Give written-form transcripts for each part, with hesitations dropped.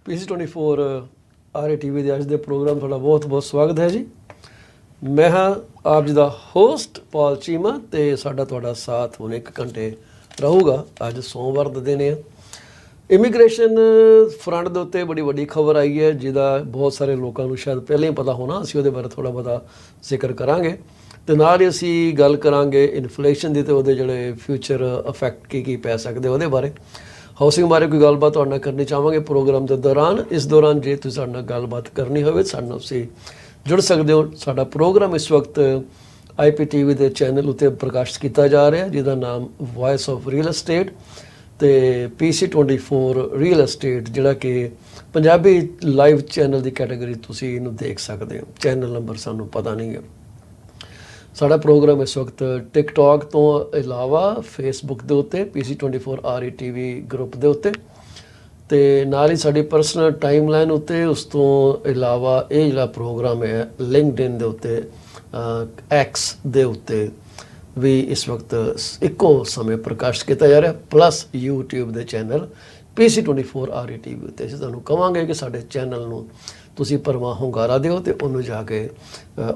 PC24 RETV ਦੇ ਅੱਜ ਦੇ ਪ੍ਰੋਗਰਾਮ ਤੁਹਾਡਾ ਬਹੁਤ-ਬਹੁਤ ਸਵਾਗਤ ਹੈ ਜੀ। ਮੈਂ ਹਾਂ ਆਪ ਜੀ ਦਾ ਹੋਸਟ ਪਾਲ ਚੀਮਾ ਤੇ ਸਾਡਾ ਤੁਹਾਡਾ ਸਾਥ ਹੁਣ 1 ਘੰਟੇ ਰਹੂਗਾ। ਅੱਜ ਸੋਮਵਾਰ ਦੇ ਦਿਨ ਹੈ। ਇਮੀਗ੍ਰੇਸ਼ਨ ਫਰੰਟ ਦੇ ਉੱਤੇ ਬੜੀ ਵੱਡੀ ਖਬਰ ਆਈ ਹੈ ਜਿਹਦਾ ਬਹੁਤ ਸਾਰੇ ਲੋਕਾਂ ਨੂੰ ਸ਼ਾਇਦ ਪਹਿਲਾਂ ਹੀ ਪਤਾ ਹੋਣਾ। ਅਸੀਂ ਉਹਦੇ ਬਾਰੇ ਥੋੜ੍ਹਾ ਬਹੁਤਾ ਜ਼ਿਕਰ ਕਰਾਂਗੇ ਤੇ ਨਾਲ ਹੀ ਅਸੀਂ ਗੱਲ ਕਰਾਂਗੇ ਇਨਫਲੇਸ਼ਨ ਦੀ ਤੇ ਉਹਦੇ ਜਿਹੜੇ ਫਿਊਚਰ ਇਫੈਕਟ ਕੀ ਪੈ ਸਕਦੇ ਉਹਦੇ ਬਾਰੇ। ਹਾਊਸਿੰਗ ਬਾਰੇ ਕੋਈ ਗੱਲਬਾਤ ਤੁਹਾਡੇ ਨਾਲ ਕਰਨੀ ਚਾਹਾਂਗੇ ਪ੍ਰੋਗਰਾਮ ਦੇ ਦੌਰਾਨ। ਇਸ ਦੌਰਾਨ ਜੇ ਤੁਸੀਂ ਸਾਡੇ ਨਾਲ ਗੱਲਬਾਤ ਕਰਨੀ ਹੋਵੇ ਸਾਡੇ ਨਾਲ ਤੁਸੀਂ ਜੁੜ ਸਕਦੇ ਹੋ। ਸਾਡਾ ਪ੍ਰੋਗਰਾਮ ਇਸ ਵਕਤ IPTV ਦੇ ਚੈਨਲ ਉੱਤੇ ਪ੍ਰਕਾਸ਼ਿਤ ਕੀਤਾ ਜਾ ਰਿਹਾ ਜਿਹਦਾ ਨਾਮ ਵੌਇਸ ਆਫ ਰੀਅਲ estate ਤੇ PC24 ਰੀਅਲ estate ਜਿਹੜਾ ਕਿ ਪੰਜਾਬੀ ਲਾਈਵ ਚੈਨਲ ਦੀ ਕੈਟਾਗਰੀ ਤੁਸੀਂ ਇਹਨੂੰ ਦੇਖ ਸਕਦੇ ਹੋ। ਚੈਨਲ ਨੰਬਰ ਸਾਨੂੰ ਪਤਾ ਨਹੀਂ ਹੈ। ਸਾਡਾ ਪ੍ਰੋਗਰਾਮ ਇਸ ਵਕਤ ਟਿਕਟੌਕ ਤੋਂ ਇਲਾਵਾ ਫੇਸਬੁੱਕ ਦੇ ਉੱਤੇ PC24 RETV ਗਰੁੱਪ ਦੇ ਉੱਤੇ ਤੇ ਨਾਲ ਹੀ ਸਾਡੀ ਪਰਸਨਲ ਟਾਈਮਲਾਈਨ ਉੱਤੇ ਉਸ ਤੋਂ ਇਲਾਵਾ ਇਹ ਜਿਹੜਾ ਪ੍ਰੋਗਰਾਮ ਹੈ ਲਿੰਕਡਇਨ ਦੇ ਉੱਤੇ X ਦੇ ਉੱਤੇ ਵੀ ਇਸ ਵਕਤ ਇੱਕੋ ਸਮੇਂ ਪ੍ਰਕਾਸ਼ਿਤ ਕੀਤਾ ਜਾ ਰਿਹਾ ਪਲੱਸ YouTube ਦੇ ਚੈਨਲ PC24 RETV ਉੱਤੇ। ਅਸੀਂ ਤੁਹਾਨੂੰ ਕਹਾਂਗੇ ਕਿ ਸਾਡੇ ਚੈਨਲ ਨੂੰ ਤੁਸੀਂ ਭਰਵਾਂ ਹੁੰਗਾਰਾ ਦਿਓ ਤੇ ਉਹਨੂੰ ਜਾ ਕੇ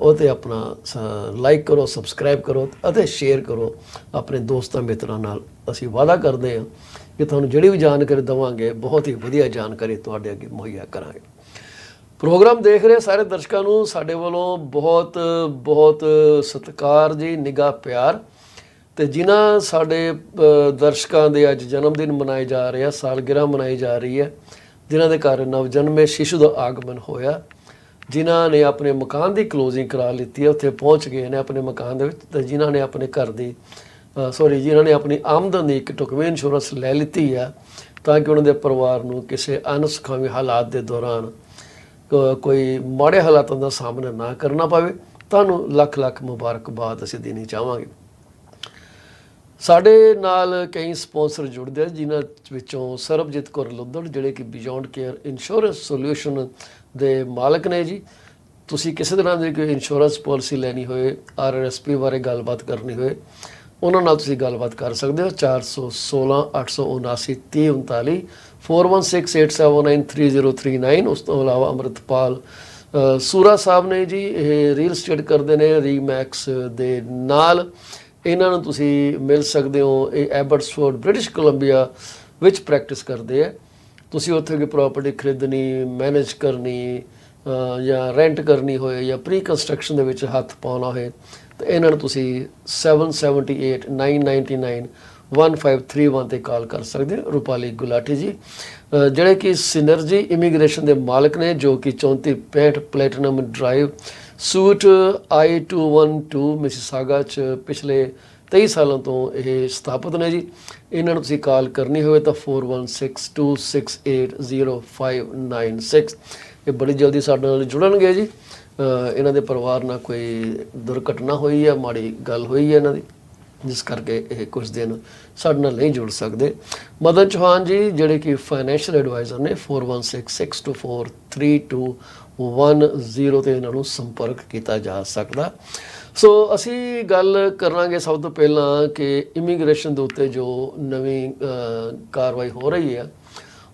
ਉਹ 'ਤੇ ਆਪਣਾ ਲਾਈਕ ਕਰੋ, ਸਬਸਕ੍ਰਾਈਬ ਕਰੋ ਅਤੇ ਸ਼ੇਅਰ ਕਰੋ ਆਪਣੇ ਦੋਸਤਾਂ ਮਿੱਤਰਾਂ ਨਾਲ। ਅਸੀਂ ਵਾਅਦਾ ਕਰਦੇ ਹਾਂ ਕਿ ਤੁਹਾਨੂੰ ਜਿਹੜੀ ਵੀ ਜਾਣਕਾਰੀ ਦੇਵਾਂਗੇ ਬਹੁਤ ਹੀ ਵਧੀਆ ਜਾਣਕਾਰੀ ਤੁਹਾਡੇ ਅੱਗੇ ਮੁਹੱਈਆ ਕਰਾਂਗੇ। ਪ੍ਰੋਗਰਾਮ ਦੇਖ ਰਹੇ ਸਾਰੇ ਦਰਸ਼ਕਾਂ ਨੂੰ ਸਾਡੇ ਵੱਲੋਂ ਬਹੁਤ ਬਹੁਤ ਸਤਿਕਾਰ ਜੀ, ਨਿੱਘਾ ਪਿਆਰ। ਤੇ ਜਿਨ੍ਹਾਂ ਸਾਡੇ ਦਰਸ਼ਕਾਂ ਦੇ ਅੱਜ ਜਨਮ ਦਿਨ ਮਨਾਏ ਜਾ ਰਹੇ ਆ, ਸਾਲਗਿਰਾ ਮਨਾਈ ਜਾ ਰਹੀ ਹੈ, ਜਿਨ੍ਹਾਂ ਦੇ ਘਰ ਨਵਜਨਮੇ ਸ਼ਿਸ਼ੂ ਦਾ ਆਗਮਨ ਹੋਇਆ, ਜਿਨ੍ਹਾਂ ਨੇ ਆਪਣੇ ਮਕਾਨ ਦੀ ਕਲੋਜ਼ਿੰਗ ਕਰਾ ਲਿੱਤੀ ਹੈ, ਉੱਥੇ ਪਹੁੰਚ ਗਏ ਨੇ ਆਪਣੇ ਮਕਾਨ ਦੇ ਵਿੱਚ, ਤੇ ਜਿਨ੍ਹਾਂ ਨੇ ਆਪਣੇ ਘਰ ਦੀ ਜਿਨ੍ਹਾਂ ਨੇ ਆਪਣੀ ਆਮਦਨ ਦੀ ਇੱਕ ਢੁਕਵੀਂ ਇੰਸ਼ੋਰੈਂਸ ਲੈ ਲਿੱਤੀ ਹੈ ਤਾਂ ਕਿ ਉਹਨਾਂ ਦੇ ਪਰਿਵਾਰ ਨੂੰ ਕਿਸੇ ਅਣਸੁਖਾਵੇਂ ਹਾਲਾਤ ਦੇ ਦੌਰਾਨ ਕੋਈ ਮਾੜੇ ਹਾਲਾਤਾਂ ਦਾ ਸਾਹਮਣਾ ਨਾ ਕਰਨਾ ਪਵੇ। ਤੁਹਾਨੂੰ ਲੱਖ ਲੱਖ ਮੁਬਾਰਕਬਾਦ ਅਸੀਂ ਦੇਣੀ ਚਾਹਾਂਗੇ। ਸਾਡੇ ਨਾਲ ਕਈ ਸਪਾਂਸਰ ਜੁੜਦੇ ਆ ਜਿਨ੍ਹਾਂ ਵਿੱਚੋਂ ਸਰਬਜੀਤ ਕੌਰ ਲੁੱਦੜ ਜਿਹੜੇ ਕਿ ਬਿਯੋਂਡ ਕੇਅਰ ਇੰਸ਼ੋਰੈਂਸ ਸੋਲਿਊਸ਼ਨ ਦੇ ਮਾਲਕ ਨੇ ਜੀ। ਤੁਸੀਂ ਕਿਸੇ ਤਰ੍ਹਾਂ ਦੀ ਕੋਈ ਇੰਸ਼ੋਰੈਂਸ ਪਾਲਿਸੀ ਲੈਣੀ ਹੋਏ, RRSP ਬਾਰੇ ਗੱਲਬਾਤ ਕਰਨੀ ਹੋਏ, ਉਹਨਾਂ ਨਾਲ ਤੁਸੀਂ ਗੱਲਬਾਤ ਕਰ ਸਕਦੇ ਹੋ। 416 879 3039 4168793039। ਉਸ ਤੋਂ ਇਲਾਵਾ ਅੰਮ੍ਰਿਤਪਾਲ ਸੂਰਾ ਸਾਹਿਬ ਨੇ ਜੀ, ਇਹ ਰੀਅਲ estate ਕਰਦੇ ਨੇ ਰੀਮੈਕਸ ਦੇ ਨਾਲ। ਇਹਨਾਂ ਨੂੰ ਤੁਸੀਂ ਮਿਲ ਸਕਦੇ ਹੋ। ਇਹ ਐਬਟਸਫੋਰਡ ਬ੍ਰਿਟਿਸ਼ ਕੋਲੰਬੀਆ ਵਿੱਚ ਪ੍ਰੈਕਟਿਸ ਕਰਦੇ ਹੈ। ਤੁਸੀਂ ਉੱਥੇ ਕੋਈ ਪ੍ਰੋਪਰਟੀ ਖਰੀਦਣੀ, ਮੈਨੇਜ ਕਰਨੀ ਜਾਂ ਰੈਂਟ ਕਰਨੀ ਹੋਏ ਜਾਂ ਪ੍ਰੀ ਕੰਸਟਰਕਸ਼ਨ ਦੇ ਵਿੱਚ ਹੱਥ ਪਾਉਣਾ ਹੋਏ ਤਾਂ ਇਹਨਾਂ ਨੂੰ ਤੁਸੀਂ 778 999 1531 ਤੇ ਕਾਲ ਕਰ ਸਕਦੇ ਹੋ। ਰੂਪਾਲੀ ਗੁਲਾਟੀ ਜੀ ਜਿਹੜੇ ਕਿ ਸਿਨਰਜੀ ਇਮੀਗ੍ਰੇਸ਼ਨ ਦੇ ਮਾਲਕ ਨੇ, ਜੋ ਕਿ 3465 platinum drive suit I212 Mississauga 'ਚ ਪਿਛਲੇ 23 ਸਾਲਾਂ ਤੋਂ ਇਹ ਸਥਾਪਿਤ ਨੇ ਜੀ। ਇਹਨਾਂ ਨੂੰ ਤੁਸੀਂ ਕਾਲ ਕਰਨੀ ਹੋਵੇ ਤਾਂ 4162680596। ਇਹ ਬੜੀ ਜਲਦੀ ਸਾਡੇ ਨਾਲ ਜੁੜਨਗੇ ਜੀ। ਇਹਨਾਂ ਦੇ ਪਰਿਵਾਰ ਨਾਲ ਕੋਈ ਦੁਰਘਟਨਾ ਹੋਈ ਹੈ, ਮਾੜੀ ਗੱਲ ਹੋਈ ਹੈ ਇਹਨਾਂ ਦੀ, ਜਿਸ ਕਰਕੇ ਇਹ ਕੁਝ ਦਿਨ ਸਾਡੇ ਨਾਲ ਨਹੀਂ ਜੁੜ ਸਕਦੇ। ਮਦਨ ਚੌਹਾਨ ਜੀ ਜਿਹੜੇ ਕਿ ਫਾਈਨੈਂਸ਼ੀਅਲ ਐਡਵਾਈਜ਼ਰ ਨੇ, 4166243210 ਤੇ ਇਹਨਾਂ ਨੂੰ ਸੰਪਰਕ ਕੀਤਾ ਜਾ ਸਕਦਾ। ਸੋ ਅਸੀਂ ਗੱਲ ਕਰਾਂਗੇ ਸਭ ਤੋਂ ਪਹਿਲਾਂ ਕਿ ਇਮੀਗ੍ਰੇਸ਼ਨ ਦੇ ਉੱਤੇ ਜੋ ਨਵੀਂ ਕਾਰਵਾਈ ਹੋ ਰਹੀ ਹੈ।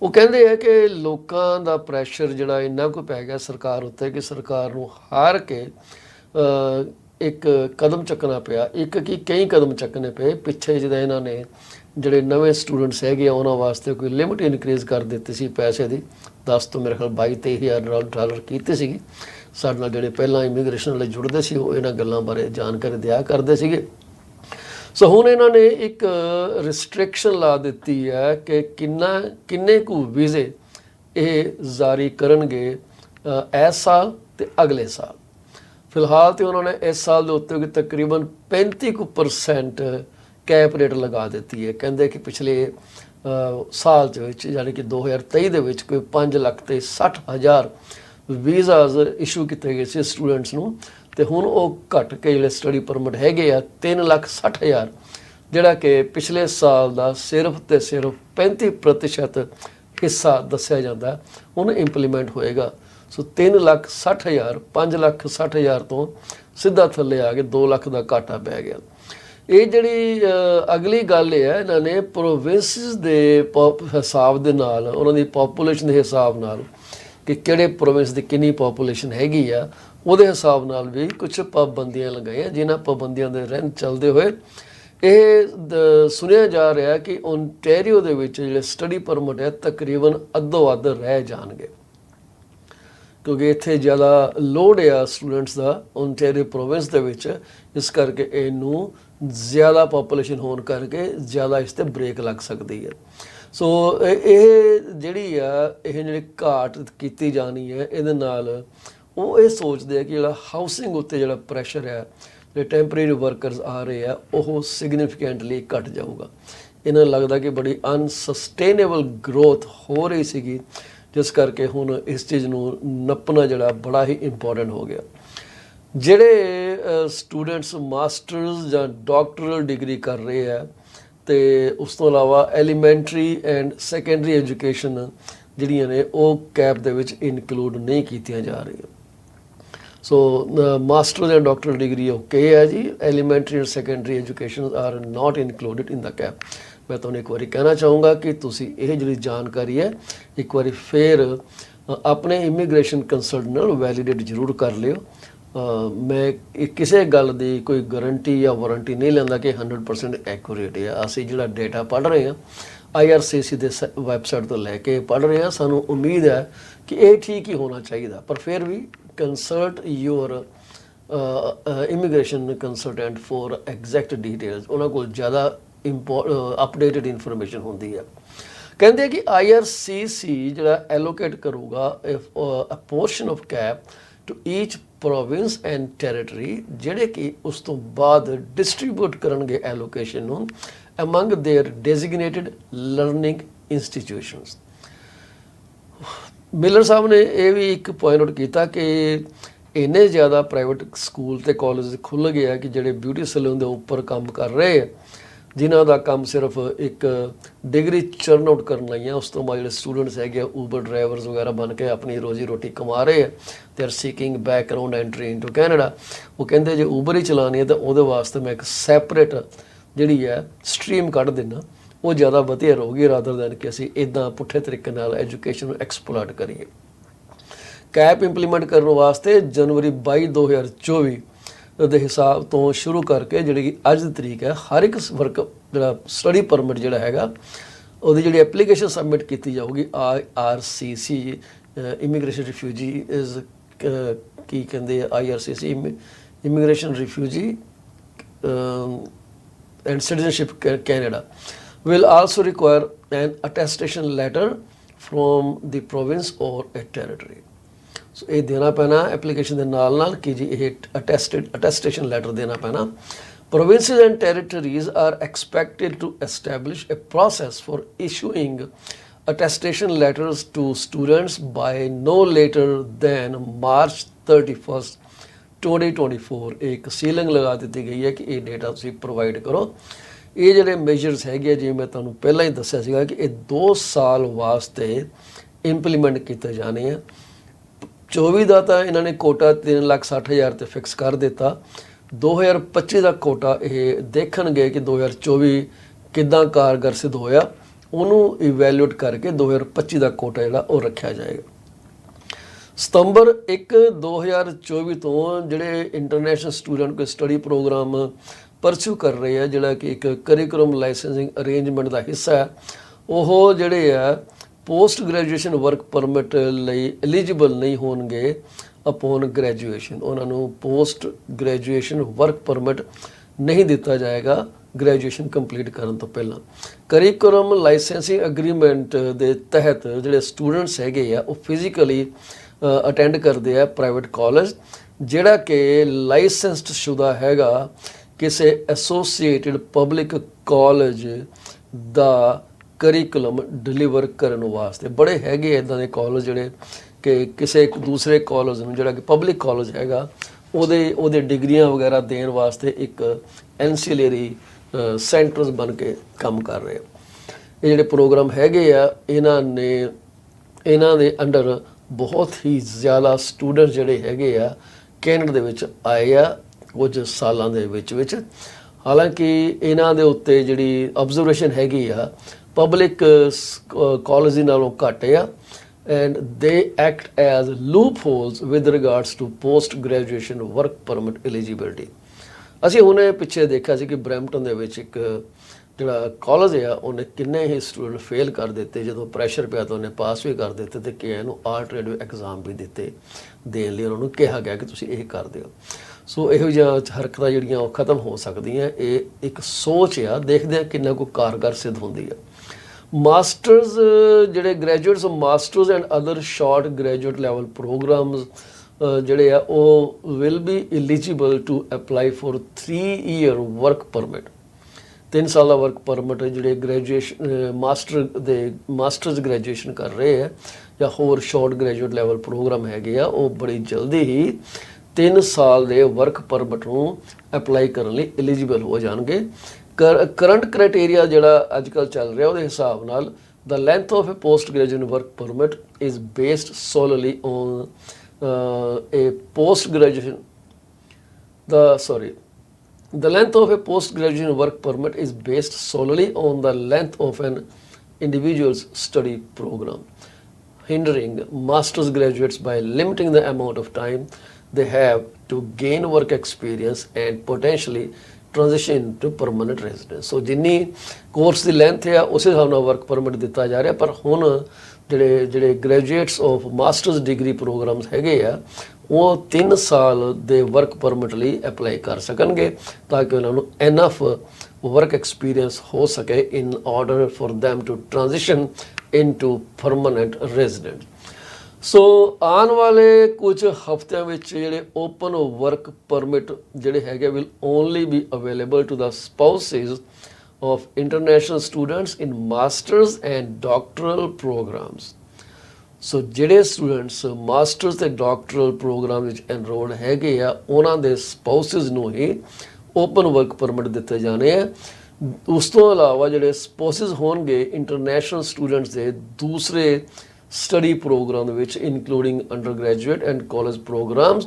ਉਹ ਕਹਿੰਦੇ ਆ ਕਿ ਲੋਕਾਂ ਦਾ ਪ੍ਰੈਸ਼ਰ ਜਿਹੜਾ ਇੰਨਾ ਕੁ ਪੈ ਗਿਆ ਸਰਕਾਰ ਉੱਤੇ ਕਿ ਸਰਕਾਰ ਨੂੰ ਹਾਰ ਕੇ ਇੱਕ ਕਦਮ ਚੱਕਣਾ ਪਿਆ। ਇੱਕ ਕੀ ਕਈ ਕਦਮ ਚੱਕਣੇ ਪਏ। ਪਿੱਛੇ ਜਿਹਦਾ ਇਹਨਾਂ ਨੇ ਜਿਹੜੇ ਨਵੇਂ ਸਟੂਡੈਂਟਸ ਹੈਗੇ ਆ ਉਹਨਾਂ ਵਾਸਤੇ ਕੋਈ ਲਿਮਿਟ ਇਨਕਰੀਜ਼ ਕਰ ਦਿੱਤੀ ਸੀ ਪੈਸੇ ਦੀ, 10 ਤੋਂ ਮੇਰੇ ਖਿਆਲ 22-23 ਡਾਲਰ ਕੀਤੀ ਸੀਗੀ। ਸਾਡੇ ਨਾਲ ਜਿਹੜੇ ਪਹਿਲਾਂ ਇਮੀਗ੍ਰੇਸ਼ਨ ਵਾਲੇ ਜੁੜਦੇ ਸੀ ਉਹ ਇਹਨਾਂ ਗੱਲਾਂ ਬਾਰੇ ਜਾਣਕਾਰੀ ਦਿਆ ਕਰਦੇ ਸੀਗੇ। ਸੋ ਹੁਣ ਇਹਨਾਂ ਨੇ ਇੱਕ ਰਿਸਟ੍ਰਿਕਸ਼ਨ ਲਾ ਦਿੱਤੀ ਹੈ ਕਿ ਕਿੰਨੇ ਕੁ ਵੀਜ਼ੇ ਇਹ ਜਾਰੀ ਕਰਨਗੇ ਇਸ ਸਾਲ ਤੇ ਅਗਲੇ ਸਾਲ। ਫਿਲਹਾਲ ਤੇ ਉਹਨਾਂ ਨੇ ਇਸ ਸਾਲ ਦੇ ਉੱਤੇ ਤਕਰੀਬਨ 35% ਕੈਪ ਰੇਟ ਲਗਾ ਦਿੱਤੀ ਹੈ। ਕਹਿੰਦੇ ਕਿ ਪਿਛਲੇ ਸਾਲ ਦੇ ਵਿੱਚ ਯਾਨੀ ਕਿ 2023 ਦੇ ਵਿੱਚ ਕੋਈ 5,60,000 ਵੀਜ਼ਾਜ਼ ਇਸ਼ੂ ਕੀਤੇ ਗਏ ਸੀ ਸਟੂਡੈਂਟਸ ਨੂੰ, ਤੇ ਹੁਣ ਉਹ ਘਟ ਕੇ ਜਿਹੜੇ ਸਟੱਡੀ ਪਰਮਿਟ ਹੈਗੇ ਆ 3,60,000 ਜਿਹੜਾ ਕਿ ਪਿਛਲੇ ਸਾਲ ਦਾ ਸਿਰਫ ਤੇ ਸਿਰਫ 35% ਹਿੱਸਾ ਦੱਸਿਆ ਜਾਂਦਾ ਹੁਣ ਇੰਪਲੀਮੈਂਟ ਹੋਏਗਾ। ਸੋ 3,60,000 5,60,000 ਤੋਂ ਸਿੱਧਾ ਥੱਲੇ ਆ ਕੇ 2 ਲੱਖ ਦਾ ਘਾਟਾ ਪੈ ਗਿਆ। ਇਹ ਜਿਹੜੀ ਅਗਲੀ ਗੱਲ ਇਹ ਹੈ, ਇਹਨਾਂ ਨੇ ਪ੍ਰੋਵਿੰਸਿਸ ਦੇ ਹਿਸਾਬ ਦੇ ਨਾਲ, ਉਹਨਾਂ ਦੀ ਪਾਪੂਲੇਸ਼ਨ ਦੇ ਹਿਸਾਬ ਨਾਲ ਕਿ ਕਿਹੜੇ ਪ੍ਰੋਵਿੰਸ ਦੀ ਕਿੰਨੀ ਪਾਪੂਲੇਸ਼ਨ ਹੈਗੀ ਆ, ਉਹਦੇ ਹਿਸਾਬ ਨਾਲ ਵੀ ਕੁਝ ਪਾਬੰਦੀਆਂ ਲਗਾਈਆਂ, ਜਿਨ੍ਹਾਂ ਪਾਬੰਦੀਆਂ ਦੇ ਰਹਿਣ ਚੱਲਦੇ ਹੋਏ ਇਹ ਸੁਣਿਆ ਜਾ ਰਿਹਾ ਕਿ ਓਨਟਾਰੀਓ ਦੇ ਵਿੱਚ ਜਿਹੜੇ ਸਟੱਡੀ ਪਰਮਿਟ ਹੈ ਤਕਰੀਬਨ ਅੱਧੋ ਅੱਧ ਰਹਿ ਜਾਣਗੇ, ਕਿਉਂਕਿ ਇੱਥੇ ਜ਼ਿਆਦਾ ਲੋਡ ਆ ਸਟੂਡੈਂਟਸ ਦਾ ਓਨਟਾਰੀਓ ਪ੍ਰੋਵਿੰਸ ਦੇ ਵਿੱਚ। ਇਸ ਕਰਕੇ ਇਹਨੂੰ ਜ਼ਿਆਦਾ ਪਾਪੂਲੇਸ਼ਨ ਹੋਣ ਕਰਕੇ ਜ਼ਿਆਦਾ ਇਸ 'ਤੇ ਬ੍ਰੇਕ ਲੱਗ ਸਕਦੀ ਹੈ। ਸੋ ਇਹ ਜਿਹੜੀ ਘਾਟ ਕੀਤੀ ਜਾਣੀ ਹੈ, ਇਹਦੇ ਨਾਲ ਉਹ ਇਹ ਸੋਚਦੇ ਆ ਕਿ ਜਿਹੜਾ ਹਾਊਸਿੰਗ ਉੱਤੇ ਜਿਹੜਾ ਪ੍ਰੈਸ਼ਰ ਹੈ, ਜਿਹੜੇ ਟੈਂਪਰੇਰੀ ਵਰਕਰਸ ਆ ਰਹੇ ਆ, ਉਹ ਸਿਗਨੀਫੀਕੈਂਟਲੀ ਘਟ ਜਾਊਗਾ। ਇਹਨਾਂ ਨੂੰ ਲੱਗਦਾ ਕਿ ਬੜੀ ਅਨਸਸਟੇਨੇਬਲ ਗਰੋਥ ਹੋ ਰਹੀ ਸੀਗੀ, ਜਿਸ ਕਰਕੇ ਹੁਣ ਇਸ ਚੀਜ਼ ਨੂੰ ਨੱਪਣਾ ਜਿਹੜਾ ਬੜਾ ਹੀ ਇੰਪੋਰਟੈਂਟ ਹੋ ਗਿਆ। ਜਿਹੜੇ ਸਟੂਡੈਂਟਸ ਮਾਸਟਰਸ ਜਾਂ ਡਾਕਟਰਲ ਡਿਗਰੀ ਕਰ ਰਹੇ ਆ, ਅਤੇ ਉਸ ਤੋਂ ਇਲਾਵਾ ਐਲੀਮੈਂਟਰੀ ਐਂਡ ਸੈਕੰਡਰੀ ਐਜੂਕੇਸ਼ਨ ਜਿਹੜੀਆਂ ਨੇ ਉਹ ਕੈਪ ਦੇ ਵਿੱਚ ਇਨਕਲੂਡ ਨਹੀਂ ਕੀਤੀਆਂ ਜਾ ਰਹੀਆਂ। So master and doctoral degree okay ਹੈ ਜੀ, elementary and secondary education are not included in the cap. ਮੈਂ ਤੁਹਾਨੂੰ ਇੱਕ ਵਾਰੀ ਕਹਿਣਾ ਚਾਹੂੰਗਾ ਕਿ ਤੁਸੀਂ ਇਹ ਜਿਹੜੀ ਜਾਣਕਾਰੀ ਹੈ ਇੱਕ ਵਾਰੀ ਫਿਰ ਆਪਣੇ ਇਮੀਗ੍ਰੇਸ਼ਨ ਕੰਸਲਟੈਂਟ ਨਾਲ ਵੈਲੀਡੇਟ ਜ਼ਰੂਰ ਕਰ ਲਿਓ। ਮੈਂ ਕਿਸੇ ਗੱਲ ਦੀ ਕੋਈ ਗਰੰਟੀ ਜਾਂ ਵਾਰੰਟੀ ਨਹੀਂ ਲੈਂਦਾ ਕਿ 100% ਐਕੂਰੇਟ ਹੈ। ਅਸੀਂ ਜਿਹੜਾ ਡੇਟਾ ਪੜ੍ਹ ਰਹੇ ਹਾਂ IRCC ਦੇ ਵੈਬਸਾਈਟ ਤੋਂ ਲੈ ਕੇ ਪੜ੍ਹ ਰਹੇ ਹਾਂ, ਸਾਨੂੰ ਉਮੀਦ ਹੈ ਕਿ ਇਹ ਠੀਕ ਹੀ ਹੋਣਾ ਚਾਹੀਦਾ, ਪਰ ਫਿਰ ਵੀ consult your immigration consultant for exact details. ਉਹਨਾਂ ਕੋਲ ਜ਼ਿਆਦਾ ਅਪਡੇਟਡ ਇਨਫੋਰਮੇਸ਼ਨ ਹੁੰਦੀ ਹੈ। ਕਹਿੰਦੇ ਕਿ IRCC ਜਿਹੜਾ ਐਲੋਕੇਟ ਕਰੂਗਾ a portion of cap to each province and territory, ਜਿਹੜੇ ਕਿ ਉਸ ਤੋਂ ਬਾਅਦ ਡਿਸਟਰੀਬਿਊਟ ਕਰਨਗੇ ਐਲੋਕੇਸ਼ਨ ਨੂੰ among their designated learning institutions। Miller ਸਾਹਿਬ ਨੇ ਇਹ ਵੀ ਇੱਕ ਪੁਆਇੰਟ ਆਊਟ ਕੀਤਾ ਕਿ ਇੰਨੇ ਜ਼ਿਆਦਾ ਪ੍ਰਾਈਵੇਟ ਸਕੂਲ ਤੇ ਕਾਲਜ ਖੁੱਲ੍ਹ ਗਏ ਆ ਕਿ ਜਿਹੜੇ ਬਿਊਟੀ ਸੈਲੂਨ ਦੇ ਉੱਪਰ ਕੰਮ ਕਰ ਰਹੇ ਆ, ਜਿਨ੍ਹਾਂ ਦਾ ਕੰਮ ਸਿਰਫ ਇੱਕ ਡਿਗਰੀ ਚਰਨ ਆਊਟ ਕਰਨ ਲਈ ਆ, ਉਸ ਤੋਂ ਬਾਅਦ ਜਿਹੜੇ ਸਟੂਡੈਂਟਸ ਹੈਗੇ ਆ ਊਬਰ ਡਰਾਈਵਰਸ ਵਗੈਰਾ ਬਣ ਕੇ ਆਪਣੀ ਰੋਜ਼ੀ ਰੋਟੀ ਕਮਾ ਰਹੇ ਆ, they are seeking background entry into Canada. ਉਹ ਕਹਿੰਦੇ ਜੇ ਊਬਰ ਹੀ ਚਲਾਉਣੀ ਹੈ ਤਾਂ ਉਹਦੇ ਵਾਸਤੇ ਮੈਂ ਇੱਕ ਸੈਪਰੇਟ ਜਿਹੜੀ ਹੈ ਸਟਰੀਮ ਕੱਢ ਦਿੰਦਾ, ਉਹ ਜ਼ਿਆਦਾ ਵਧੀਆ ਰਹੂਗੀ ਰਾਦਰ ਦੈਨ ਕਿ ਅਸੀਂ ਇੱਦਾਂ ਪੁੱਠੇ ਤਰੀਕੇ ਨਾਲ ਐਜੂਕੇਸ਼ਨ ਨੂੰ ਐਕਸਪਲੋਇਟ ਕਰੀਏ। ਕੈਪ ਇੰਪਲੀਮੈਂਟ ਕਰਨ ਵਾਸਤੇ ਜਨਵਰੀ 22 2024 ਦੇ ਹਿਸਾਬ ਤੋਂ ਸ਼ੁਰੂ ਕਰਕੇ ਜਿਹੜੀ ਕਿ ਅੱਜ ਦੀ ਤਰੀਕ ਹੈ, ਹਰ ਇੱਕ ਵਰਕ ਜਿਹੜਾ ਸਟੱਡੀ ਪਰਮਿਟ ਜਿਹੜਾ ਹੈਗਾ ਉਹਦੀ ਜਿਹੜੀ ਐਪਲੀਕੇਸ਼ਨ ਸਬਮਿਟ ਕੀਤੀ ਜਾਊਗੀ IRCC ਇਮੀਗ੍ਰੇਸ਼ਨ ਰਿਫਿਊਜੀ ਇਜ਼ ਕੀ ਕਹਿੰਦੇ ਆ IRCC immigration refugee and citizenship Canada will also require an attestation letter from the province or a territory। So ਇਹ ਦੇਣਾ ਪੈਣਾ ਐਪਲੀਕੇਸ਼ਨ ਦੇ ਨਾਲ ਕਿ ਜੀ ਇਹ attestation letter ਦੇਣਾ ਪੈਣਾ। Provinces and territories are expected to establish a process for issuing attestation letters to students by no later than March 31st 2024। ਇੱਕ ਸੀਲਿੰਗ ਲਗਾ ਦਿੱਤੀ ਗਈ ਹੈ ਕਿ ਇਹ ਡੇਟਾ ਤੁਸੀਂ ਪ੍ਰੋਵਾਈਡ ਕਰੋ। ਇਹ ਜਿਹੜੇ ਮੇਜਰਸ ਹੈਗੇ, ਜਿਵੇਂ ਮੈਂ ਤੁਹਾਨੂੰ ਪਹਿਲਾਂ ਹੀ ਦੱਸਿਆ ਸੀਗਾ ਕਿ ਇਹ 2 ਸਾਲ ਵਾਸਤੇ ਇੰਪਲੀਮੈਂਟ ਕੀਤੇ ਜਾਣੇ ਆ। 24 ਦਾ ਤਾਂ ਇਹਨਾਂ ਨੇ ਕੋਟਾ 3,60,000 ਤੇ ਫਿਕਸ ਕਰ ਦਿੱਤਾ। 2025 ਦਾ ਕੋਟਾ ਇਹ ਦੇਖਣਗੇ ਕਿ 2024 ਕਿੱਦਾਂ ਕਾਰਗਰ ਸਿੱਧ ਹੋਇਆ, ਉਹਨੂੰ ਇਵੈਲੂਏਟ ਕਰਕੇ 2025 ਦਾ ਕੋਟਾ ਜਿਹੜਾ ਉਹ ਰੱਖਿਆ ਜਾਏਗਾ। ਸਤੰਬਰ 1 2024 ਤੋਂ ਜਿਹੜੇ ਇੰਟਰਨੈਸ਼ਨਲ ਸਟੂਡੈਂਟ ਕੋਈ ਸਟੱਡੀ ਪ੍ਰੋਗਰਾਮ ਪਰਸੂ ਕਰ ਰਹੇ ਆ, ਜਿਹੜਾ ਕਿ ਇੱਕ ਕਰਿਕੂਲਮ ਲਾਇਸੈਂਸਿੰਗ ਅਰੇਂਜਮੈਂਟ ਦਾ ਹਿੱਸਾ ਹੈ, ਉਹ ਜਿਹੜੇ ਆ ਪੋਸਟ ਗ੍ਰੈਜੂਏਸ਼ਨ ਵਰਕ ਪਰਮਿਟ ਲਈ ਐਲੀਜੀਬਲ ਨਹੀਂ ਹੋਣਗੇ ਅਪੋਨ ਗ੍ਰੈਜੂਏਸ਼ਨ। ਉਹਨਾਂ ਨੂੰ ਪੋਸਟ ਗ੍ਰੈਜੂਏਸ਼ਨ ਵਰਕ ਪਰਮਿਟ ਨਹੀਂ ਦਿੱਤਾ ਜਾਏਗਾ ਗ੍ਰੈਜੂਏਸ਼ਨ ਕੰਪਲੀਟ ਕਰਨ ਤੋਂ ਪਹਿਲਾਂ। ਕਰਿਕੂਲਮ ਲਾਇਸੈਂਸਿੰਗ ਐਗਰੀਮੈਂਟ ਦੇ ਤਹਿਤ ਜਿਹੜੇ ਸਟੂਡੈਂਟਸ ਹੈਗੇ ਆ ਉਹ ਫਿਜ਼ੀਕਲੀ ਅਟੈਂਡ ਕਰਦੇ ਆ ਪ੍ਰਾਈਵੇਟ ਕਾਲਜ, ਜਿਹੜਾ ਕਿ ਲਾਇਸੈਂਸਡ ਸ਼ੁਦਾ ਹੈਗਾ ਕਿਸੇ ਐਸੋਸੀਏਟਿਡ ਪਬਲਿਕ ਕਾਲਜ ਦਾ ਕਰਿਕੂਲਮ ਡਿਲੀਵਰ ਕਰਨ ਵਾਸਤੇ। ਬੜੇ ਹੈਗੇ ਇੱਦਾਂ ਦੇ ਕਾਲਜ ਜਿਹੜੇ ਕਿ ਕਿਸੇ ਇੱਕ ਦੂਸਰੇ ਕਾਲਜ ਨੂੰ, ਜਿਹੜਾ ਕਿ ਪਬਲਿਕ ਕਾਲਜ ਹੈਗਾ, ਉਹਦੇ ਡਿਗਰੀਆਂ ਵਗੈਰਾ ਦੇਣ ਵਾਸਤੇ ਇੱਕ ਐਂਸੀਲਰੀ ਸੈਂਟਰਸ ਬਣ ਕੇ ਕੰਮ ਕਰ ਰਹੇ ਆ। ਇਹ ਜਿਹੜੇ ਪ੍ਰੋਗਰਾਮ ਹੈਗੇ ਆ, ਇਹਨਾਂ ਦੇ ਅੰਡਰ ਬਹੁਤ ਹੀ ਜ਼ਿਆਦਾ ਸਟੂਡੈਂਟ ਜਿਹੜੇ ਹੈਗੇ ਆ ਕੈਨੇਡਾ ਦੇ ਵਿੱਚ ਆਏ ਆ ਕੁਝ ਸਾਲਾਂ ਦੇ ਵਿੱਚ। ਹਾਲਾਂਕਿ ਇਹਨਾਂ ਦੇ ਉੱਤੇ ਜਿਹੜੀ ਆਬਜ਼ਰਵੇਸ਼ਨ ਹੈਗੀ ਆ ਪਬਲਿਕ ਕਾਲਜ ਦੇ ਨਾਲੋਂ ਘੱਟ ਆ and they act as loopholes with regards to post graduation work permit eligibility. ਅਸੀਂ ਹੁਣੇ ਪਿੱਛੇ ਦੇਖਿਆ ਸੀ ਕਿ ਬਰੈਂਪਟਨ ਦੇ ਵਿੱਚ ਇੱਕ ਜਿਹੜਾ ਕਾਲਜ ਆ ਉਹਨੇ ਕਿੰਨੇ ਹੀ ਸਟੂਡੈਂਟ ਫੇਲ ਕਰ ਦਿੱਤੇ, ਜਦੋਂ ਪ੍ਰੈਸ਼ਰ ਪਿਆ ਤਾਂ ਉਹਨੇ ਪਾਸ ਵੀ ਕਰ ਦਿੱਤੇ ਤੇ ਕਈਆਂ ਨੂੰ ਆਲਟਰਨੇਟਿਵ ਐਗਜ਼ਾਮ ਵੀ ਦਿੱਤੇ ਦੇਣ ਲਈ ਉਹਨਾਂ ਨੂੰ ਕਿਹਾ ਗਿਆ ਕਿ ਤੁਸੀਂ ਇਹ ਕਰ ਦਿਓ। ਸੋ ਇਹੋ ਜਿਹੀਆਂ ਹਰਕਤਾਂ ਜਿਹੜੀਆਂ ਉਹ ਖਤਮ ਹੋ ਸਕਦੀਆਂ। ਇਹ ਇੱਕ ਸੋਚ ਆ, ਦੇਖਦੇ ਹਾਂ ਕਿੰਨਾ ਕੁ ਕਾਰਗਰ ਸਿੱਧ ਹੁੰਦੀ ਆ। ਮਾਸਟਰਸ ਜਿਹੜੇ graduates masters and other short graduate level programs ਜਿਹੜੇ ਆ ਉਹ will be eligible to apply for 3 year work permit. 3 ਸਾਲ ਦਾ ਵਰਕ ਪਰਮਿਟ ਜਿਹੜੇ ਗ੍ਰੈਜੂਏਸ਼ਨ ਮਾਸਟਰਸ ਗ੍ਰੈਜੂਏਸ਼ਨ ਕਰ ਰਹੇ ਆ ਜਾਂ ਹੋਰ ਸ਼ਾਰਟ ਗ੍ਰੈਜੂਏਟ ਲੈਵਲ ਪ੍ਰੋਗਰਾਮ ਹੈਗੇ ਆ, ਉਹ ਬੜੀ ਜਲਦੀ ਹੀ 3 ਸਾਲ ਦੇ ਵਰਕ ਪਰਮਿਟ ਨੂੰ ਅਪਲਾਈ ਕਰਨ ਲਈ ਐਲੀਜੀਬਲ ਹੋ ਜਾਣਗੇ। ਕਰੰਟ ਕ੍ਰਾਈਟੇਰੀਆ ਜਿਹੜਾ ਅੱਜ ਕੱਲ੍ਹ ਚੱਲ ਰਿਹਾ ਉਹਦੇ ਹਿਸਾਬ ਨਾਲ the length of a post-graduate work permit is based solely on the length of a post-graduate work permit is based solely on the length of an individual's study program, hindering master's graduates by limiting the amount of time they have to gain work experience and potentially transition to permanent residence. So ਜਿੰਨੀ course ਦੀ length ਹੈ ਉਸੇ ਹਿਸਾਬ ਨਾਲ work permit ਦਿੱਤਾ ਜਾ ਰਿਹਾ, ਪਰ ਹੁਣ ਜਿਹੜੇ graduates of masters degree programs ਹੈਗੇ ਆ ਉਹ 3 ਸਾਲ ਦੇ ਵਰਕ ਪਰਮਿਟ ਲਈ ਅਪਲਾਈ ਕਰ ਸਕਣਗੇ ਤਾਂ ਕਿ ਉਹਨਾਂ ਨੂੰ ਇਨਫ ਵਰਕ ਐਕਸਪੀਰੀਅੰਸ ਹੋ ਸਕੇ ਇਨ order for them to transition into permanent resident. ਸੋ ਆਉਣ ਵਾਲੇ ਕੁਝ ਹਫ਼ਤਿਆਂ ਵਿੱਚ ਜਿਹੜੇ ਓਪਨ ਵਰਕ ਪਰਮਿਟ ਜਿਹੜੇ ਹੈਗੇ will only be available to the spouses of international students in masters and doctoral programs. So ਜਿਹੜੇ ਸਟੂਡੈਂਟਸ ਮਾਸਟਰਸ ਤੇ ਡਾਕਟਰਲ ਪ੍ਰੋਗਰਾਮ ਵਿੱਚ ਐਨਰੋਲਡ ਹੈਗੇ ਆ ਉਹਨਾਂ ਦੇ ਸਪਾਊਸਿਸ ਨੂੰ ਹੀ ਓਪਨ ਵਰਕ ਪਰਮਿਟ ਦਿੱਤੇ ਜਾਣੇ ਆ। ਉਸ ਤੋਂ ਇਲਾਵਾ ਜਿਹੜੇ ਸਪਾਊਸਿਸ ਹੋਣਗੇ ਇੰਟਰਨੈਸ਼ਨਲ ਸਟੂਡੈਂਟਸ ਦੇ ਦੂਸਰੇ study program which including undergraduate and college programs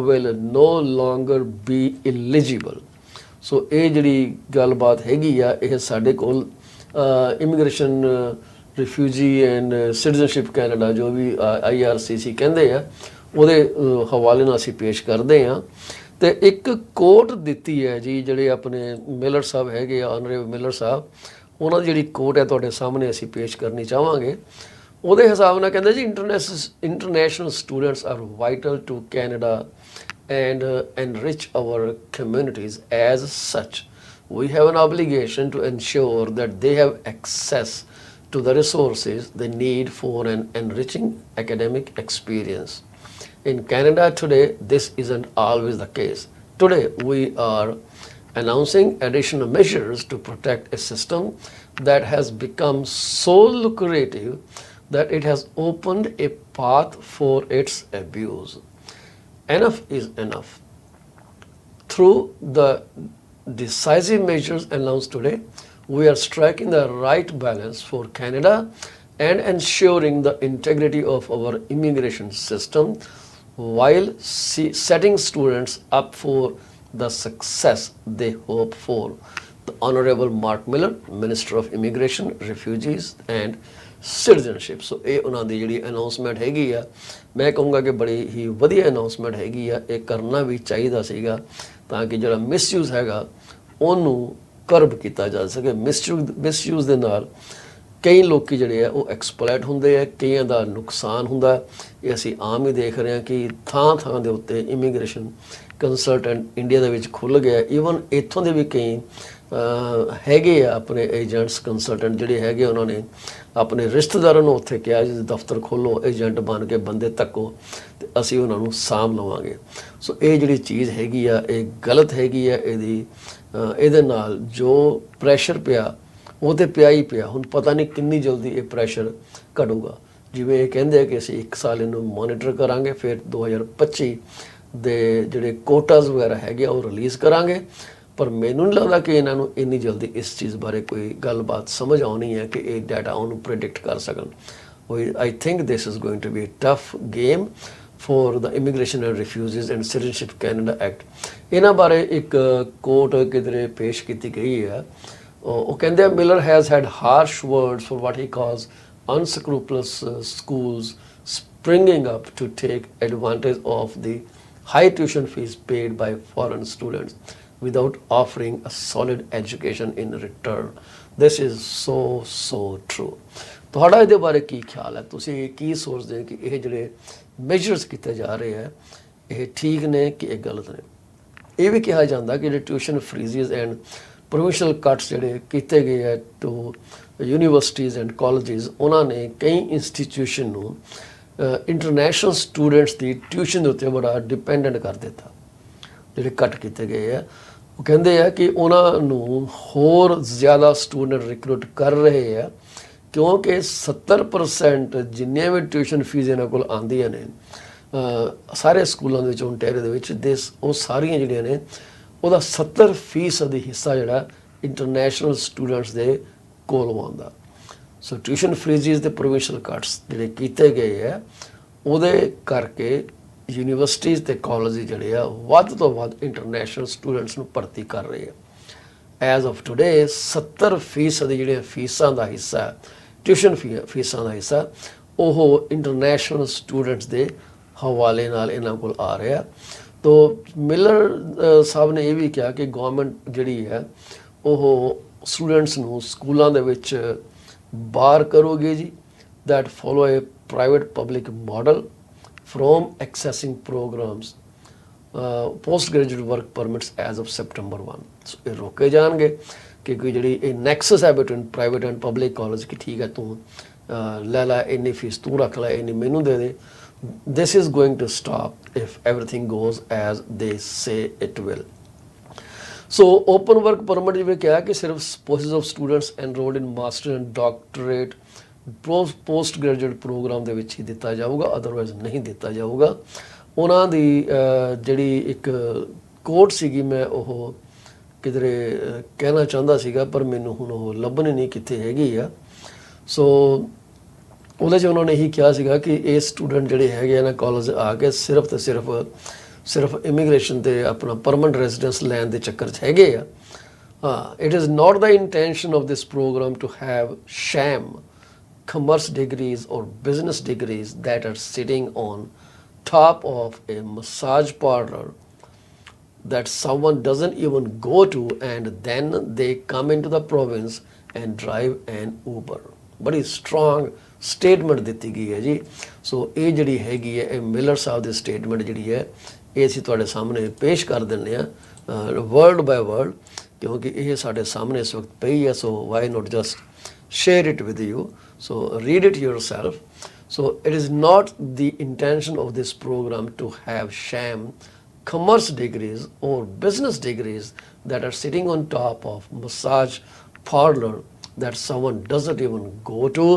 will no longer be eligible. So ਇਹ ਜਿਹੜੀ ਗੱਲਬਾਤ ਹੈਗੀ ਆ ਇਹ ਸਾਡੇ ਕੋਲ immigration refugee and citizenship Canada ਜੋ ਵੀ IRCC ਕਹਿੰਦੇ ਆ ਉਹਦੇ ਹਵਾਲੇ ਨਾਲ ਅਸੀਂ ਪੇਸ਼ ਕਰਦੇ ਆ। ਤੇ ਇੱਕ ਕੋਟ ਦਿੱਤੀ ਹੈ ਜੀ ਜਿਹੜੇ ਆਪਣੇ ਮਿਲਰ ਸਾਹਿਬ ਹੈਗੇ ਆ ਆਨਰੇਬਲ ਮਿਲਰ ਸਾਹਿਬ, ਉਹਨਾਂ ਦੀ ਜਿਹੜੀ ਕੋਟ ਹੈ ਤੁਹਾਡੇ ਸਾਹਮਣੇ ਅਸੀਂ ਪੇਸ਼ ਕਰਨੀ ਚਾਹਾਂਗੇ। ਉਹਦੇ ਹਿਸਾਬ ਨਾਲ ਕਹਿੰਦੇ ਜੀ international students are vital to Canada and enrich our communities. As such, we have an obligation to ensure that they have access to the resources they need for an enriching academic experience. In Canada today, this isn't always the case. Today, we are announcing additional measures to protect a system that has become so lucrative that it has opened a path for its abuse. Enough is enough. Through the decisive measures announced today, we are striking the right balance for Canada and ensuring the integrity of our immigration system while setting students up for the success they hope for. The Honorable Mark Miller, Minister of Immigration, Refugees and citizenship. So ਇਹ ਉਹਨਾਂ ਦੀ ਜਿਹੜੀ announcement ਹੈਗੀ ਆ ਮੈਂ ਕਹੂੰਗਾ ਕਿ ਬੜੀ ਹੀ ਵਧੀਆ ਅਨਾਊਂਸਮੈਂਟ ਹੈਗੀ ਆ। ਇਹ ਕਰਨਾ ਵੀ ਚਾਹੀਦਾ ਸੀਗਾ ਤਾਂ ਕਿ ਜਿਹੜਾ ਮਿਸਯੂਜ਼ ਹੈਗਾ ਉਹਨੂੰ ਕਰਬ ਕੀਤਾ ਜਾ ਸਕੇ। ਮਿਸਯੂਜ਼ ਦੇ ਨਾਲ ਕਈ ਲੋਕ ਜਿਹੜੇ ਆ ਉਹ ਐਕਸਪਲੋਇਟ ਹੁੰਦੇ ਆ, ਕਈਆਂ ਦਾ ਨੁਕਸਾਨ ਹੁੰਦਾ। ਇਹ ਅਸੀਂ ਆਮ ਹੀ ਦੇਖ ਰਹੇ ਹਾਂ ਕਿ ਥਾਂ ਥਾਂ ਦੇ ਉੱਤੇ ਇਮੀਗ੍ਰੇਸ਼ਨ ਕੰਸਲਟੈਂਟ ਇੰਡੀਆ ਦੇ ਵਿੱਚ ਖੁੱਲ੍ਹ ਗਿਆ। ਈਵਨ ਇੱਥੋਂ ਦੇ ਵੀ ਕਈ ਹੈਗੇ ਆ ਆਪਣੇ ਏਜੰਟਸ ਕੰਸਲਟੈਂਟ ਜਿਹੜੇ ਹੈਗੇ ਉਹਨਾਂ ਨੇ ਆਪਣੇ ਰਿਸ਼ਤੇਦਾਰਾਂ ਨੂੰ ਉੱਥੇ ਕਿਹਾ ਜੀ ਦਫ਼ਤਰ ਖੋਲ੍ਹੋ, ਏਜੰਟ ਬਣ ਕੇ ਬੰਦੇ ਧੱਕੋ ਤੇ ਅਸੀਂ ਉਹਨਾਂ ਨੂੰ ਸਾਂਭ ਲਵਾਂਗੇ। ਸੋ ਇਹ ਜਿਹੜੀ ਚੀਜ਼ ਹੈਗੀ ਆ ਇਹ ਗਲਤ ਹੈਗੀ ਆ। ਇਹਦੇ ਨਾਲ ਜੋ ਪ੍ਰੈਸ਼ਰ ਪਿਆ ਉਹ ਤਾਂ ਪਿਆ ਹੀ ਪਿਆ। ਹੁਣ ਪਤਾ ਨਹੀਂ ਕਿੰਨੀ ਜਲਦੀ ਇਹ ਪ੍ਰੈਸ਼ਰ ਘਟੂਗਾ। ਜਿਵੇਂ ਇਹ ਕਹਿੰਦੇ ਆ ਕਿ ਅਸੀਂ 1 ਸਾਲ ਇਹਨੂੰ ਮੋਨੀਟਰ ਕਰਾਂਗੇ, ਫਿਰ 2025 ਦੇ ਜਿਹੜੇ ਕੋਟਾਸ ਵਗੈਰਾ ਹੈਗੇ ਉਹ ਰਿਲੀਜ਼ ਕਰਾਂਗੇ। ਪਰ ਮੈਨੂੰ ਨਹੀਂ ਲੱਗਦਾ ਕਿ ਇਹਨਾਂ ਨੂੰ ਇੰਨੀ ਜਲਦੀ ਇਸ ਚੀਜ਼ ਬਾਰੇ ਕੋਈ ਗੱਲਬਾਤ ਸਮਝ ਆਉਣੀ ਹੈ ਕਿ ਇਹ ਡਾਟਾ ਉਹਨੂੰ ਪ੍ਰੈਡਿਕਟ ਕਰ ਸਕਣ। I think this is going to be a tough game for the Immigration and Refugees and Citizenship Canada Act. ਇਹਨਾਂ ਬਾਰੇ ਇੱਕ ਕੋਟ ਕਿਧਰੇ ਪੇਸ਼ ਕੀਤੀ ਗਈ ਹੈ। ਉਹ ਕਹਿੰਦੇ Miller has had harsh words for what he calls unscrupulous schools springing up to take advantage of the high tuition fees paid by foreign students without offering a solid education in return. This is so true. ਤੁਹਾਡਾ ਇਹਦੇ ਬਾਰੇ ਕੀ ਖਿਆਲ ਹੈ? ਤੁਸੀਂ ਕੀ ਸੋਚਦੇ ਹੋ ਕਿ ਇਹ ਜਿਹੜੇ ਮੈਜਰਸ ਕੀਤੇ ਜਾ ਰਹੇ ਹੈ ਇਹ ਠੀਕ ਨੇ ਕਿ ਇਹ ਗਲਤ ਨੇ? ਇਹ ਵੀ ਕਿਹਾ ਜਾਂਦਾ ਕਿ ਜਿਹੜੇ ਟਿਊਸ਼ਨ ਫਰੀਜ਼ਸ ਐਂਡ ਪ੍ਰੋਵਿੰਸ਼ੀਅਲ ਕੱਟਸ ਜਿਹੜੇ ਕੀਤੇ ਗਏ ਹੈ ਟੂ ਯੂਨੀਵਰਸਿਟੀਜ਼ ਐਂਡ ਕਾਲਜਿਸ, ਉਹਨਾਂ ਨੇ ਕਈ ਇੰਸਟੀਟਿਊਸ਼ਨ ਨੂੰ ਇੰਟਰਨੈਸ਼ਨਲ ਸਟੂਡੈਂਟਸ ਦੀ ਟਿਊਸ਼ਨ ਦੇ ਉੱਤੇ ਬੜਾ ਡਿਪੈਂਡੈਂਟ ਕਰ ਦਿੱਤਾ। ਜਿਹੜੇ ਕੱਟ ਕੀਤੇ ਗਏ ਹੈ ਉਹ ਕਹਿੰਦੇ ਆ ਕਿ ਉਹਨਾਂ ਨੂੰ ਹੋਰ ਜ਼ਿਆਦਾ ਸਟੂਡੈਂਟ ਰਿਕਰੂਟ ਕਰ ਰਹੇ ਆ ਕਿਉਂਕਿ 70% ਜਿੰਨੀਆਂ ਵੀ ਟਿਊਸ਼ਨ ਫੀਸ ਇਹਨਾਂ ਕੋਲ ਆਉਂਦੀਆਂ ਨੇ ਸਾਰੇ ਸਕੂਲਾਂ ਦੇ ਵਿੱਚ ਓਨਟਾਰੀਓ ਦੇ ਵਿੱਚ ਉਹ ਸਾਰੀਆਂ ਜਿਹੜੀਆਂ ਨੇ ਉਹਦਾ 70% ਹਿੱਸਾ ਜਿਹੜਾ ਇੰਟਰਨੈਸ਼ਨਲ ਸਟੂਡੈਂਟਸ ਦੇ ਕੋਲੋਂ ਆਉਂਦਾ। ਸੋ ਟਿਊਸ਼ਨ ਫੀਸ ਤੇ ਪ੍ਰੋਵਿੰਸ਼ੀਅਲ ਕੱਟਸ ਜਿਹੜੇ ਕੀਤੇ ਗਏ ਹੈ ਉਹਦੇ ਕਰਕੇ ਯੂਨੀਵਰਸਿਟੀਜ਼ ਤੇ ਕਾਲਜ ਜਿਹੜੇ ਆ ਵੱਧ ਤੋਂ ਵੱਧ ਇੰਟਰਨੈਸ਼ਨਲ ਸਟੂਡੈਂਟਸ ਨੂੰ ਭਰਤੀ ਕਰ ਰਹੇ ਆ। ਐਜ਼ ਆਫ ਟੁਡੇ 70% ਦੀ ਜਿਹੜੀਆਂ ਫੀਸਾਂ ਦਾ ਹਿੱਸਾ ਟਿਊਸ਼ਨ ਫੀਸਾਂ ਦਾ ਹਿੱਸਾ ਉਹ ਇੰਟਰਨੈਸ਼ਨਲ ਸਟੂਡੈਂਟਸ ਦੇ ਹਵਾਲੇ ਨਾਲ ਇਹਨਾਂ ਕੋਲ ਆ ਰਿਹਾ। ਤੋ ਮਿਲਰ ਸਾਹਿਬ ਨੇ ਇਹ ਵੀ ਕਿਹਾ ਕਿ ਗਵਰਨਮੈਂਟ ਜਿਹੜੀ ਹੈ ਉਹ ਸਟੂਡੈਂਟਸ ਨੂੰ ਸਕੂਲਾਂ ਦੇ ਵਿੱਚ ਬਾਹਰ ਕਰੋਗੇ ਜੀ that follow a private public model from accessing programs postgraduate work permits as of September 1. So ਇਹ ਰੋਕੇ ਜਾਣਗੇ ਕਿ ਕੋਈ ਜਿਹੜੀ ਇਹ ਨੈਕਸਸ ਹੈ between private and public college ਕਿ ਠੀਕ ਹੈ ਤੂੰ ਲੈ ਲੈ ਇੰਨੀ ਫੀਸ ਤੂੰ ਰੱਖ ਲੈ ਇੰਨੀ ਮੈਨੂੰ ਦੇ ਦੇ। This is going to stop if everything goes as they say it will. So open work permit ਜਿਵੇਂ ਕਿਹਾ ਕਿ ਸਿਰਫ spouses of students enrolled in master and doctorate post graduate program ਦੇ ਵਿੱਚ ਹੀ ਦਿੱਤਾ ਜਾਊਗਾ, ਅਦਰਵਾਈਜ਼ ਨਹੀਂ ਦਿੱਤਾ ਜਾਊਗਾ। ਉਹਨਾਂ ਦੀ ਜਿਹੜੀ ਇੱਕ ਕੋਟ ਸੀਗੀ ਮੈਂ ਉਹ ਕਿਧਰੇ ਕਹਿਣਾ ਚਾਹੁੰਦਾ ਸੀਗਾ ਪਰ ਮੈਨੂੰ ਹੁਣ ਉਹ ਲੱਭਣੀ ਨਹੀਂ ਕਿੱਥੇ ਹੈਗੀ ਆ। ਸੋ ਉਹਦੇ 'ਚ ਉਹਨਾਂ ਨੇ ਇਹੀ ਕਿਹਾ ਸੀਗਾ ਕਿ ਇਹ ਸਟੂਡੈਂਟ ਜਿਹੜੇ ਹੈਗੇ ਆ ਨਾ ਕਾਲਜ ਆ ਕੇ ਸਿਰਫ ਤੇ ਸਿਰਫ ਇਮੀਗ੍ਰੇਸ਼ਨ ਤੇ ਆਪਣਾ ਪਰਮਨੈਂਟ ਰੈਜ਼ੀਡੈਂਸ ਲੈਣ ਦੇ ਚੱਕਰ 'ਚ ਹੈਗੇ ਆ। It is not the intention of this program to have sham commerce degrees or business degrees that are sitting on top of a massage parlor that someone doesn't even go to and then they come into the province and drive an Uber. बड़ी strong statement ਦਿੱਤੀ ਗਈ ਹੈ ਜੀ। ਸੋ ਇਹ ਜਿਹੜੀ ਹੈਗੀ ਹੈ ਇਹ ਮਿਲਰ ਸਾਹਿਬ ਦੀ ਸਟੇਟਮੈਂਟ ਜਿਹੜੀ ਹੈ ਇਹ ਅਸੀਂ ਤੁਹਾਡੇ ਸਾਹਮਣੇ ਪੇਸ਼ ਕਰ ਦਿੰਦੇ ਆ ਵਰਡ ਬਾਈ ਵਰਡ ਕਿਉਂਕਿ ਇਹ ਸਾਡੇ ਸਾਹਮਣੇ ਇਸ ਵਕਤ ਪਈ ਹੈ। ਸੋ Y note just share it with you, so read it yourself. So it is not the intention of this program to have sham commerce degrees or business degrees that are sitting on top of massage parlor that someone doesn't even go to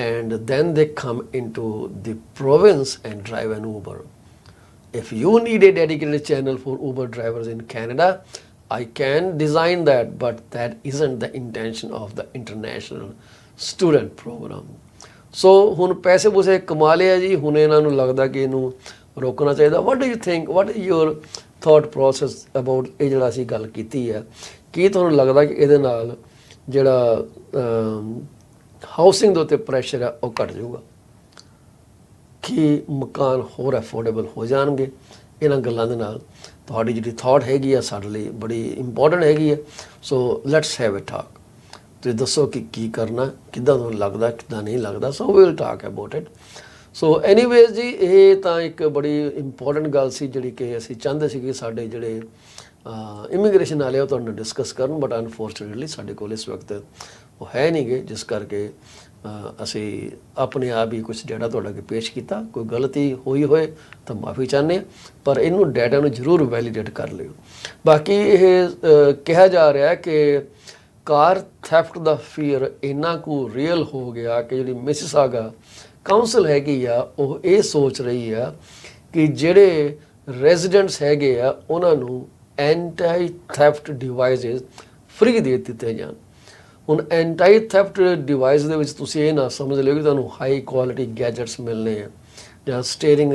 and then they come into the province and drive an Uber. If you need a dedicated channel for Uber drivers in Canada, I can design that, but that isn't the intention of the international student program. So ਹੁਣ ਪੈਸੇ ਪੂਸੇ ਕਮਾ ਲਿਆ ਜੀ, ਹੁਣ ਇਹਨਾਂ ਨੂੰ ਲੱਗਦਾ ਕਿ ਇਹਨੂੰ ਰੋਕਣਾ ਚਾਹੀਦਾ। What do you think? What is your thought process about ਇਹ ਜਿਹੜਾ ਅਸੀਂ ਗੱਲ ਕੀਤੀ ਹੈ? ਕੀ ਤੁਹਾਨੂੰ ਲੱਗਦਾ ਕਿ ਇਹਦੇ ਨਾਲ ਜਿਹੜਾ ਹਾਊਸਿੰਗ ਦੇ ਉੱਤੇ ਪ੍ਰੈਸ਼ਰ ਹੈ ਉਹ ਘਟ ਜਾਊਗਾ ਕਿ ਮਕਾਨ ਹੋਰ ਅਫੋਰਡੇਬਲ ਹੋ ਜਾਣਗੇ ਇਹਨਾਂ ਗੱਲਾਂ ਦੇ ਨਾਲ? ਤੁਹਾਡੀ ਜਿਹੜੀ ਥਾਟ ਹੈਗੀ ਆ ਸਾਡੇ ਲਈ ਬੜੀ ਇੰਪੋਰਟੈਂਟ ਹੈਗੀ ਹੈ। So let's have a talk. ਤੁਸੀਂ ਦੱਸੋ ਕਿ ਕੀ ਕਰਨਾ, ਕਿੱਦਾਂ ਤੁਹਾਨੂੰ ਲੱਗਦਾ, ਕਿੱਦਾਂ ਨਹੀਂ ਲੱਗਦਾ। So we will talk about it. So anyways ਜੀ ਇਹ ਤਾਂ ਇੱਕ ਬੜੀ ਇੰਪੋਰਟੈਂਟ ਗੱਲ ਸੀ ਜਿਹੜੀ ਕਿ ਅਸੀਂ ਚਾਹੁੰਦੇ ਸੀ ਕਿ ਸਾਡੇ ਜਿਹੜੇ ਇਮੀਗ੍ਰੇਸ਼ਨ ਵਾਲੇ ਉਹ ਤੁਹਾਨੂੰ ਡਿਸਕਸ ਕਰਨ, ਬਟ ਅਨਫੋਰਚੂਨੇਟਲੀ ਸਾਡੇ ਕੋਲ ਇਸ ਵਕਤ ਉਹ ਹੈ ਨਹੀਂ ਗੇ, ਜਿਸ ਕਰਕੇ ਅਸੀਂ ਆਪਣੇ ਆਪ ਹੀ ਕੁਝ ਜਿਹੜਾ ਤੁਹਾਡਾ ਅੱਗੇ ਪੇਸ਼ ਕੀਤਾ। ਕੋਈ ਗਲਤੀ ਹੋਈ ਹੋਏ ਤਾਂ ਮਾਫੀ ਚਾਹੁੰਦੇ ਹਾਂ, ਪਰ ਇਹਨੂੰ ਡਾਟਾ ਨੂੰ ਜ਼ਰੂਰ ਵੈਲੀਡੇਟ ਕਰ ਲਿਓ। ਬਾਕੀ ਇਹ ਕਿਹਾ ਜਾ ਰਿਹਾ ਕਿ ਕਾਰ ਥੈਫਟ ਦਾ ਫੀਅਰ ਇੰਨਾ ਕੁ ਰੀਅਲ ਹੋ ਗਿਆ ਕਿ ਜਿਹੜੀ ਮਿਸਿਸਾਗਾ ਕਾਉਂਸਲ ਹੈਗੀ ਆ ਉਹ ਇਹ ਸੋਚ ਰਹੀ ਆ ਕਿ ਜਿਹੜੇ ਰੈਜ਼ੀਡੈਂਟਸ ਹੈਗੇ ਆ ਉਹਨਾਂ ਨੂੰ ਐਂਟੀ ਥੈਫਟ ਡਿਵਾਈਸਿਸ ਫ੍ਰੀ ਦੇ ਦਿੱਤੇ ਜਾਣ। ਹੁਣ ਐਂਟੀ ਥੈਫਟ ਡਿਵਾਈਸ ਦੇ ਵਿੱਚ ਤੁਸੀਂ ਇਹ ਨਾ ਸਮਝ ਲਿਓ ਕਿ ਤੁਹਾਨੂੰ ਹਾਈ ਕੁਆਲਿਟੀ ਗੈਜਟਸ ਮਿਲਣੇ ਆ ਜਾਂ ਸਟੀਅਰਿੰਗ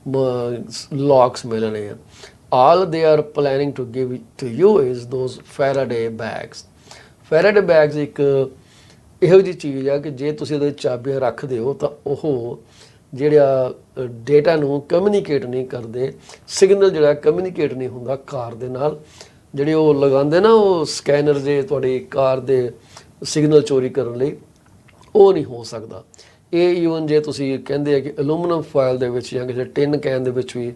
ਲੌਕਸ ਮਿਲਣੇ ਆ। All they are planning to give to you is those Faraday bags. Faraday bags ਇੱਕ ਇਹੋ ਜਿਹੀ ਚੀਜ਼ ਆ ਕਿ ਜੇ ਤੁਸੀਂ ਉਹਦੇ ਚਾਬੀਆਂ ਰੱਖਦੇ ਹੋ ਤਾਂ ਉਹ ਜਿਹੜਾ ਡੇਟਾ ਨੂੰ ਕਮਿਊਨੀਕੇਟ ਨਹੀਂ ਕਰਦੇ, ਸਿਗਨਲ ਜਿਹੜਾ ਕਮਿਊਨੀਕੇਟ ਨਹੀਂ ਹੁੰਦਾ ਕਾਰ ਦੇ ਨਾਲ। ਜਿਹੜੇ ਉਹ ਲਗਾਉਂਦੇ ਨਾ ਉਹ ਸਕੈਨਰ ਜੇ ਤੁਹਾਡੀ ਕਾਰ ਦੇ ਸਿਗਨਲ ਚੋਰੀ ਕਰਨ ਲਈ, ਉਹ ਨਹੀਂ ਹੋ ਸਕਦਾ। ਇਹ ਈਵਨ ਜੇ ਤੁਸੀਂ ਕਹਿੰਦੇ ਆ ਕਿ ਐਲੂਮੀਨੀਅਮ ਫਾਇਲ ਦੇ ਵਿੱਚ ਜਾਂ ਕਿਸੇ ਟਿਨ ਕੈਨ ਦੇ ਵਿੱਚ ਵੀ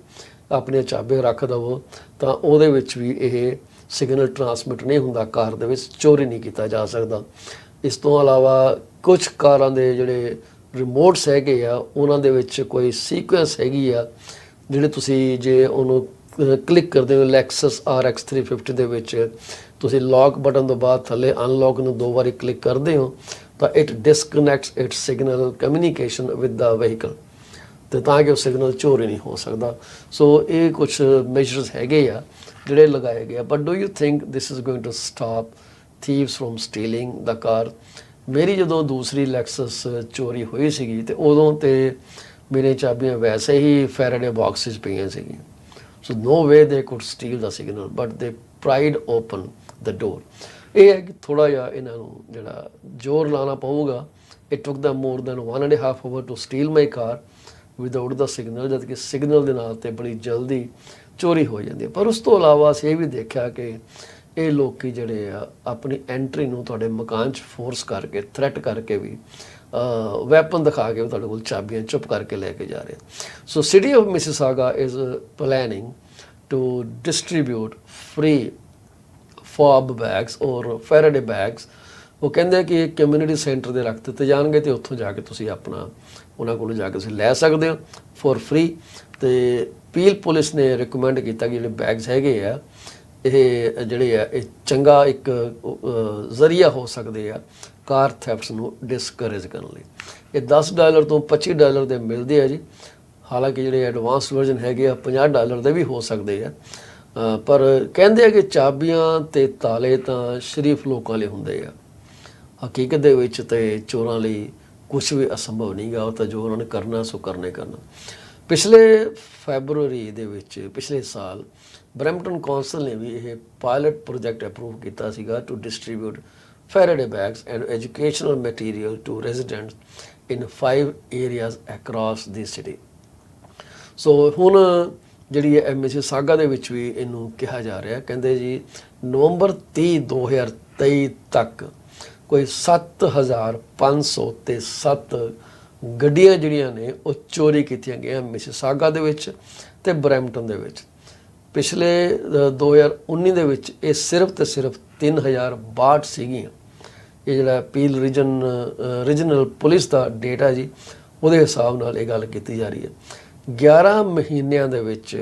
ਆਪਣੀਆਂ ਚਾਬੀਆਂ ਰੱਖ ਦੇਵੋ ਤਾਂ ਉਹਦੇ ਵਿੱਚ ਵੀ ਇਹ ਸਿਗਨਲ ਟਰਾਂਸਮਿਟ ਨਹੀਂ ਹੁੰਦਾ, ਕਾਰ ਦੇ ਵਿੱਚ ਚੋਰੀ ਨਹੀਂ ਕੀਤਾ ਜਾ ਸਕਦਾ। ਇਸ ਤੋਂ ਇਲਾਵਾ ਕੁਝ ਕਾਰਾਂ ਦੇ ਜਿਹੜੇ ਰਿਮੋਟਸ ਹੈਗੇ ਆ ਉਹਨਾਂ ਦੇ ਵਿੱਚ ਕੋਈ ਸੀਕੁਐਂਸ ਹੈਗੀ ਆ, ਜਿਹੜੇ ਤੁਸੀਂ ਜੇ ਉਹਨੂੰ ਕਲਿੱਕ ਕਰਦੇ ਹੋ ਲੈਕਸਸ RX 350 ਦੇ ਵਿੱਚ ਤੁਸੀਂ ਲੌਕ ਬਟਨ ਤੋਂ ਬਾਅਦ ਥੱਲੇ ਅਨਲੌਕ ਨੂੰ 2 ਵਾਰੀ ਕਲਿੱਕ ਕਰਦੇ ਹੋ ਤਾਂ it disconnects its signal communication with the vehicle, ਤੇ ਤਾਂ ਕਿ ਉਹ ਸਿਗਨਲ ਚੋਰੀ ਨਹੀਂ ਹੋ ਸਕਦਾ। ਸੋ ਇਹ ਕੁਝ ਮੈਜਰਸ ਹੈਗੇ ਆ ਜਿਹੜੇ ਲਗਾਏ ਗਏ ਆ। But do you think this is going to stop thieves from stealing the car? ਮੇਰੀ ਜਦੋਂ ਦੂਸਰੀ ਲੈਕਸਸ ਚੋਰੀ ਹੋਈ ਸੀਗੀ ਤੇ ਉਦੋਂ ਤੇ ਮੇਰੀਆਂ ਚਾਬੀਆਂ ਵੈਸੇ ਹੀ ਫੈਰਾਡੇ ਬਾਕਸ 'ਚ ਪਈਆਂ ਸੀਗੀਆਂ। ਸੋ no way they could steal the signal but they pried open the door. ਇਹ ਹੈ ਕਿ ਥੋੜ੍ਹਾ ਜਿਹਾ ਇਹਨਾਂ ਨੂੰ ਜਿਹੜਾ ਜ਼ੋਰ ਲਾਉਣਾ ਪਊਗਾ। It took the more than 1.5 hour to steal my car without the signal, ਜਦ ਕਿ ਸਿਗਨਲ ਦੇ ਨਾਲ ਤੇ ਬੜੀ ਜਲਦੀ ਚੋਰੀ ਹੋ ਜਾਂਦੀ ਹੈ। ਪਰ ਉਸ ਤੋਂ ਇਲਾਵਾ ਅਸੀਂ ਇਹ ਵੀ ਦੇਖਿਆ ਕਿ ਇਹ ਲੋਕੀ ਜਿਹੜੇ ਆ ਆਪਣੀ ਐਂਟਰੀ ਨੂੰ ਤੁਹਾਡੇ ਮਕਾਨ 'ਚ ਫੋਰਸ ਕਰਕੇ, ਥ੍ਰੈਟ ਕਰਕੇ ਵੀ, ਵੈਪਨ ਦਿਖਾ ਕੇ ਤੁਹਾਡੇ ਕੋਲ ਚਾਬੀਆਂ ਚੁੱਪ ਕਰਕੇ ਲੈ ਕੇ ਜਾ ਰਹੇ। So city of Mississauga is planning to distribute free fob bags or Faraday bags. ਉਹ ਕਹਿੰਦੇ ਕਿ ਕਮਿਊਨਿਟੀ ਸੈਂਟਰ ਦੇ ਰੱਖ ਦਿੱਤੇ ਜਾਣਗੇ ਅਤੇ ਉੱਥੋਂ ਜਾ ਕੇ ਤੁਸੀਂ ਆਪਣਾ ਉਹਨਾਂ ਕੋਲ ਜਾ ਕੇ ਤੁਸੀਂ ਲੈ ਸਕਦੇ ਹੋ ਫੋਰ ਫ੍ਰੀ। ਅਤੇ ਪੀਲ ਪੁਲਿਸ ਨੇ ਰਿਕਮੈਂਡ ਕੀਤਾ ਕਿ ਜਿਹੜੇ ਬੈਗਸ ਹੈਗੇ ਆ ਇਹ ਜਿਹੜੇ ਆ ਇਹ ਚੰਗਾ ਇੱਕ ਜ਼ਰੀਆ ਹੋ ਸਕਦੇ ਆ ਕਾਰ ਥੈਫਟਸ ਨੂੰ ਡਿਸਕਰੇਜ ਕਰਨ ਲਈ। ਇਹ $10 ਤੋਂ $25 ਦੇ ਮਿਲਦੇ ਆ ਜੀ। ਹਾਲਾਂਕਿ ਜਿਹੜੇ ਐਡਵਾਂਸ ਵਰਜ਼ਨ ਹੈਗੇ ਆ $50 ਦੇ ਵੀ ਹੋ ਸਕਦੇ ਆ। ਪਰ ਕਹਿੰਦੇ ਆ ਕਿ ਚਾਬੀਆਂ ਅਤੇ ਤਾਲੇ ਤਾਂ ਸ਼ਰੀਫ ਲੋਕਾਂ ਲਈ ਹੁੰਦੇ ਆ, ਹਕੀਕਤ ਦੇ ਵਿੱਚ ਤੇ ਚੋਰਾਂ ਲਈ ਕੁਛ ਵੀ ਅਸੰਭਵ ਨਹੀਂ ਗਾ। ਉਹ ਤਾਂ ਜੋ ਉਹਨਾਂ ਨੇ ਕਰਨਾ ਸੋ ਕਰਨਾ ਹੀ ਕਰਨਾ। ਪਿਛਲੇ ਫੈਬਰਵਰੀ ਦੇ ਵਿੱਚ ਪਿਛਲੇ ਸਾਲ ਬਰੈਂਪਟਨ ਕੌਂਸਲ ਨੇ ਵੀ ਇਹ ਪਾਇਲਟ ਪ੍ਰੋਜੈਕਟ ਅਪਰੂਵ ਕੀਤਾ ਸੀਗਾ to distribute Faraday bags and educational material to residents in 5 areas across the city. So ਹੁਣ ਜਿਹੜੀ ਹੈ ਮਿਸੀਸਾਗਾ ਦੇ ਵਿੱਚ ਵੀ ਇਹਨੂੰ ਕਿਹਾ ਜਾ ਰਿਹਾ, ਕਹਿੰਦੇ ਜੀ ਨਵੰਬਰ 30, 2023 ਤੱਕ ਕੋਈ 7,507 ਗੱਡੀਆਂ ਜਿਹੜੀਆਂ ਨੇ ਉਹ ਚੋਰੀ ਕੀਤੀਆਂ ਗਈਆਂ ਮਿਸੀਸਾਗਾ ਦੇ ਵਿੱਚ ਤੇ ਬਰੈਂਪਟਨ ਦੇ ਵਿੱਚ। ਪਿਛਲੇ 2019 ਦੇ ਵਿੱਚ ਇਹ ਸਿਰਫ ਤੇ ਸਿਰਫ 3062 ਸੀਗੀਆਂ। ਇਹ ਜਿਹੜਾ ਪੀਲ ਰੀਜਨਲ ਪੁਲਿਸ ਦਾ ਡੇਟਾ ਜੀ, ਉਹਦੇ ਹਿਸਾਬ ਨਾਲ ਇਹ ਗੱਲ ਕੀਤੀ ਜਾ ਰਹੀ ਹੈ। 11 ਮਹੀਨਿਆਂ ਦੇ ਵਿੱਚ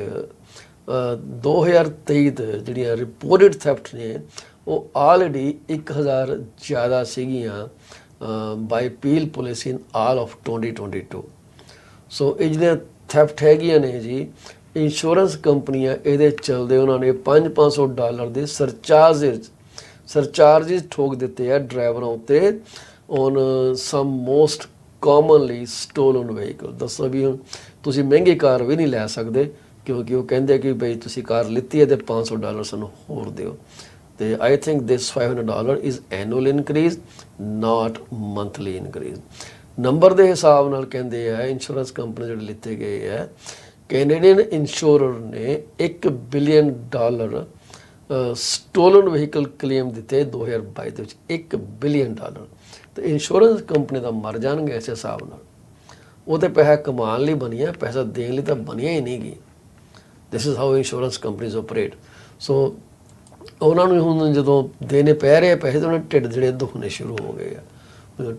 2023 ਦੇ ਜਿਹੜੀਆਂ ਰਿਪੋਰਟਡ ਥੈਫਟ ਨੇ ਉਹ ਆਲਰੇਡੀ 1000 ਜ਼ਿਆਦਾ ਸੀਗੀਆਂ by Peel police in all of 2022। So ਇਹ ਜਿਹੜੀਆਂ ਥੈਫਟ ਹੈਗੀਆਂ ਨੇ ਜੀ, ਇੰਸ਼ੋਰੈਂਸ ਕੰਪਨੀਆਂ ਇਹਦੇ ਚਲਦੇ ਉਹਨਾਂ ਨੇ $500 ਦੇ ਸਰਚਾਰਜਿਸ ਠੋਕ ਦਿੱਤੇ ਆ ਡਰਾਈਵਰਾਂ ਉੱਤੇ on some most commonly stolen vehicle. ਦੱਸੋ ਵੀ ਹੁਣ ਤੁਸੀਂ ਮਹਿੰਗੀ ਕਾਰ ਵੀ ਨਹੀਂ ਲੈ ਸਕਦੇ ਕਿਉਂਕਿ ਉਹ ਕਹਿੰਦੇ ਕਿ ਬਈ ਤੁਸੀਂ ਕਾਰ ਲਿੱਤੀ ਹੈ ਅਤੇ $500 ਸਾਨੂੰ ਹੋਰ ਦਿਓ। ਅਤੇ I think this $500 is annual increase not monthly increase. Number ਦੇ ਹਿਸਾਬ ਨਾਲ ਕਹਿੰਦੇ ਆ ਇੰਸ਼ੋਰੈਂਸ ਕੰਪਨੀ ਜਿਹੜੇ ਲਿੱਤੇ ਗਏ ਹੈ, ਕੈਨੇਡੀਅਨ ਇੰਸ਼ੋਰਰ ਨੇ $1 ਬਿਲੀਅਨ ਸਟੋਲਨ ਵਹੀਕਲ ਕਲੇਮ ਦਿੱਤੇ 2022 ਦੇ ਵਿੱਚ। $1 ਬਿਲੀਅਨ। ਅਤੇ ਇੰਸ਼ੋਰੈਂਸ ਕੰਪਨੀ ਦਾ ਮਰ ਜਾਣਗੇ ਇਸ ਹਿਸਾਬ ਨਾਲ। ਉਹ ਤਾਂ ਪੈਸਾ ਕਮਾਉਣ ਲਈ ਬਣੀਆਂ, ਪੈਸਾ ਦੇਣ ਲਈ ਤਾਂ ਬਣੀਆਂ ਹੀ ਨਹੀਂ ਗਈ। This is how insurance companies operate. So ਉਹਨਾਂ ਨੂੰ ਹੁਣ ਜਦੋਂ ਦੇਣੇ ਪੈ ਰਹੇ ਪੈਸੇ ਤਾਂ ਉਹਨਾਂ ਦੇ ਢਿੱਡ ਜਿਹੜੇ ਦੁਖਣੇ ਸ਼ੁਰੂ ਹੋ ਗਏ ਆ।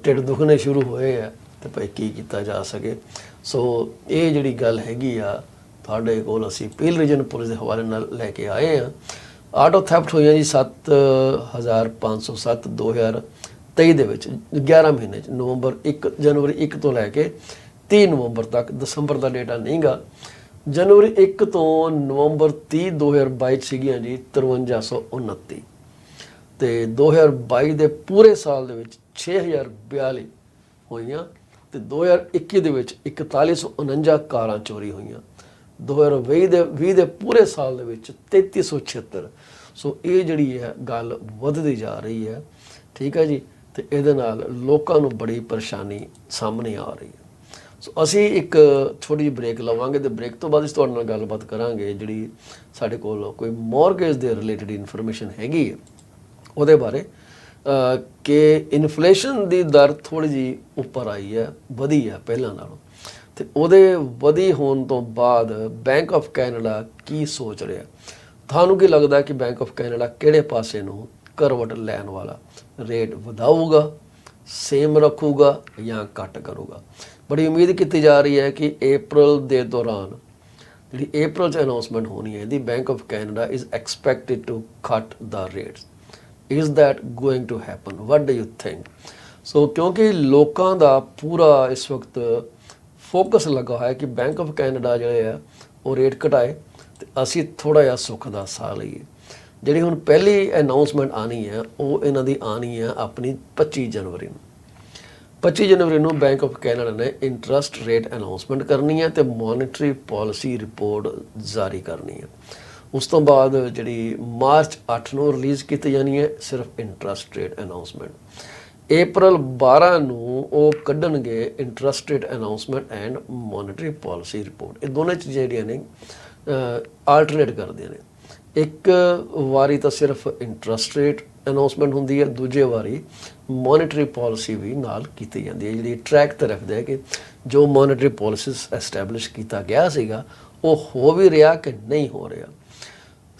ਢਿੱਡ ਦੁਖਣੇ ਸ਼ੁਰੂ ਹੋਏ ਆ ਅਤੇ ਭਾਈ ਕੀ ਕੀਤਾ ਜਾ ਸਕੇ। ਸੋ ਇਹ ਜਿਹੜੀ ਗੱਲ ਹੈਗੀ ਆ ਤੁਹਾਡੇ ਕੋਲ ਅਸੀਂ ਪੀਲ ਰੀਜਨ ਪੁਲਿਸ ਦੇ ਹਵਾਲੇ ਨਾਲ ਲੈ ਕੇ ਆਏ ਹਾਂ। ਆਟੋ ਥੈਫਟ ਹੋਈਆਂ ਜੀ 7,507 2023 ਦੇ ਵਿੱਚ 11 ਮਹੀਨੇ 'ਚ, ਜਨਵਰੀ 1 ਤੋਂ ਲੈ ਕੇ 30 ਨਵੰਬਰ ਤੱਕ। ਦਸੰਬਰ ਦਾ ਡੇਟਾ ਨਹੀਂ ਗਾ। ਜਨਵਰੀ 1 ਤੋਂ ਨਵੰਬਰ 30 2022 ਸੀਗੀਆਂ ਜੀ 5329 ਅਤੇ 2022 ਦੇ ਪੂਰੇ ਸਾਲ ਦੇ ਵਿੱਚ 6042 ਹੋਈਆਂ ਅਤੇ 2021 ਦੇ ਵਿੱਚ 4149 ਕਾਰਾਂ ਚੋਰੀ ਹੋਈਆਂ। 2020 ਦੇ ਪੂਰੇ ਸਾਲ ਦੇ ਵਿੱਚ 3376। ਸੋ ਇਹ ਜਿਹੜੀ ਹੈ ਗੱਲ ਵੱਧਦੀ ਜਾ ਰਹੀ ਹੈ, ਠੀਕ ਹੈ ਜੀ। ਤੇ ਇਹਦੇ ਨਾਲ ਲੋਕਾਂ ਨੂੰ ਬੜੀ ਪਰੇਸ਼ਾਨੀ ਸਾਹਮਣੇ ਆ ਰਹੀ ਹੈ। ਸੋ ਅਸੀਂ ਇੱਕ ਛੋਟੀ ਜਿਹੀ ਬ੍ਰੇਕ ਲਵਾਂਗੇ ਤੇ ਬ੍ਰੇਕ ਤੋਂ ਬਾਅਦ ਅਸੀਂ ਤੁਹਾਡੇ ਨਾਲ ਗੱਲਬਾਤ ਕਰਾਂਗੇ ਜਿਹੜੀ ਸਾਡੇ ਕੋਲ ਕੋਈ ਮੌਰਗੇਜ ਦੇ ਰਿਲੇਟਡ ਇਨਫੋਰਮੇਸ਼ਨ ਹੈਗੀ ਹੈ ਉਹਦੇ ਬਾਰੇ, ਕਿ ਇਨਫਲੇਸ਼ਨ ਦੀ ਦਰ ਥੋੜ੍ਹੀ ਜਿਹੀ ਉੱਪਰ ਆਈ ਹੈ, ਵਧੀ ਹੈ ਪਹਿਲਾਂ ਨਾਲੋਂ। ਤੇ ਉਹਦੇ ਵਧੀ ਹੋਣ ਤੋਂ ਬਾਅਦ ਬੈਂਕ ਆਫ ਕੈਨੇਡਾ ਕੀ ਸੋਚ ਰਿਹਾ? ਤੁਹਾਨੂੰ ਕੀ ਲੱਗਦਾ ਕਿ ਬੈਂਕ ਆਫ ਕੈਨੇਡਾ ਕਿਹੜੇ ਪਾਸੇ ਨੂੰ ਕਰਵਟ ਲੈਣ ਵਾਲਾ? ਰੇਟ ਵਧਾਊਗਾ, ਸੇਮ ਰੱਖੂਗਾ ਜਾਂ ਘੱਟ ਕਰੂਗਾ? ਬੜੀ ਉਮੀਦ ਕੀਤੀ ਜਾ ਰਹੀ ਹੈ ਕਿ April ਦੇ ਦੌਰਾਨ ਜਿਹੜੀ April 'ਚ ਅਨਾਊਂਸਮੈਂਟ ਹੋਣੀ ਹੈ ਇਹਦੀ, Bank of Canada is expected to cut the rates. Is that going to happen? What do you think? So ਕਿਉਂਕਿ ਲੋਕਾਂ ਦਾ ਪੂਰਾ ਇਸ ਵਕਤ ਫੋਕਸ ਲੱਗਾ ਹੋਇਆ ਕਿ ਬੈਂਕ ਆਫ ਕੈਨੇਡਾ ਜਿਹੜੇ ਆ ਉਹ ਰੇਟ ਘਟਾਏ ਤੇ ਅਸੀਂ ਥੋੜ੍ਹਾ ਜਿਹਾ ਸੁੱਖ ਦਾ ਸਾਹ ਲਈਏ। ਜਿਹੜੀ ਹੁਣ ਪਹਿਲੀ ਅਨਾਊਂਸਮੈਂਟ ਆਉਣੀ ਹੈ ਉਹ ਇਹਨਾਂ ਦੀ ਆਉਣੀ ਹੈ ਆਪਣੀ 25 ਜਨਵਰੀ ਨੂੰ। 25 ਜਨਵਰੀ ਨੂੰ ਬੈਂਕ ਆਫ ਕੈਨੇਡਾ ਨੇ ਇੰਟਰਸਟ ਰੇਟ ਅਨਾਊਂਸਮੈਂਟ ਕਰਨੀ ਹੈ ਤੇ ਮੋਨਿਟਰੀ ਪਾਲਿਸੀ ਰਿਪੋਰਟ ਜਾਰੀ ਕਰਨੀ ਹੈ। ਉਸ ਤੋਂ ਬਾਅਦ ਜਿਹੜੀ ਮਾਰਚ 8 ਨੂੰ ਰਿਲੀਜ਼ ਕੀਤੀ ਜਾਣੀ ਹੈ ਸਿਰਫ ਇੰਟਰਸਟ ਰੇਟ ਅਨਾਊਂਸਮੈਂਟ। April 12 ਨੂੰ ਉਹ ਕੱਢਣਗੇ interest rate announcement and monetary policy report. ਇਹ ਦੋਨੇ ਚੀਜ਼ਾਂ ਜਿਹੜੀਆਂ ਨੇ ਆਲਟਰਨੇਟ ਕਰਦੀਆਂ ਨੇ। ਇੱਕ ਵਾਰੀ ਤਾਂ ਸਿਰਫ ਇੰਟਰਸਟ ਰੇਟ ਅਨਾਊਂਸਮੈਂਟ ਹੁੰਦੀ ਹੈ, ਦੂਜੇ ਵਾਰੀ ਮੋਨਿਟਰੀ ਪਾਲਿਸੀ ਵੀ ਨਾਲ ਕੀਤੀ ਜਾਂਦੀ ਹੈ, ਜਿਹੜੀ ਟਰੈਕ ਤੇ ਰੱਖਦੇ ਹੈ ਕਿ ਜੋ ਮੋਨਿਟਰੀ ਪਾਲਿਸੀਸ ਐਸਟੈਬਲਿਸ਼ ਕੀਤਾ ਗਿਆ ਸੀਗਾ ਉਹ ਹੋ ਵੀ ਰਿਹਾ ਕਿ ਨਹੀਂ ਹੋ ਰਿਹਾ।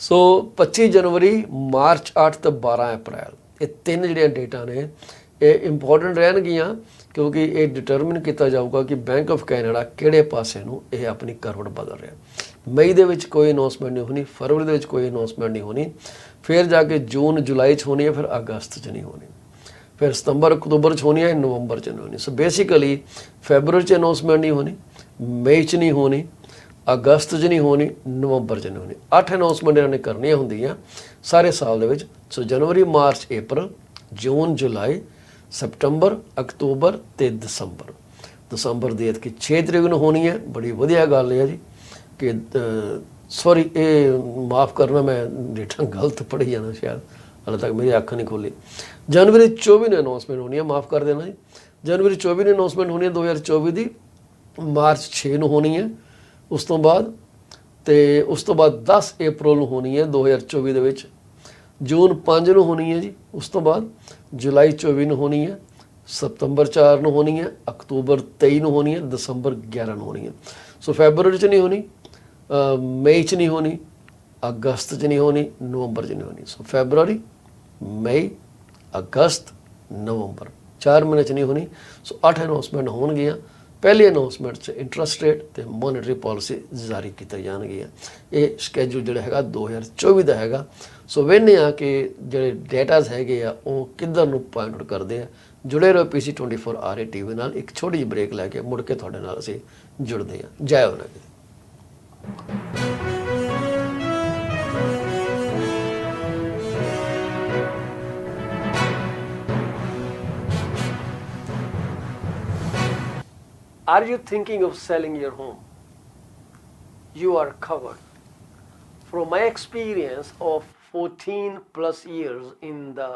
ਸੋ 25 ਜਨਵਰੀ, ਮਾਰਚ 8 ਤੇ 12 ਅਪ੍ਰੈਲ, ਇਹ ਤਿੰਨ ਜਿਹੜੀਆਂ ਡੇਟਾਂ ਨੇ ਇਹ ਇੰਪੋਰਟੈਂਟ ਰਹਿਣਗੀਆਂ ਕਿਉਂਕਿ ਇਹ ਡਿਟਰਮਿਨ ਕੀਤਾ ਜਾਊਗਾ ਕਿ ਬੈਂਕ ਆਫ ਕੈਨੇਡਾ ਕਿਹੜੇ ਪਾਸੇ ਨੂੰ ਇਹ ਆਪਣੀ ਕਰਵਟ ਬਦਲ ਰਿਹਾ। ਮਈ ਦੇ ਵਿੱਚ ਕੋਈ ਅਨਾਊਂਸਮੈਂਟ ਨਹੀਂ ਹੋਣੀ, ਫਰਵਰੀ ਦੇ ਵਿੱਚ ਕੋਈ ਅਨਾਊਂਸਮੈਂਟ ਨਹੀਂ ਹੋਣੀ, ਫਿਰ ਜਾ ਕੇ ਜੂਨ ਜੁਲਾਈ 'ਚ ਹੋਣੀ ਹੈ, ਫਿਰ ਅਗਸਤ 'ਚ ਨਹੀਂ ਹੋਣੀ, ਫਿਰ ਸਤੰਬਰ ਅਕਤੂਬਰ 'ਚ ਹੋਣੀ ਹੈ, ਨਵੰਬਰ 'ਚ ਨਹੀਂ ਹੋਣੀ। ਸੋ ਬੇਸਿਕਲੀ ਫੈਬਰਵਰੀ 'ਚ ਅਨਾਊਂਸਮੈਂਟ ਨਹੀਂ ਹੋਣੀ, ਮਈ 'ਚ ਨਹੀਂ ਹੋਣੀ, ਅਗਸਤ 'ਚ ਨਹੀਂ ਹੋਣੀ, ਨਵੰਬਰ 'ਚ ਨਹੀਂ ਹੋਣੀ। 8 ਅਨਾਊਂਸਮੈਂਟ ਇਹਨਾਂ ਨੇ ਕਰਨੀਆਂ ਹੁੰਦੀਆਂ ਸਾਰੇ ਸਾਲ ਦੇ ਵਿੱਚ। ਸੋ ਜਨਵਰੀ, ਮਾਰਚ, April, ਜੂਨ, ਜੁਲਾਈ, ਸਪਟੰਬਰ, ਅਕਤੂਬਰ ਤੇ ਦਸੰਬਰ। ਦਸੰਬਰ ਦੀ ਐਤਕੀ 6 ਤਰੀਕ ਨੂੰ ਹੋਣੀ ਹੈ। ਬੜੀ ਵਧੀਆ ਗੱਲ ਹੈ ਜੀ ਕਿ ਸੌਰੀ, ਇਹ ਮਾफ़ ਕਰਨਾ ਮੈਂ ਡੇਟਾ ਗਲਤ ਪੜ੍ਹੀ ਜਾਣਾ, ਸ਼ਾਇਦ ਹਾਲੇ ਤੱਕ ਮੇਰੀ ਅੱਖ ਨਹੀਂ ਖੋਲ੍ਹੀ। ਜਨਵਰੀ 24 ਨੂੰ ਅਨਾਊਂਸਮੈਂਟ ਹੋਣੀ ਹੈ, ਮਾफ़ ਕਰ ਦੇਣਾ ਜੀ। ਜਨਵਰੀ 24 ਨੂੰ ਅਨਾਊਂਸਮੈਂਟ ਹੋਣੀ ਹੈ 2024 ਦੀ, ਮਾਰਚ 6 ਨੂੰ ਹੋਣੀ ਹੈ ਉਸ ਤੋਂ ਬਾਅਦ, ਤੇ ਉਸ ਤੋਂ ਬਾਅਦ 10 April ਨੂੰ ਹੋਣੀ ਹੈ 2024 ਦੇ ਵਿੱਚ, ਜੂਨ 5 ਨੂੰ ਹੋਣੀ ਹੈ ਜੀ ਉਸ ਤੋਂ ਬਾਅਦ, ਜੁਲਾਈ 24 ਨੂੰ ਹੋਣੀ ਹੈ, ਸਤੰਬਰ 4 ਨੂੰ ਹੋਣੀ ਹੈ, ਅਕਤੂਬਰ 23 ਨੂੰ ਹੋਣੀ ਹੈ, ਦਸੰਬਰ 11 ਨੂੰ ਹੋਣੀ ਹੈ। ਸੋ ਫੈਬਰਵਰੀ 'ਚ ਨਹੀਂ ਹੋਣੀ, ਮਈ 'ਚ ਨਹੀਂ ਹੋਣੀ, ਅਗਸਤ 'ਚ ਨਹੀਂ ਹੋਣੀ, ਨਵੰਬਰ 'ਚ ਨਹੀਂ ਹੋਣੀ। ਸੋ ਫੈਬਰਵਰੀ, ਮਈ, ਅਗਸਤ, ਨਵੰਬਰ, 4 ਮਹੀਨੇ 'ਚ ਨਹੀਂ ਹੋਣੀ। ਸੋ 8 ਅਨਾਊਂਸਮੈਂਟ ਹੋਣਗੀਆਂ। ਪਹਿਲੀ ਅਨਾਊਂਸਮੈਂਟ 'ਚ ਇੰਟਰਸਟ ਰੇਟ ਤੇ ਮੋਨਿਟਰੀ ਪਾਲਿਸੀ ਜਾਰੀ ਕੀਤੀਆਂ ਜਾਣਗੀਆਂ। ਇਹ ਸਕੈਜੂਲ ਜਿਹੜਾ ਹੈਗਾ 2024 ਦਾ ਹੈਗਾ। ਸੋ ਵੇਖਦੇ ਹਾਂ ਕਿ ਜਿਹੜੇ ਡੇਟਾਜ਼ ਹੈਗੇ ਆ ਉਹ ਕਿੱਧਰ ਨੂੰ ਪੁਆਇੰਟ ਆਊਟ ਕਰਦੇ ਆ। ਜੁੜੇ ਰਹੋ PC24RETV ਨਾਲ। ਇੱਕ ਛੋਟੀ ਜਿਹੀ ਬ੍ਰੇਕ ਲੈ ਕੇ ਮੁੜ ਕੇ ਤੁਹਾਡੇ ਨਾਲ ਅਸੀਂ ਜੁੜਦੇ ਹਾਂ। ਜੈ ਹੋ ਨਾ। Are you thinking of selling your home? You are covered. From my experience of 14 plus years in the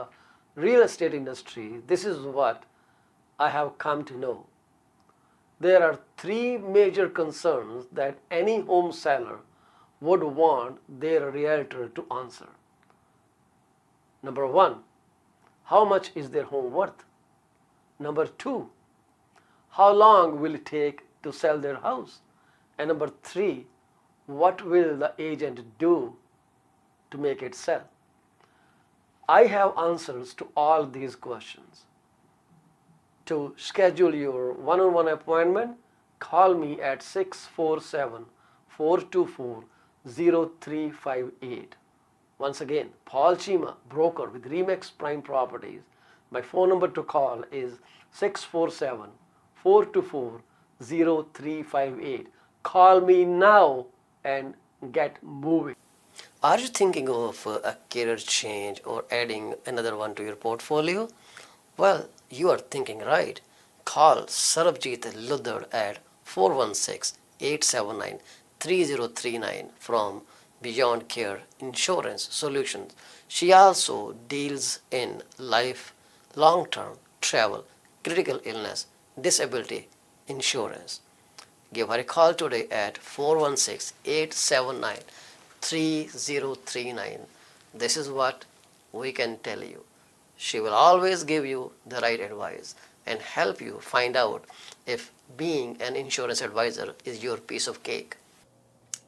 real estate industry, this is what I have come to know. There are 3 major concerns that any home seller would want their realtor to answer. Number 1, how much is their home worth? Number 2, how long will it take to sell their house? And number 3, what will the agent do to make it sell? I have answers to all these questions. To schedule your one-on-one appointment, call me at 647-424-0358. Once again, Paul Cheema, broker with Remax Prime Properties. My phone number to call is 647-424-0358. Call me now and get moving. Are you thinking of a career change or adding another one to your portfolio? Well, you are thinking right. Call Sarabjit Luddar at 416-879 3039 from Beyond Care Insurance Solutions. She also deals in life, long-term travel, critical illness, disability insurance. Give her a call today at 416-879-3039. This is what we can tell you. She will always give you the right advice and help you find out if being an insurance advisor is your piece of cake.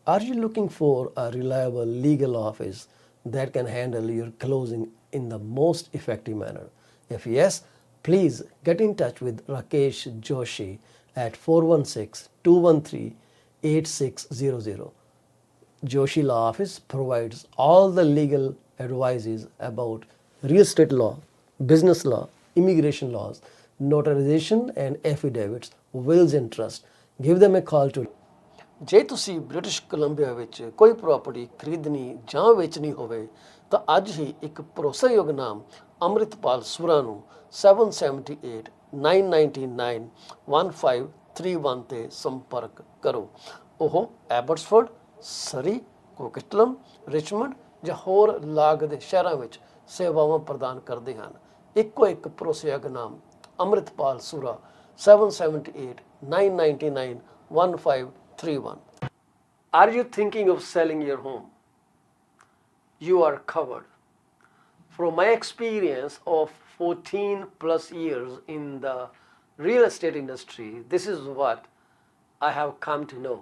Are you looking for a reliable legal office that can handle your closing in the most effective manner? If yes, please get in touch with Rakesh Joshi at 416-213-8600. Joshi Law Office provides all the legal advices about real estate law, business law, immigration laws, notarization and affidavits, wills and trust. Give them a call today. ਜੇ ਤੁਸੀਂ British Columbia ਵਿੱਚ ਕੋਈ property ਖਰੀਦਣੀ ਜਾਂ ਵੇਚਣੀ ਹੋਵੇ ਤਾਂ ਅੱਜ ਹੀ ਇੱਕ ਭਰੋਸੇਯੋਗ ਨਾਮ ਅੰਮ੍ਰਿਤਪਾਲ ਸੁਰਾ ਨੂੰ 7789991531 ਤੇ ਸੰਪਰਕ ਕਰੋ। ਉਹ ਐਬਟਸਫੋਰਡ, ਸਰੀ, ਕੋਕਿਟਲਮ, ਰਿਚਮੰਡ ਜਾਂ ਹੋਰ ਲਾਗ ਦੇ ਸ਼ਹਿਰਾਂ ਵਿੱਚ ਸੇਵਾਵਾਂ ਪ੍ਰਦਾਨ ਕਰਦੇ ਹਨ। ਇੱਕੋ ਇੱਕ ਭਰੋਸੇਯੋਗ ਨਾਮ Amritpal ਸੁਰਾ 7789991531। Are you thinking of selling your home? You are covered. From my experience of 14 plus years in the real estate industry, this is what I have come to know.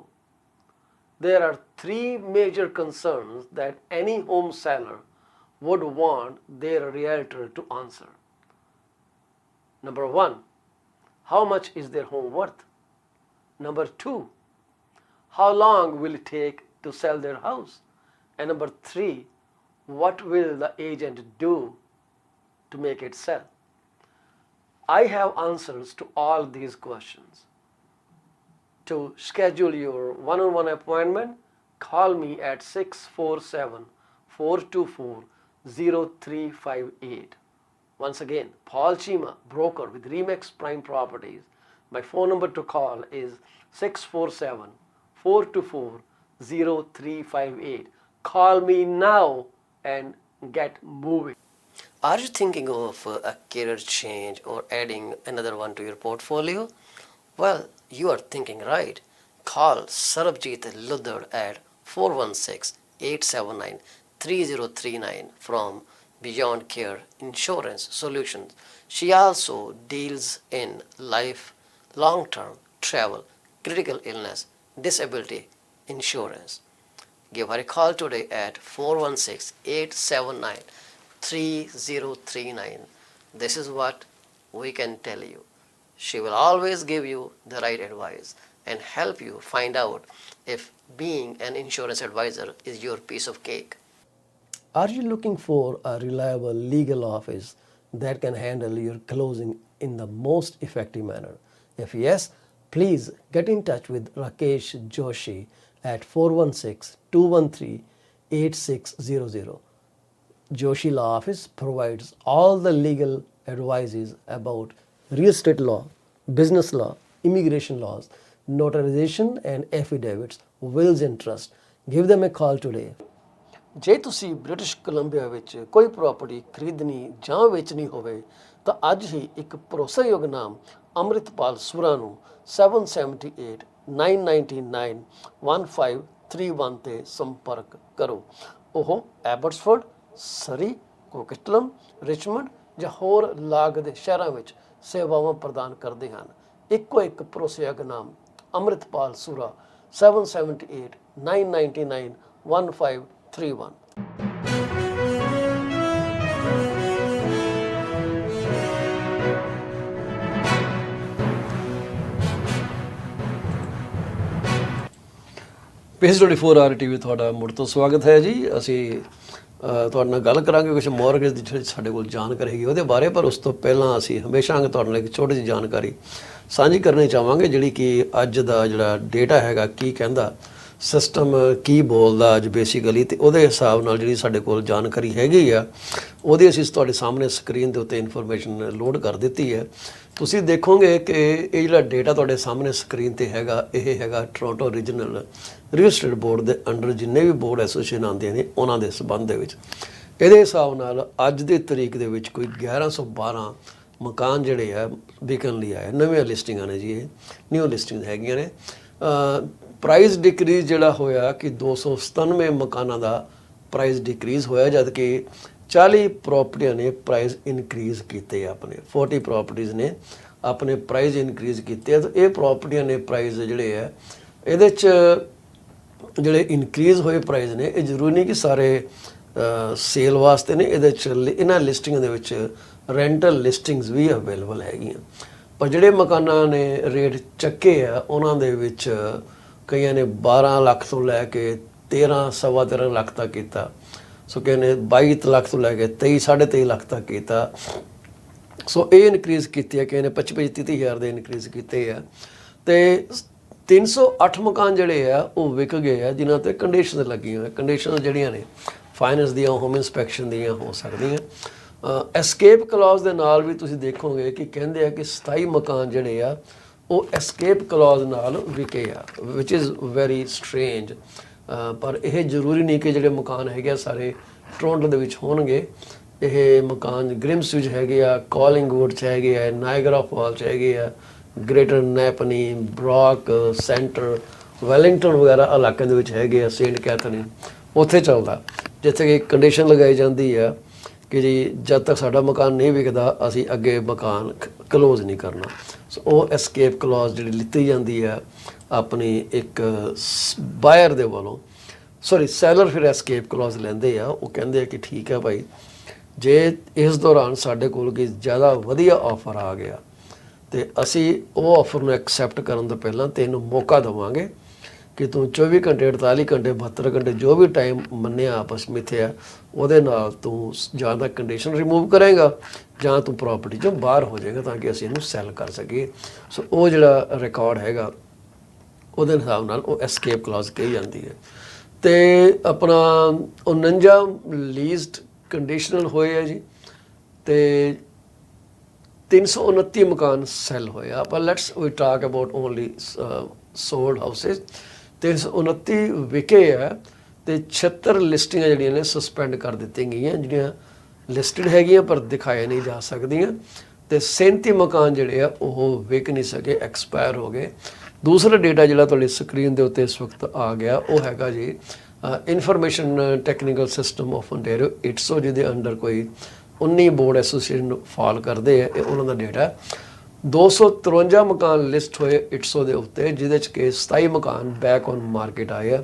There are three major concerns that any home seller would want their realtor to answer. Number one, how much is their home worth? Number two, how long will it take to sell their house? And number three, what will the agent do to make it sell? I have answers to all these questions. To schedule your one-on-one appointment, call me at 647-424-0358. Once again, Paul Cheema, broker with Remax Prime Properties. My phone number to call is 647-424-0358. Call me now and get moving. Are you thinking of a career change or adding another one to your portfolio? Well, you are thinking right. Call Sarabjit Luddar at 416-879-3039 from Beyond Care Insurance Solutions. She also deals in life, long-term travel, critical illness, disability insurance. Give her a call today at 416-879-3039. This is what we can tell you. She will always give you the right advice and help you find out if being an insurance advisor is your piece of cake. Are you looking for a reliable legal office that can handle your closing in the most effective manner? If yes, please get in touch with Rakesh Joshi at 416-213-8600. Joshi Law Office provides all the legal advices about real estate law, business law, immigration laws, notarization and affidavits, wills and trust. Give them a call today. ਜੇ ਤੁਸੀਂ British Columbia ਵਿੱਚ ਕੋਈ property ਖਰੀਦਣੀ ਜਾਂ ਵੇਚਣੀ ਹੋਵੇ ਤਾਂ ਅੱਜ ਹੀ ਇੱਕ ਭਰੋਸੇਯੋਗ ਨਾਮ ਅੰਮ੍ਰਿਤਪਾਲ ਸੁਰਾ ਨੂੰ 7789991531 ਤੇ ਸੰਪਰਕ ਕਰੋ। ਉਹ ਐਬਟਸਫੋਰਡ, ਸਰੀ, ਕੋਕਿਟਲਮ, ਰਿਚਮੰਡ ਜਾਂ ਹੋਰ ਲਾਗ ਦੇ ਸ਼ਹਿਰਾਂ ਵਿੱਚ ਸੇਵਾਵਾਂ ਪ੍ਰਦਾਨ ਕਰਦੇ ਹਨ। ਇੱਕੋ ਇੱਕ ਭਰੋਸੇਯੋਗ ਨਾਮ ਅੰਮ੍ਰਿਤਪਾਲ ਸੁਰਾ 7789991531। PC24RETV ਤੁਹਾਡਾ ਮੁੜ ਤੋਂ ਸਵਾਗਤ ਹੈ ਜੀ। ਅਸੀਂ ਤੁਹਾਡੇ ਨਾਲ ਗੱਲ ਕਰਾਂਗੇ ਕੁਝ ਮੌਰਗੇਜ ਦੀ ਜਿਹੜੀ ਸਾਡੇ ਕੋਲ ਜਾਣਕਾਰੀ ਹੈਗੀ ਉਹਦੇ ਬਾਰੇ, ਪਰ ਉਸ ਤੋਂ ਪਹਿਲਾਂ ਅਸੀਂ ਹਮੇਸ਼ਾ ਤੁਹਾਡੇ ਨਾਲ ਇੱਕ ਛੋਟੀ ਜਿਹੀ ਜਾਣਕਾਰੀ ਸਾਂਝੀ ਕਰਨੀ ਚਾਹਾਂਗੇ ਜਿਹੜੀ ਕਿ ਅੱਜ ਦਾ ਜਿਹੜਾ ਡੇਟਾ ਹੈਗਾ ਕੀ ਕਹਿੰਦਾ। ਸਿਸਟਮ ਕੀ ਬੋਲਦਾ ਅੱਜ ਬੇਸਿਕਲੀ, ਤੇ ਉਹਦੇ ਹਿਸਾਬ ਨਾਲ ਜਿਹੜੀ ਸਾਡੇ ਕੋਲ ਜਾਣਕਾਰੀ ਹੈਗੀ ਆ ਉਹਦੀ ਅਸੀਂ ਤੁਹਾਡੇ ਸਾਹਮਣੇ ਸਕਰੀਨ ਦੇ ਉੱਤੇ ਇਨਫੋਰਮੇਸ਼ਨ ਲੋਡ ਕਰ ਦਿੱਤੀ ਹੈ। ਤੁਸੀਂ ਦੇਖੋਗੇ ਕਿ ਇਹ ਜਿਹੜਾ ਡੇਟਾ ਤੁਹਾਡੇ ਸਾਹਮਣੇ ਸਕਰੀਨ ਤੇ ਹੈਗਾ, ਇਹ ਹੈਗਾ Toronto regional real estate board ਦੇ ਅੰਡਰ ਜਿੰਨੇ ਵੀ ਬੋਰਡ ਐਸੋਸੀਏਸ਼ਨ ਆਉਂਦੇ ਨੇ ਉਹਨਾਂ ਦੇ ਸੰਬੰਧ ਦੇ ਵਿੱਚ। ਇਹਦੇ ਹਿਸਾਬ ਨਾਲ ਅੱਜ ਦੀ ਤਰੀਕ ਦੇ ਵਿੱਚ ਕੋਈ 1112 ਮਕਾਨ ਜਿਹੜੇ ਆ ਵਿਕਣ ਲਈ ਆਏ, ਨਵੀਆਂ ਲਿਸਟਿੰਗਾਂ ਨੇ ਜੀ, ਇਹ ਨਿਊ ਲਿਸਟਿੰਗ ਹੈਗੀਆਂ ਨੇ। ਪ੍ਰਾਈਸ ਡਿਕਰੀਜ਼ ਜਿਹੜਾ ਹੋਇਆ ਕਿ 297 ਮਕਾਨਾਂ ਦਾ ਪ੍ਰਾਈਸ ਡਿਕਰੀਜ਼ ਹੋਇਆ, ਜਦ ਕਿ 40 ਪ੍ਰਾਪਰਟੀਆਂ ਨੇ ਪ੍ਰਾਈਸ ਇਨਕਰੀਜ਼ ਕੀਤੇ ਆਪਣੇ, 40 ਪ੍ਰਾਪਰਟੀਜ਼ ਨੇ ਆਪਣੇ ਪ੍ਰਾਈਸ ਇਨਕਰੀਜ਼ ਕੀਤੇ ਆ। ਤੇ ਇਹ ਪ੍ਰਾਪਰਟੀਆਂ ਨੇ ਪ੍ਰਾਈਸ ਜਿਹੜੇ ਆ ਇਹਦੇ 'ਚ ਜਿਹੜੇ ਇਨਕਰੀਜ਼ ਹੋਏ ਪ੍ਰਾਈਸ ਨੇ, ਇਹ ਜ਼ਰੂਰੀ ਨਹੀਂ ਕਿ ਸਾਰੇ ਸੇਲ ਵਾਸਤੇ ਨੇ। ਇਹਦੇ 'ਚ ਇਹਨਾਂ ਲਿਸਟਿੰਗਾਂ ਦੇ ਵਿੱਚ ਰੈਂਟਲ ਲਿਸਟਿੰਗਸ ਵੀ ਅਵੇਲੇਬਲ ਹੈਗੀਆਂ। ਪਰ ਜਿਹੜੇ ਮਕਾਨਾਂ ਨੇ ਰੇਟ ਚੱਕੇ ਆ ਉਹਨਾਂ ਦੇ ਵਿੱਚ ਕਈਆਂ ਨੇ 12 ਲੱਖ ਤੋਂ ਲੈ ਕੇ 13 ਸਵਾ 13 ਲੱਖ ਤੱਕ ਕੀਤਾ। ਸੋ ਕਿਸੇ ਨੇ 22 ਲੱਖ ਤੋਂ ਲੈ ਕੇ 23 ਸਾਢੇ 23 ਲੱਖ ਤੱਕ ਕੀਤਾ। ਸੋ ਇਹ ਇਨਕਰੀਜ਼ ਕੀਤੀ ਹੈ, ਕਿਸੇ ਨੇ 25 30 ਹਜ਼ਾਰ ਦੇ ਇਨਕਰੀਜ਼ ਕੀਤੇ ਆ। ਤੇ 308 ਮਕਾਨ ਜਿਹੜੇ ਆ ਉਹ ਵਿਕ ਗਏ ਆ ਜਿਨ੍ਹਾਂ ਤੇ ਕੰਡੀਸ਼ਨ ਲੱਗੀਆਂ ਹੋਈਆਂ। ਕੰਡੀਸ਼ਨ ਜਿਹੜੀਆਂ ਨੇ ਫਾਈਨੈਂਸ ਦੀਆਂ, ਹੋਮ ਇੰਸਪੈਕਸ਼ਨ ਦੀਆਂ ਹੋ ਸਕਦੀਆਂ। ਐਸਕੇਪ ਕਲੌਜ਼ ਦੇ ਨਾਲ ਵੀ ਤੁਸੀਂ ਦੇਖੋਗੇ ਕਿ ਕਹਿੰਦੇ ਆ ਕਿ 27 ਮਕਾਨ ਜਿਹੜੇ ਆ ਉਹ ਐਸਕੇਪ ਕਲੌਜ਼ ਨਾਲ ਵਿਕੇ ਆ, ਵਿਚ ਇਜ਼ ਵੈਰੀ ਸਟਰੇਂਜ। ਪਰ ਇਹ ਜ਼ਰੂਰੀ ਨਹੀਂ ਕਿ ਜਿਹੜੇ ਮਕਾਨ ਹੈਗੇ ਆ ਸਾਰੇ ਟੋਰਾਂਟੋ ਦੇ ਵਿੱਚ ਹੋਣਗੇ। ਇਹ ਮਕਾਨ ਗ੍ਰਿਮਸ ਵਿੱਚ ਹੈਗੇ ਆ, ਕਾਲਿੰਗਵੁੱਡ 'ਚ ਹੈਗੇ ਆ, ਨਾਇਗਰਾ ਫਾਲ 'ਚ ਹੈਗੇ ਆ, ਗ੍ਰੇਟਰ ਨੈਪਨੀ, ਬਰੌਕ, ਸੈਂਟਰ, ਵੈਲਿੰਗਟਨ ਵਗੈਰਾ ਇਲਾਕਿਆਂ ਦੇ ਵਿੱਚ ਹੈਗੇ ਆ, ਸੇਂਟ ਕੈਥਰੀਨ ਉੱਥੇ ਚੱਲਦਾ, ਜਿੱਥੇ ਕਿ ਕੰਡੀਸ਼ਨ ਲਗਾਈ ਜਾਂਦੀ ਆ ਕਿ ਜੀ ਜਦ ਤੱਕ ਸਾਡਾ ਮਕਾਨ ਨਹੀਂ ਵਿਕਦਾ ਅਸੀਂ ਅੱਗੇ ਮਕਾਨ ਕਲੋਜ਼ ਨਹੀਂ ਕਰਨਾ। ਸੋ ਉਹ ਐਸਕੇਪ ਕਲੌਜ਼ ਜਿਹੜੀ ਲਿੱਤੀ ਜਾਂਦੀ ਆ ਆਪਣੀ ਇੱਕ ਬਾਇਰ ਦੇ ਵੱਲੋਂ, ਸੌਰੀ ਸੈਲਰ ਫਿਰ ਐਸਕੇਪ ਕਲੌਜ਼ ਲੈਂਦੇ ਆ। ਉਹ ਕਹਿੰਦੇ ਆ ਕਿ ਠੀਕ ਹੈ ਭਾਈ, ਜੇ ਇਸ ਦੌਰਾਨ ਸਾਡੇ ਕੋਲ ਕੋਈ ਜ਼ਿਆਦਾ ਵਧੀਆ ਆਫਰ ਆ ਗਿਆ ਤੇ ਅਸੀਂ ਉਹ ਆਫਰ ਨੂੰ ਐਕਸੈਪਟ ਕਰਨ ਤੋਂ ਪਹਿਲਾਂ ਤੈਨੂੰ ਮੌਕਾ ਦੇਵਾਂਗੇ ਕਿ ਤੂੰ 24 ਘੰਟੇ 48 ਘੰਟੇ 72 ਘੰਟੇ ਜੋ ਵੀ ਟਾਈਮ ਮੰਨਿਆ ਆਪਸ ਮਿੱਥਿਆ ਉਹਦੇ ਨਾਲ ਤੂੰ ਜਾਂ ਤਾਂ ਕੰਡੀਸ਼ਨ ਰਿਮੂਵ ਕਰੇਗਾ ਜਾਂ ਤੂੰ ਪ੍ਰਾਪਰਟੀ 'ਚੋਂ ਬਾਹਰ ਹੋ ਜਾਏਗਾ ਤਾਂ ਕਿ ਅਸੀਂ ਇਹਨੂੰ ਸੈੱਲ ਕਰ ਸਕੀਏ। ਸੋ ਉਹ ਜਿਹੜਾ ਰਿਕਾਰਡ ਹੈਗਾ ਉਹਦੇ ਹਿਸਾਬ ਨਾਲ ਉਹ ਐਸਕੇਪ ਕਲੌਜ਼ ਕਹੀ ਜਾਂਦੀ ਹੈ। ਤੇ ਆਪਣਾ 49 ਲੀਜ਼ਡ ਕੰਡੀਸ਼ਨਲ ਹੋਏ ਹੈ ਜੀ, ਤੇ 329 ਮਕਾਨ ਸੈੱਲ ਹੋਏ ਆ। ਪਰ let's we talk about only sold houses. 329 ਵਿਕੇ ਆ ਤੇ 76 ਲਿਸਟਿੰਗਾਂ ਜਿਹੜੀਆਂ ਨੇ ਸਸਪੈਂਡ ਕਰ ਦਿੱਤੀਆਂ ਗਈਆਂ, ਜਿਹੜੀਆਂ ਲਿਸਟਡ ਹੈਗੀਆਂ ਪਰ ਦਿਖਾਏ ਨਹੀਂ ਜਾ ਸਕਦੀਆਂ। ਤੇ 37 ਮਕਾਨ ਜਿਹੜੇ ਆ ਉਹ ਵਿਕ ਨਹੀਂ ਸਕੇ, ਐਕਸਪਾਇਰ ਹੋ ਗਏ। ਦੂਸਰਾ ਡੇਟਾ ਜਿਹੜਾ ਤੁਹਾਡੀ ਸਕਰੀਨ ਦੇ ਉੱਤੇ ਇਸ ਵਕਤ ਆ ਗਿਆ ਉਹ ਹੈਗਾ ਜੀ information technical system of ontario ITSO, ਜਿਹਦੇ ਅੰਡਰ ਕੋਈ 19 ਬੋਰਡ ਐਸੋਸੀਏਸ਼ਨ ਫਾਲ ਕਰਦੇ ਆ। ਇਹ ਉਹਨਾਂ ਦਾ ਡੇਟਾ 253 ਮਕਾਨ ਲਿਸਟ ਹੋਏ ITSO ਦੇ ਉੱਤੇ, ਜਿਹਦੇ 'ਚ ਕਿ 27 ਮਕਾਨ ਬੈਕ ਔਨ ਮਾਰਕੀਟ ਆਏ ਆ।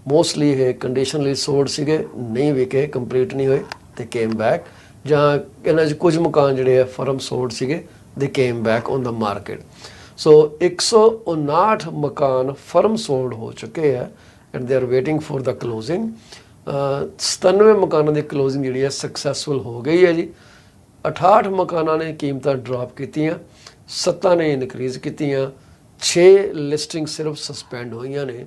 ਮੋਸਟਲੀ ਇਹ ਕੰਡੀਸ਼ਨਲੀ ਸੋਲਡ ਸੀਗੇ, ਨਹੀਂ ਵਿਕੇ, ਕੰਪਲੀਟ ਨਹੀਂ ਹੋਏ ਤੇ ਕੇਮ ਬੈਕ, ਜਾਂ ਇਹਨਾਂ 'ਚ ਕੁਝ ਮਕਾਨ ਜਿਹੜੇ ਆ ਫਰਮ ਸੋਲਡ ਸੀਗੇ, they came back on the market. So 159 ਮਕਾਨ ਫਰਮ ਸੋਲਡ ਹੋ ਚੁੱਕੇ ਆ and they are waiting for the closing. 97 ਮਕਾਨਾਂ ਦੀ ਕਲੋਜ਼ਿੰਗ ਜਿਹੜੀ ਹੈ ਸਕਸੈਸਫੁਲ ਹੋ ਗਈ ਹੈ ਜੀ। 68 ਮਕਾਨਾਂ ਨੇ ਕੀਮਤਾਂ ਡ੍ਰੌਪ ਕੀਤੀਆਂ, 7 ਨੇ ਇਨਕਰੀਜ਼ ਕੀਤੀਆਂ, 6 ਲਿਸਟਿੰਗ ਸਿਰਫ ਸਸਪੈਂਡ ਹੋਈਆਂ ਨੇ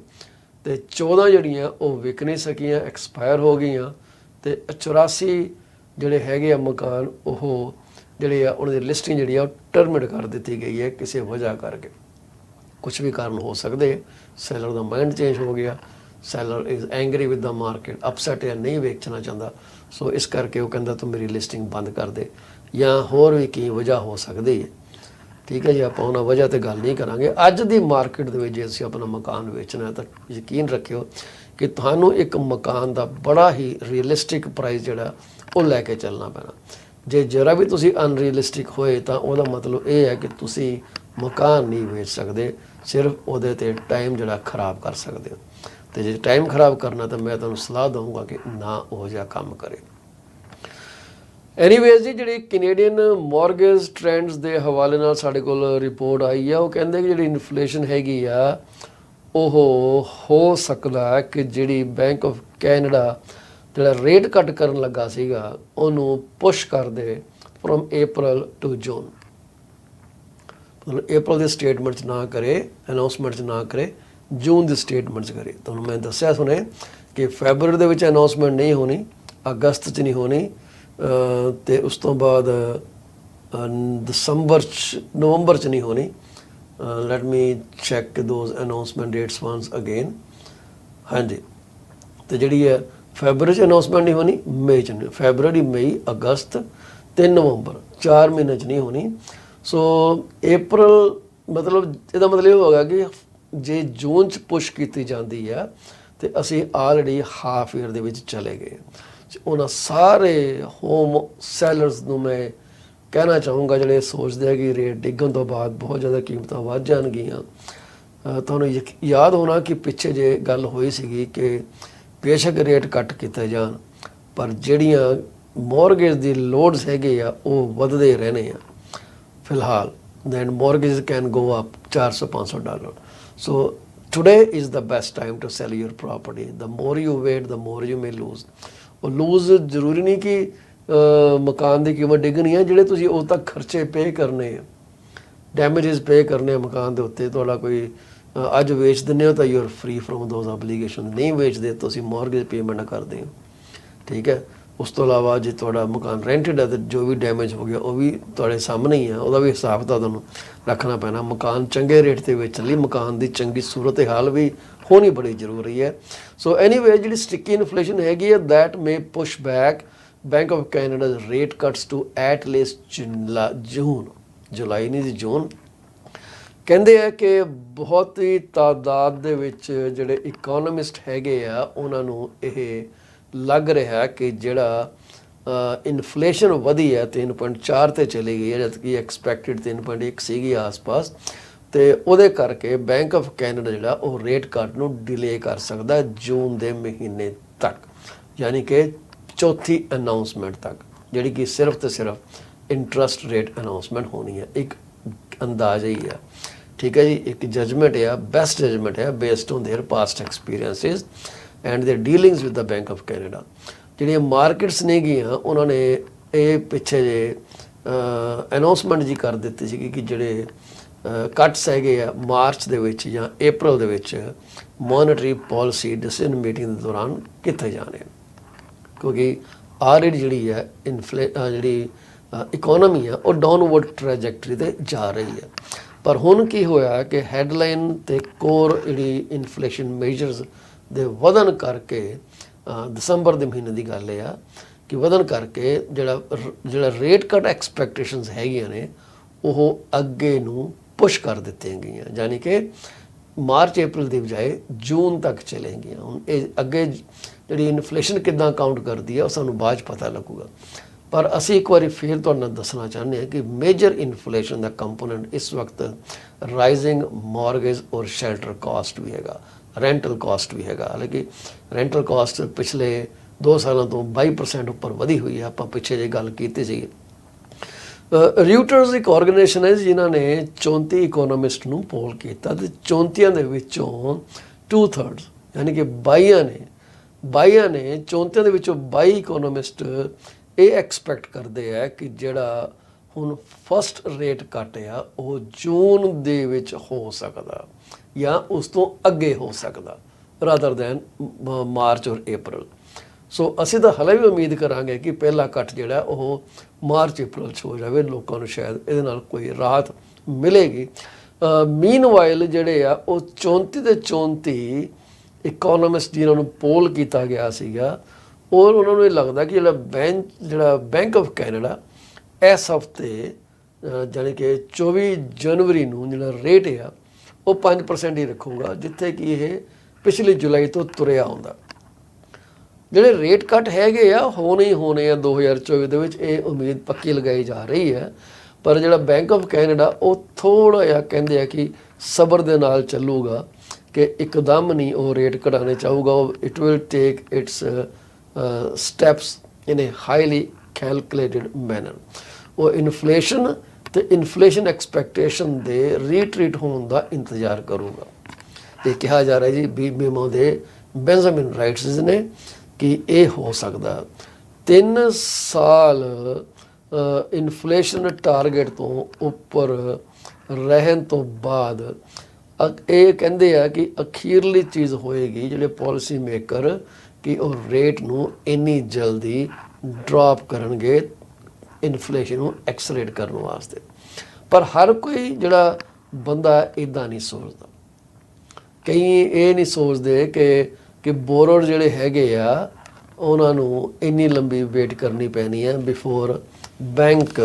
ਤੇ 14 ਜਿਹੜੀਆਂ ਉਹ ਵਿਕ ਨਹੀਂ ਸਕੀਆਂ, ਐਕਸਪਾਇਰ ਹੋ ਗਈਆਂ। ਤੇ 84 ਜਿਹੜੇ ਹੈਗੇ ਆ ਮਕਾਨ ਉਹ ਜਿਹੜੇ ਆ ਉਹਨਾਂ ਦੀ ਲਿਸਟਿੰਗ ਜਿਹੜੀ ਆ ਉਹ ਟਰਮਿਨੇਟ ਕਰ ਦਿੱਤੀ ਗਈ ਹੈ ਕਿਸੇ ਵਜ੍ਹਾ ਕਰਕੇ। ਕੁਝ ਵੀ ਕਾਰਨ ਹੋ ਸਕਦੇ, ਸੈਲਰ ਦਾ ਮਾਈਂਡ ਚੇਂਜ ਹੋ ਗਿਆ, seller is angry with the market, upset ਹੈ, ਨਹੀਂ ਵੇਚਣਾ ਚਾਹੁੰਦਾ। ਸੋ ਇਸ ਕਰਕੇ ਉਹ ਕਹਿੰਦਾ ਤੂੰ ਮੇਰੀ ਲਿਸਟਿੰਗ ਬੰਦ ਕਰ ਦੇ, ਜਾਂ ਹੋਰ ਵੀ ਕੀ ਵਜ੍ਹਾ ਹੋ ਸਕਦੀ ਹੈ। ਠੀਕ ਹੈ ਜੀ, ਆਪਾਂ ਉਹਨਾਂ ਵਜ੍ਹਾ ਤੇ ਗੱਲ ਨਹੀਂ ਕਰਾਂਗੇ। ਅੱਜ ਦੀ ਮਾਰਕੀਟ ਦੇ ਵਿੱਚ ਜੇ ਅਸੀਂ ਆਪਣਾ ਮਕਾਨ ਵੇਚਣਾ ਤਾਂ ਯਕੀਨ ਰੱਖਿਓ ਕਿ ਤੁਹਾਨੂੰ ਇੱਕ ਮਕਾਨ ਦਾ ਬੜਾ ਹੀ ਰੀਅਲਿਸਟਿਕ ਪ੍ਰਾਈਸ ਜਿਹੜਾ ਉਹ ਲੈ ਕੇ ਚੱਲਣਾ ਪੈਣਾ। ਜੇ ਜਰਾ ਵੀ ਤੁਸੀਂ ਅਨਰੀਅਲਿਸਟਿਕ ਹੋਏ ਤਾਂ ਉਹਦਾ ਮਤਲਬ ਇਹ ਹੈ ਕਿ ਤੁਸੀਂ ਮਕਾਨ ਨਹੀਂ ਵੇਚ ਸਕਦੇ, ਸਿਰਫ ਉਹਦੇ ਤੇ ਟਾਈਮ ਜਿਹੜਾ ਖਰਾਬ ਕਰ ਸਕਦੇ ਹੋ। ਤੇ ਜੇ ਟਾਈਮ ਖਰਾਬ ਕਰਨਾ ਤਾਂ ਮੈਂ ਤੁਹਾਨੂੰ ਸਲਾਹ ਦਊਂਗਾ ਕਿ ਨਾ ਉਹ ਜਿਹਾ ਕੰਮ ਕਰੇ। ਐਨੀਵੇਜ਼ ਜੀ, ਜਿਹੜੀ ਕੈਨੇਡੀਅਨ ਮੌਰਗੇਜ ਟ੍ਰੈਂਡਸ ਦੇ ਹਵਾਲੇ ਨਾਲ ਸਾਡੇ ਕੋਲ ਰਿਪੋਰਟ ਆਈ ਆ, ਉਹ ਕਹਿੰਦੇ ਕਿ ਜਿਹੜੀ ਇਨਫਲੇਸ਼ਨ ਹੈਗੀ ਆ ਉਹ ਹੋ ਸਕਦਾ ਕਿ ਜਿਹੜੀ ਬੈਂਕ ਆਫ ਕੈਨੇਡਾ ਜਿਹੜਾ ਰੇਟ ਕੱਟ ਕਰਨ ਲੱਗਾ ਸੀਗਾ ਉਹਨੂੰ ਪੁਸ਼ ਕਰ ਦੇ ਫਰੋਮ April to June। ਮਤਲਬ April ਦੇ ਸਟੇਟਮੈਂਟ 'ਚ ਨਾ ਕਰੇ, ਅਨਾਊਂਸਮੈਂਟ 'ਚ ਨਾ ਕਰੇ, ਜੂਨ ਦੀ ਸਟੇਟਮੈਂਟ 'ਚ ਕਰੇ। ਤੁਹਾਨੂੰ ਮੈਂ ਦੱਸਿਆ ਸੁਣੇ ਕਿ ਫੈਬਰਵਰੀ ਦੇ ਵਿੱਚ ਅਨਾਉਂਸਮੈਂਟ ਨਹੀਂ ਹੋਣੀ, ਅਗਸਤ 'ਚ ਨਹੀਂ ਹੋਣੀ, ਅਤੇ ਉਸ ਤੋਂ ਬਾਅਦ ਦਸੰਬਰ 'ਚ, ਨਵੰਬਰ 'ਚ ਨਹੀਂ ਹੋਣੀ। Let me check those announcement dates ones again. ਹਾਂਜੀ, ਅਤੇ ਜਿਹੜੀ ਹੈ ਫੈਬਰਵਰੀ 'ਚ ਅਨਾਉਂਸਮੈਂਟ ਨਹੀਂ ਹੋਣੀ, ਮਈ 'ਚ ਨਹੀਂ, ਫੈਬਰਵਰੀ, ਮਈ, ਅਗਸਤ ਅਤੇ ਨਵੰਬਰ 4 ਮਹੀਨੇ 'ਚ ਨਹੀਂ ਹੋਣੀ। ਸੋ April ਮਤਲਬ ਇਹਦਾ ਮਤਲਬ ਇਹ ਹੋਗਾ ਕਿ ਜੇ ਜੂਨ 'ਚ ਪੁਸ਼ ਕੀਤੀ ਜਾਂਦੀ ਆ ਅਤੇ ਅਸੀਂ ਆਲਰੇਡੀ ਹਾਫ ਈਅਰ ਦੇ ਵਿੱਚ ਚਲੇ ਗਏ। ਉਹਨਾਂ ਸਾਰੇ ਹੋਮ ਸੈਲਰਸ ਨੂੰ ਮੈਂ ਕਹਿਣਾ ਚਾਹੂੰਗਾ ਜਿਹੜੇ ਸੋਚਦੇ ਆ ਕਿ ਰੇਟ ਡਿੱਗਣ ਤੋਂ ਬਾਅਦ ਬਹੁਤ ਜ਼ਿਆਦਾ ਕੀਮਤਾਂ ਵੱਧ ਜਾਣਗੀਆਂ। ਤੁਹਾਨੂੰ ਯਾਦ ਹੋਣਾ ਕਿ ਪਿੱਛੇ ਜੇ ਗੱਲ ਹੋਈ ਸੀਗੀ ਕਿ ਬੇਸ਼ੱਕ ਰੇਟ ਘੱਟ ਕੀਤੇ ਜਾਣ, ਪਰ ਜਿਹੜੀਆਂ ਮੌਰਗੇਜ ਦੀ ਲੋਡਸ ਹੈਗੇ ਆ ਉਹ ਵੱਧਦੇ ਰਹਿਣੇ ਆ ਫਿਲਹਾਲ। then mortgages can go up $400-500. So today is the best time to sell your property. The more you wait, the more you may lose. ਉਹ lose ਜ਼ਰੂਰੀ ਨਹੀਂ ਕਿ ਮਕਾਨ ਦੀ ਕੀਮਤ ਡਿੱਗਣੀ ਹੈ, ਜਿਹੜੇ ਤੁਸੀਂ ਉਦੋਂ ਤੱਕ ਖਰਚੇ ਪੇ ਕਰਨੇ ਆ, ਡੈਮੇਜਸ ਪੇ ਕਰਨੇ ਆ ਮਕਾਨ ਦੇ ਉੱਤੇ। ਤੁਹਾਡਾ ਕੋਈ ਅੱਜ ਵੇਚ ਦਿੰਦੇ ਹੋ ਤਾਂ you are free from those obligation, ਨਹੀਂ ਵੇਚਦੇ ਤੁਸੀਂ ਮੌਰਗੇਜ ਪੇਮੈਂਟ ਕਰਦੇ ਹੋ, ਠੀਕ ਹੈ। ਉਸ ਤੋਂ ਇਲਾਵਾ ਜੇ ਤੁਹਾਡਾ ਮਕਾਨ ਰੈਂਟਡ ਹੈ ਤਾਂ ਜੋ ਵੀ ਡੈਮੇਜ ਹੋ ਗਿਆ ਉਹ ਵੀ ਤੁਹਾਡੇ ਸਾਹਮਣੇ ਹੀ ਆ, ਉਹਦਾ ਵੀ ਹਿਸਾਬ ਤਾਂ ਤੁਹਾਨੂੰ ਰੱਖਣਾ ਪੈਣਾ। ਮਕਾਨ ਚੰਗੇ ਰੇਟ 'ਤੇ ਵੇਚਣ ਲਈ ਮਕਾਨ ਦੀ ਚੰਗੀ ਸੂਰਤ ਹਾਲ ਵੀ ਹੋਣੀ ਬੜੀ ਜ਼ਰੂਰੀ ਹੈ। ਸੋ ਐਨੀਵੇ ਜਿਹੜੀ ਸਟਿੱਕੀ ਇਨਫਲੇਸ਼ਨ ਹੈਗੀ ਹੈ that may push back Bank of Canada rate cuts to at least June, ਜੁਲਾਈ ਨਹੀਂ ਜੀ ਜੂਨ। ਕਹਿੰਦੇ ਆ ਕਿ ਬਹੁਤ ਹੀ ਤਾਦਾਦ ਦੇ ਵਿੱਚ ਜਿਹੜੇ ਇਕੋਨਮਿਸਟ ਹੈਗੇ ਆ ਉਹਨਾਂ ਨੂੰ ਇਹ ਲੱਗ ਰਿਹਾ ਕਿ ਜਿਹੜਾ ਇਨਫਲੇਸ਼ਨ ਵਧੀ ਹੈ 3.4 ਤੇ ਚਲੀ ਗਈ ਹੈ, ਜਦ ਕਿ ਐਕਸਪੈਕਟਡ 3.1 ਸੀਗੀ ਆਸ-ਪਾਸ, ਅਤੇ ਉਹਦੇ ਕਰਕੇ ਬੈਂਕ ਆਫ ਕੈਨੇਡਾ ਜਿਹੜਾ ਉਹ ਰੇਟ ਕੱਟ ਨੂੰ ਡਿਲੇ ਕਰ ਸਕਦਾ ਜੂਨ ਦੇ ਮਹੀਨੇ ਤੱਕ, ਯਾਨੀ ਕਿ ਚੌਥੀ ਅਨਾਊਂਸਮੈਂਟ ਤੱਕ, ਜਿਹੜੀ ਕਿ ਸਿਰਫ ਤੇ ਸਿਰਫ ਇੰਟਰਸਟ ਰੇਟ ਅਨਾਊਂਸਮੈਂਟ ਹੋਣੀ ਹੈ। ਇੱਕ ਅੰਦਾਜ਼ਾ ਹੀ ਆ, ਠੀਕ ਹੈ ਜੀ, ਇੱਕ ਜਜਮੈਂਟ ਆ, ਬੈਸਟ ਜਜਮੈਂਟ ਆ based on their past experiences and their dealings with the Bank of Canada. ਜਿਹੜੀਆਂ ਮਾਰਕੀਟਸ ਨੇ ਗੀਆਂ ਉਹਨਾਂ ਨੇ ਇਹ ਪਿੱਛੇ ਜੇ ਅਨਾਊਂਸਮੈਂਟ ਜੀ ਕਰ ਦਿੱਤੀ ਸੀਗੀ ਕਿ ਜਿਹੜੇ ਕੱਟਸ ਹੈਗੇ ਆ ਮਾਰਚ ਦੇ ਵਿੱਚ ਜਾਂ April ਦੇ ਵਿੱਚ ਮੋਨਿਟਰੀ ਪਾਲਿਸੀ ਡਿਸੀਜਨ ਮੀਟਿੰਗ ਦੇ ਦੌਰਾਨ ਕੀਤੇ ਜਾਣੇ, ਕਿਉਂਕਿ ਆਲਰੇਡੀ ਜਿਹੜੀ ਹੈ ਜਿਹੜੀ ਇਕੋਨਮੀ ਆ ਉਹ ਡਾਊਨਵਰਡ ਟ੍ਰੈਜੈਕਟਰੀ 'ਤੇ ਜਾ ਰਹੀ ਹੈ। ਪਰ ਹੁਣ ਕੀ ਹੋਇਆ ਕਿ ਹੈਡਲਾਈਨ ਅਤੇ ਕੋਰ ਜਿਹੜੀ ਇਨਫਲੇਸ਼ਨ ਮੇਜਰਸ ਦੇ ਵਧਣ ਕਰਕੇ, ਦਸੰਬਰ ਦੇ ਮਹੀਨੇ ਦੀ ਗੱਲ ਇਹ ਆ ਕਿ ਵਧਣ ਕਰਕੇ ਜਿਹੜਾ ਰੇਟ ਕੱਟ ਐਕਸਪੈਕਟੇਸ਼ਨਸ ਹੈਗੀਆਂ ਨੇ ਉਹ ਅੱਗੇ ਨੂੰ ਪੁਸ਼ ਕਰ ਦਿੱਤੀਆਂ ਗਈਆਂ, ਯਾਨੀ ਕਿ ਮਾਰਚ April ਦੀ ਬਜਾਏ ਜੂਨ ਤੱਕ ਚਲੇਗੀਆਂ। ਹੁਣ ਇਹ ਅੱਗੇ ਜਿਹੜੀ ਇਨਫਲੇਸ਼ਨ ਕਿੱਦਾਂ ਕਾਊਂਟ ਕਰਦੀ ਹੈ ਉਹ ਸਾਨੂੰ ਬਾਅਦ 'ਚ ਪਤਾ ਲੱਗੂਗਾ, ਪਰ ਅਸੀਂ ਇੱਕ ਵਾਰੀ ਫਿਰ ਤੁਹਾਨੂੰ ਨਾਲ ਦੱਸਣਾ ਚਾਹੁੰਦੇ ਹਾਂ ਕਿ ਮੇਜਰ ਇਨਫਲੇਸ਼ਨ ਦਾ ਕੰਪੋਨੈਂਟ ਇਸ ਵਕਤ ਰਾਈਜ਼ਿੰਗ ਮੌਰਗੇਜ ਔਰ ਸ਼ੈਲਟਰ ਕਾਸਟ ਵੀ ਹੈਗਾ, ਰੈਂਟਲ ਕਾਸਟ ਵੀ ਹੈਗਾ। ਹਾਲਾਂਕਿ ਰੈਂਟਲ ਕਾਸਟ ਪਿਛਲੇ 2 ਸਾਲਾਂ ਤੋਂ 22% ਉੱਪਰ ਵਧੀ ਹੋਈ ਹੈ, ਆਪਾਂ ਪਿੱਛੇ ਜੇ ਗੱਲ ਕੀਤੀ ਸੀ। ਰਿਊਟਰਸ ਇੱਕ ਆਰਗੇਨਾਈਜੇਸ਼ਨ ਹੈ ਜਿਨ੍ਹਾਂ ਨੇ 34 ਇਕੋਨੋਮਿਸਟ ਨੂੰ ਪੋਲ ਕੀਤਾ ਅਤੇ 34 ਦੇ ਵਿੱਚੋਂ 2/3 ਯਾਨੀ ਕਿ 22 ਨੇ 34 ਦੇ ਵਿੱਚੋਂ 22 ਇਕੋਨੋਮਿਸਟ ਇਹ ਐਕਸਪੈਕਟ ਕਰਦੇ ਆ ਕਿ ਜਿਹੜਾ ਹੁਣ ਫਸਟ ਰੇਟ ਕੱਟ ਆ ਉਹ ਜੂਨ ਦੇ ਵਿੱਚ ਹੋ ਸਕਦਾ ਜਾਂ ਉਸ ਤੋਂ ਅੱਗੇ ਹੋ ਸਕਦਾ ਰਾਦਰ ਦੈਨ ਮਾਰਚ ਔਰ April। ਸੋ ਅਸੀਂ ਤਾਂ ਹਲੇ ਵੀ ਉਮੀਦ ਕਰਾਂਗੇ ਕਿ ਪਹਿਲਾ ਕੱਟ ਜਿਹੜਾ ਉਹ ਮਾਰਚ April 'ਚ ਹੋ ਜਾਵੇ, ਲੋਕਾਂ ਨੂੰ ਸ਼ਾਇਦ ਇਹਦੇ ਨਾਲ ਕੋਈ ਰਾਹਤ ਮਿਲੇਗੀ। ਮੀਨਵਾਈਲ ਜਿਹੜੇ ਆ ਉਹ 34 ਦੇ 34 ਇਕੋਨੋਮਿਸਟ ਜਿਨ੍ਹਾਂ ਨੂੰ ਪੋਲ ਕੀਤਾ ਗਿਆ ਸੀਗਾ ਔਰ ਉਹਨਾਂ ਨੂੰ ਇਹ ਲੱਗਦਾ ਕਿ ਜਿਹੜਾ ਬੈਂਕ ਆਫ ਕੈਨੇਡਾ ਇਸ ਹਫ਼ਤੇ ਜਾਣੀ ਕਿ 24 ਜਨਵਰੀ ਨੂੰ ਜਿਹੜਾ ਰੇਟ ਆ ਉਹ 5% ਹੀ ਰੱਖੂਗਾ, ਜਿੱਥੇ ਕਿ ਇਹ ਪਿਛਲੀ ਜੁਲਾਈ ਤੋਂ ਤੁਰਿਆ ਆਉਂਦਾ। ਜਿਹੜੇ ਰੇਟ ਕੱਟ ਹੈਗੇ ਆ ਹੋਣੇ ਹੀ ਹੋਣੇ ਆ 2024 ਦੇ ਵਿੱਚ, ਇਹ ਉਮੀਦ ਪੱਕੀ ਲਗਾਈ ਜਾ ਰਹੀ ਹੈ। ਪਰ ਜਿਹੜਾ ਬੈਂਕ ਆਫ ਕੈਨੇਡਾ ਉਹ ਥੋੜ੍ਹਾ ਜਿਹਾ ਕਹਿੰਦੇ ਆ ਕਿ ਸਬਰ ਦੇ ਨਾਲ ਚੱਲੂਗਾ ਕਿ ਇੱਕਦਮ ਨਹੀਂ ਉਹ ਰੇਟ ਘਟਾਉਣੇ ਚਾਹੂਗਾ। It will take its steps in a highly calculated manner. ਉਹ ਇਨਫਲੇਸ਼ਨ ਅਤੇ ਇਨਫਲੇਸ਼ਨ ਐਕਸਪੈਕਟੇਸ਼ਨ ਦੇ ਰੀਟਰੀਟ ਹੋਣ ਦਾ ਇੰਤਜ਼ਾਰ ਕਰੂਗਾ। ਇਹ ਕਿਹਾ ਜਾ ਰਿਹਾ ਜੀ BMO ਦੇ ਬੈਂਜਾਮਿਨ ਰਾਈਟਸ ਨੇ ਕਿ ਇਹ ਹੋ ਸਕਦਾ 3 ਸਾਲ ਇਨਫਲੇਸ਼ਨ ਟਾਰਗੇਟ ਤੋਂ ਉੱਪਰ ਰਹਿਣ ਤੋਂ ਬਾਅਦ ਇਹ ਕਹਿੰਦੇ ਆ ਕਿ ਅਖੀਰਲੀ ਚੀਜ਼ ਹੋਏਗੀ ਜਿਹੜੇ ਪਾਲਿਸੀ ਮੇਕਰ ਕਿ ਉਹ ਰੇਟ ਨੂੰ ਇੰਨੀ ਜਲਦੀ ਡ੍ਰੌਪ ਕਰਨਗੇ ਇਨਫਲੇਸ਼ਨ ਨੂੰ ਐਕਸਲਰੇਟ ਕਰਨ ਵਾਸਤੇ। ਪਰ ਹਰ ਕੋਈ ਜਿਹੜਾ ਬੰਦਾ ਇੱਦਾਂ ਨਹੀਂ ਸੋਚਦਾ। ਕਈ ਇਹ ਨਹੀਂ ਸੋਚਦੇ ਕਿ ਬੋਰਰ ਜਿਹੜੇ ਹੈਗੇ ਆ ਉਹਨਾਂ ਨੂੰ ਇੰਨੀ ਲੰਬੀ ਵੇਟ ਕਰਨੀ ਪੈਣੀ ਹੈ before bank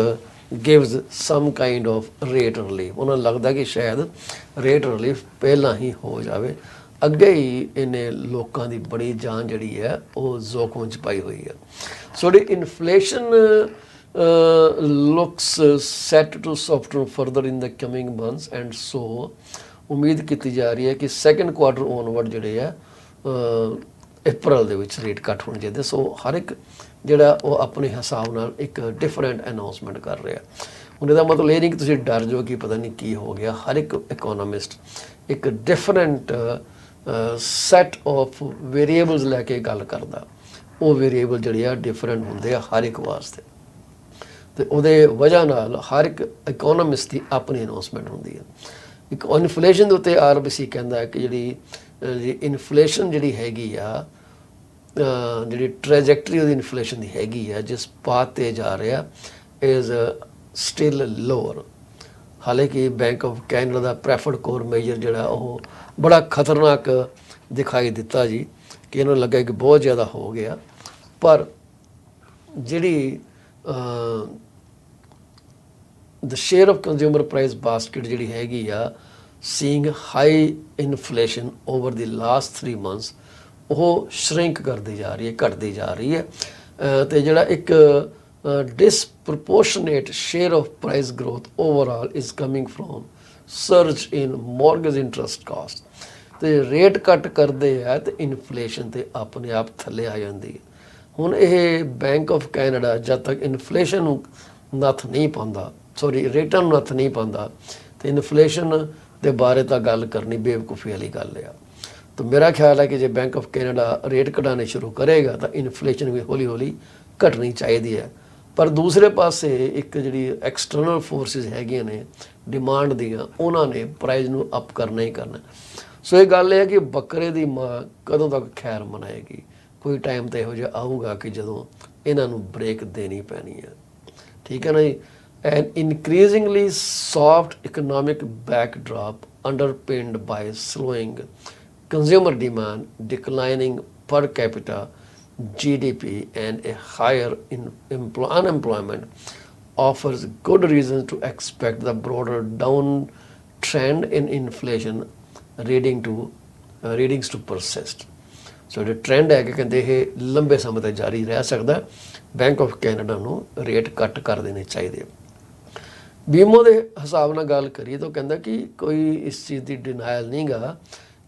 gives some kind of rate relief. ਉਹਨਾਂ ਨੂੰ ਲੱਗਦਾ ਕਿ ਸ਼ਾਇਦ ਰੇਟ ਰਿਲੀਫ ਪਹਿਲਾਂ ਹੀ ਹੋ ਜਾਵੇ। ਅੱਗੇ ਹੀ ਇਹਨੇ ਲੋਕਾਂ ਦੀ ਬੜੀ ਜਾਨ ਜਿਹੜੀ ਹੈ ਉਹ ਜ਼ੋਖਮ 'ਚ ਪਾਈ ਹੋਈ ਹੈ। ਸੋ ਜਿਹੜੀ inflation looks set to soften further in the coming months and so ਉਮੀਦ ਕੀਤੀ ਜਾ ਰਹੀ ਹੈ ਕਿ ਸੈਕੰਡ ਕੁਆਰਟਰ ਔਨਵਰਡ ਜਿਹੜੇ ਆ ਅਪ੍ਰੈਲ ਦੇ ਵਿੱਚ ਰੇਟ ਕੱਟ ਹੋਣੇ ਚਾਹੀਦੇ। ਸੋ ਹਰ ਇੱਕ ਜਿਹੜਾ ਉਹ ਆਪਣੇ ਹਿਸਾਬ ਨਾਲ ਇੱਕ ਡਿਫਰੈਂਟ ਅਨਾਉਂਸਮੈਂਟ ਕਰ ਰਿਹਾ। ਹੁਣ ਇਹਦਾ ਮਤਲਬ ਇਹ ਨਹੀਂ ਕਿ ਤੁਸੀਂ ਡਰ ਜਾਓ ਕਿ ਪਤਾ ਨਹੀਂ ਕੀ ਹੋ ਗਿਆ। ਹਰ ਇੱਕ ਇਕੋਨੋਮਿਸਟ ਇੱਕ ਡਿਫਰੈਂਟ ਸੈਟ ਆਫ ਵੇਰੀਏਬਲਸ ਲੈ ਕੇ ਗੱਲ ਕਰਦਾ। ਉਹ ਵੇਰੀਏਬਲ ਜਿਹੜੇ ਆ ਡਿਫਰੈਂਟ ਹੁੰਦੇ ਆ ਹਰ ਇੱਕ ਵਾਸਤੇ, ਅਤੇ ਉਹਦੇ ਵਜ੍ਹਾ ਨਾਲ ਹਰ ਇੱਕ ਇਕੋਨੋਮਿਸਟ ਦੀ ਆਪਣੀ ਅਨਾਉਂਸਮੈਂਟ ਹੁੰਦੀ ਹੈ। ਇੱਕ ਇਨਫਲੇਸ਼ਨ ਦੇ ਉੱਤੇ RBC ਕਹਿੰਦਾ ਕਿ ਜਿਹੜੀ ਇਨਫਲੇਸ਼ਨ ਜਿਹੜੀ ਹੈਗੀ ਆ, ਜਿਹੜੀ ਟ੍ਰੈਜੈਕਟਰੀ ਉਹਦੀ ਇਨਫਲੇਸ਼ਨ ਦੀ ਹੈਗੀ ਆ, ਜਿਸ ਪਾਥ 'ਤੇ ਜਾ ਰਿਹਾ ਇਜ਼ ਸਟਿਲ ਲੋਅਰ। ਹਾਲਾਂਕਿ ਬੈਂਕ ਆਫ ਕੈਨੇਡਾ ਦਾ ਪ੍ਰੈਫਰਡ ਕੋਰ ਮੇਜਰ ਜਿਹੜਾ ਉਹ ਬੜਾ ਖਤਰਨਾਕ ਦਿਖਾਈ ਦਿੱਤਾ ਜੀ, ਕਿ ਇਹਨਾਂ ਨੂੰ ਲੱਗਾ ਕਿ ਬਹੁਤ ਜ਼ਿਆਦਾ ਹੋ ਗਿਆ। ਪਰ ਜਿਹੜੀ the share of consumer price basket ਜਿਹੜੀ ਹੈਗੀ ਆ seeing high inflation over the last 3 months, ਉਹ ਸ਼ਰਿੰਕ ਕਰਦੀ ਜਾ ਰਹੀ ਹੈ, ਘਟਦੀ ਜਾ ਰਹੀ ਹੈ। ਅਤੇ ਜਿਹੜਾ ਇੱਕ disproportionate share of price growth overall is coming from surge in mortgage interest cost। ਤੇ ਰੇਟ ਕੱਟ ਕਰਦੇ ਆ ਤੇ ਇਨਫਲੇਸ਼ਨ ਤੇ ਆਪਣੇ ਆਪ ਥੱਲੇ ਆ ਜਾਂਦੀ ਹੈ। ਹੁਣ ਇਹ ਬੈਂਕ ਆਫ ਕੈਨੇਡਾ ਜਦ ਤੱਕ ਇਨਫਲੇਸ਼ਨ ਨੂੰ ਨੱਥ ਨਹੀਂ ਪਾਉਂਦਾ, ਰੇਟਾਂ ਨੂੰ ਨੱਥ ਨਹੀਂ ਪਾਉਂਦਾ, ਤੇ ਇਨਫਲੇਸ਼ਨ ਦੇ ਬਾਰੇ ਤਾਂ ਗੱਲ ਕਰਨੀ ਬੇਵਕੂਫੀ ਵਾਲੀ ਗੱਲ ਆ। ਤਾਂ ਮੇਰਾ ਖਿਆਲ ਹੈ ਕਿ ਜੇ ਬੈਂਕ ਆਫ ਕੈਨੇਡਾ ਰੇਟ ਘਟਾਉਣੇ ਸ਼ੁਰੂ ਕਰੇਗਾ ਤਾਂ ਇਨਫਲੇਸ਼ਨ ਵੀ ਹੌਲੀ ਹੌਲੀ ਘਟਣੀ ਚਾਹੀਦੀ ਹੈ। ਪਰ ਦੂਸਰੇ ਪਾਸੇ ਇੱਕ ਜਿਹੜੀ ਐਕਸਟਰਨਲ ਫੋਰਸਿਸ ਹੈਗੀਆਂ ਨੇ ਡਿਮਾਂਡ ਦੀਆਂ, ਉਹਨਾਂ ਨੇ ਪ੍ਰਾਈਜ਼ ਨੂੰ ਅਪ ਕਰਨਾ ਹੀ ਕਰਨਾ। ਸੋ ਇਹ ਗੱਲ ਇਹ ਹੈ ਕਿ ਬੱਕਰੇ ਦੀ ਮਾਂ ਕਦੋਂ ਤੱਕ ਖੈਰ ਮਨਾਏਗੀ। ਕੋਈ ਟਾਈਮ ਤਾਂ ਇਹੋ ਜਿਹਾ ਆਊਗਾ ਕਿ ਜਦੋਂ ਇਹਨਾਂ ਨੂੰ ਬ੍ਰੇਕ ਦੇਣੀ ਪੈਣੀ ਹੈ। ਠੀਕ ਹੈ ਨਾ ਜੀ। ਐਨ ਇਨਕਰੀਜ਼ਿੰਗਲੀ soft economic backdrop ਅੰਡਰਪਿੰਡ by ਸਲੋਇੰਗ consumer demand, declining per capita GDP and a higher unemployment offers good reasons to expect the broader downtrend in inflation readings to persist। ਸੋ ਜਿਹੜਾ ਟ੍ਰੈਂਡ ਹੈ ਕਿ ਕਹਿੰਦੇ ਇਹ ਲੰਬੇ ਸਮੇਂ ਤੱਕ ਜਾਰੀ ਰਹਿ ਸਕਦਾ। ਬੈਂਕ ਆਫ ਕੈਨੇਡਾ ਨੂੰ ਰੇਟ ਕੱਟ ਕਰ ਦੇਣੇ ਚਾਹੀਦੇ। ਬੀਮੋ ਦੇ ਹਿਸਾਬ ਨਾਲ ਗੱਲ ਕਰੀਏ ਤਾਂ ਕਹਿੰਦਾ ਕਿ ਕੋਈ ਇਸ ਚੀਜ਼ ਦੀ ਡਿਨਾਇਲ ਨਹੀਂ ਗਾ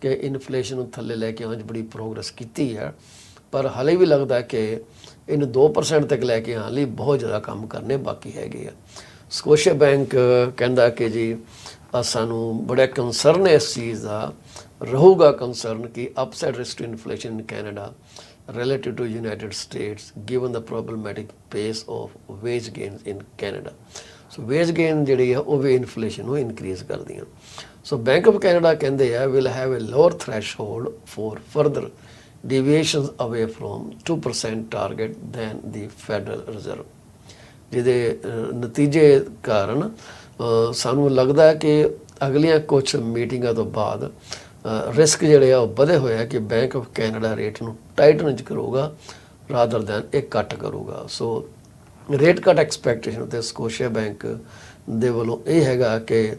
ਕਿ ਇਨਫਲੇਸ਼ਨ ਨੂੰ ਥੱਲੇ ਲੈ ਕੇ ਆਉਣ 'ਚ ਬੜੀ ਪ੍ਰੋਗਰੈਸ ਕੀਤੀ ਹੈ, ਪਰ ਹਾਲੇ ਵੀ ਲੱਗਦਾ ਕਿ ਇਹਨੂੰ 2% ਤੱਕ ਲੈ ਕੇ ਆਉਣ ਲਈ ਬਹੁਤ ਜ਼ਿਆਦਾ ਕੰਮ ਕਰਨੇ ਬਾਕੀ ਹੈਗੇ ਆ। ਸਕੋਸ਼ੀਆ ਬੈਂਕ ਕਹਿੰਦਾ ਕਿ ਜੀ ਸਾਨੂੰ ਬੜਾ ਕੰਸਰਨ ਹੈ ਇਸ ਚੀਜ਼ ਦਾ, ਰਹੂਗਾ ਕੰਸਰਨ ਕਿ upside risk to inflation in Canada relative to United States given the problematic pace of wage gains in Canada। So wage gain ਜਿਹੜੀ ਆ ਉਹ ਵੀ ਇਨਫਲੇਸ਼ਨ ਨੂੰ ਇਨਕਰੀਜ਼ ਕਰਦੀਆਂ। ਸੋ ਬੈਂਕ ਆਫ ਕੈਨੇਡਾ ਕਹਿੰਦੇ ਆ will have a lower threshold for further deviations away from 2% target than the Federal Reserve. ਜਿਹਦੇ ਨਤੀਜੇ ਕਾਰਨ ਸਾਨੂੰ ਲੱਗਦਾ ਕਿ ਅਗਲੀਆਂ ਕੁਝ ਮੀਟਿੰਗਾਂ ਤੋਂ ਬਾਅਦ ਰਿਸਕ ਜਿਹੜੇ ਆ ਉਹ ਵਧੇ ਹੋਏ ਆ ਕਿ ਬੈਂਕ ਆਫ ਕੈਨੇਡਾ ਰੇਟ ਨੂੰ ਟਾਈਟਨ ਕਰੂਗਾ ਰਾਦਰ ਦੈਨ ਇਹ ਕੱਟ ਕਰੂਗਾ। ਸੋ ਰੇਟ ਕੱਟ ਐਕਸਪੈਕਟੇਸ਼ਨ ਉੱਤੇ ਸਕੋਸ਼ੀਆ ਬੈਂਕ ਦੇ ਵੱਲੋਂ ਇਹ ਹੈਗਾ ਕਿ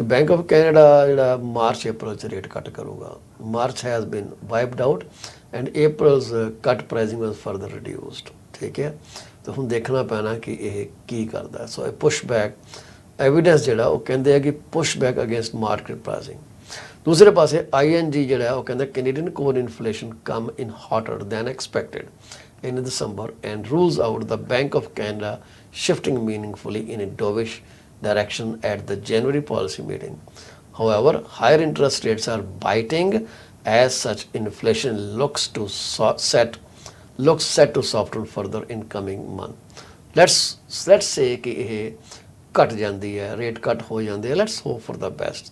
ਬੈਂਕ ਆਫ ਕੈਨੇਡਾ ਜਿਹੜਾ ਮਾਰਚ ਅਪ੍ਰੈਲ 'ਚ ਰੇਟ ਕੱਟ ਕਰੂਗਾ। March has been wiped out and April's cut pricing was further ਰਿਡਿਊਸਡ। ਠੀਕ ਹੈ, ਤਾਂ ਹੁਣ ਦੇਖਣਾ ਪੈਣਾ ਕਿ ਇਹ ਕੀ ਕਰਦਾ। ਸੋ ਇਹ ਪੁਸ਼ ਬੈਕ ਐਵੀਡੈਂਸ ਜਿਹੜਾ ਉਹ ਕਹਿੰਦੇ ਆ ਕਿ push back against market pricing. ਦੂਸਰੇ ਪਾਸੇ ING ਜਿਹੜਾ ਉਹ ਕਹਿੰਦਾ Canadian core inflation come in hotter than expected in December and rules out the Bank of Canada shifting meaningfully in a dovish direction at the January policy meeting. However, higher interest rates are biting. As such, inflation looks set to soften further in coming month। Let's say कि ये घट जाती है, rate घट हो जाते हैं। Let's hope for the best।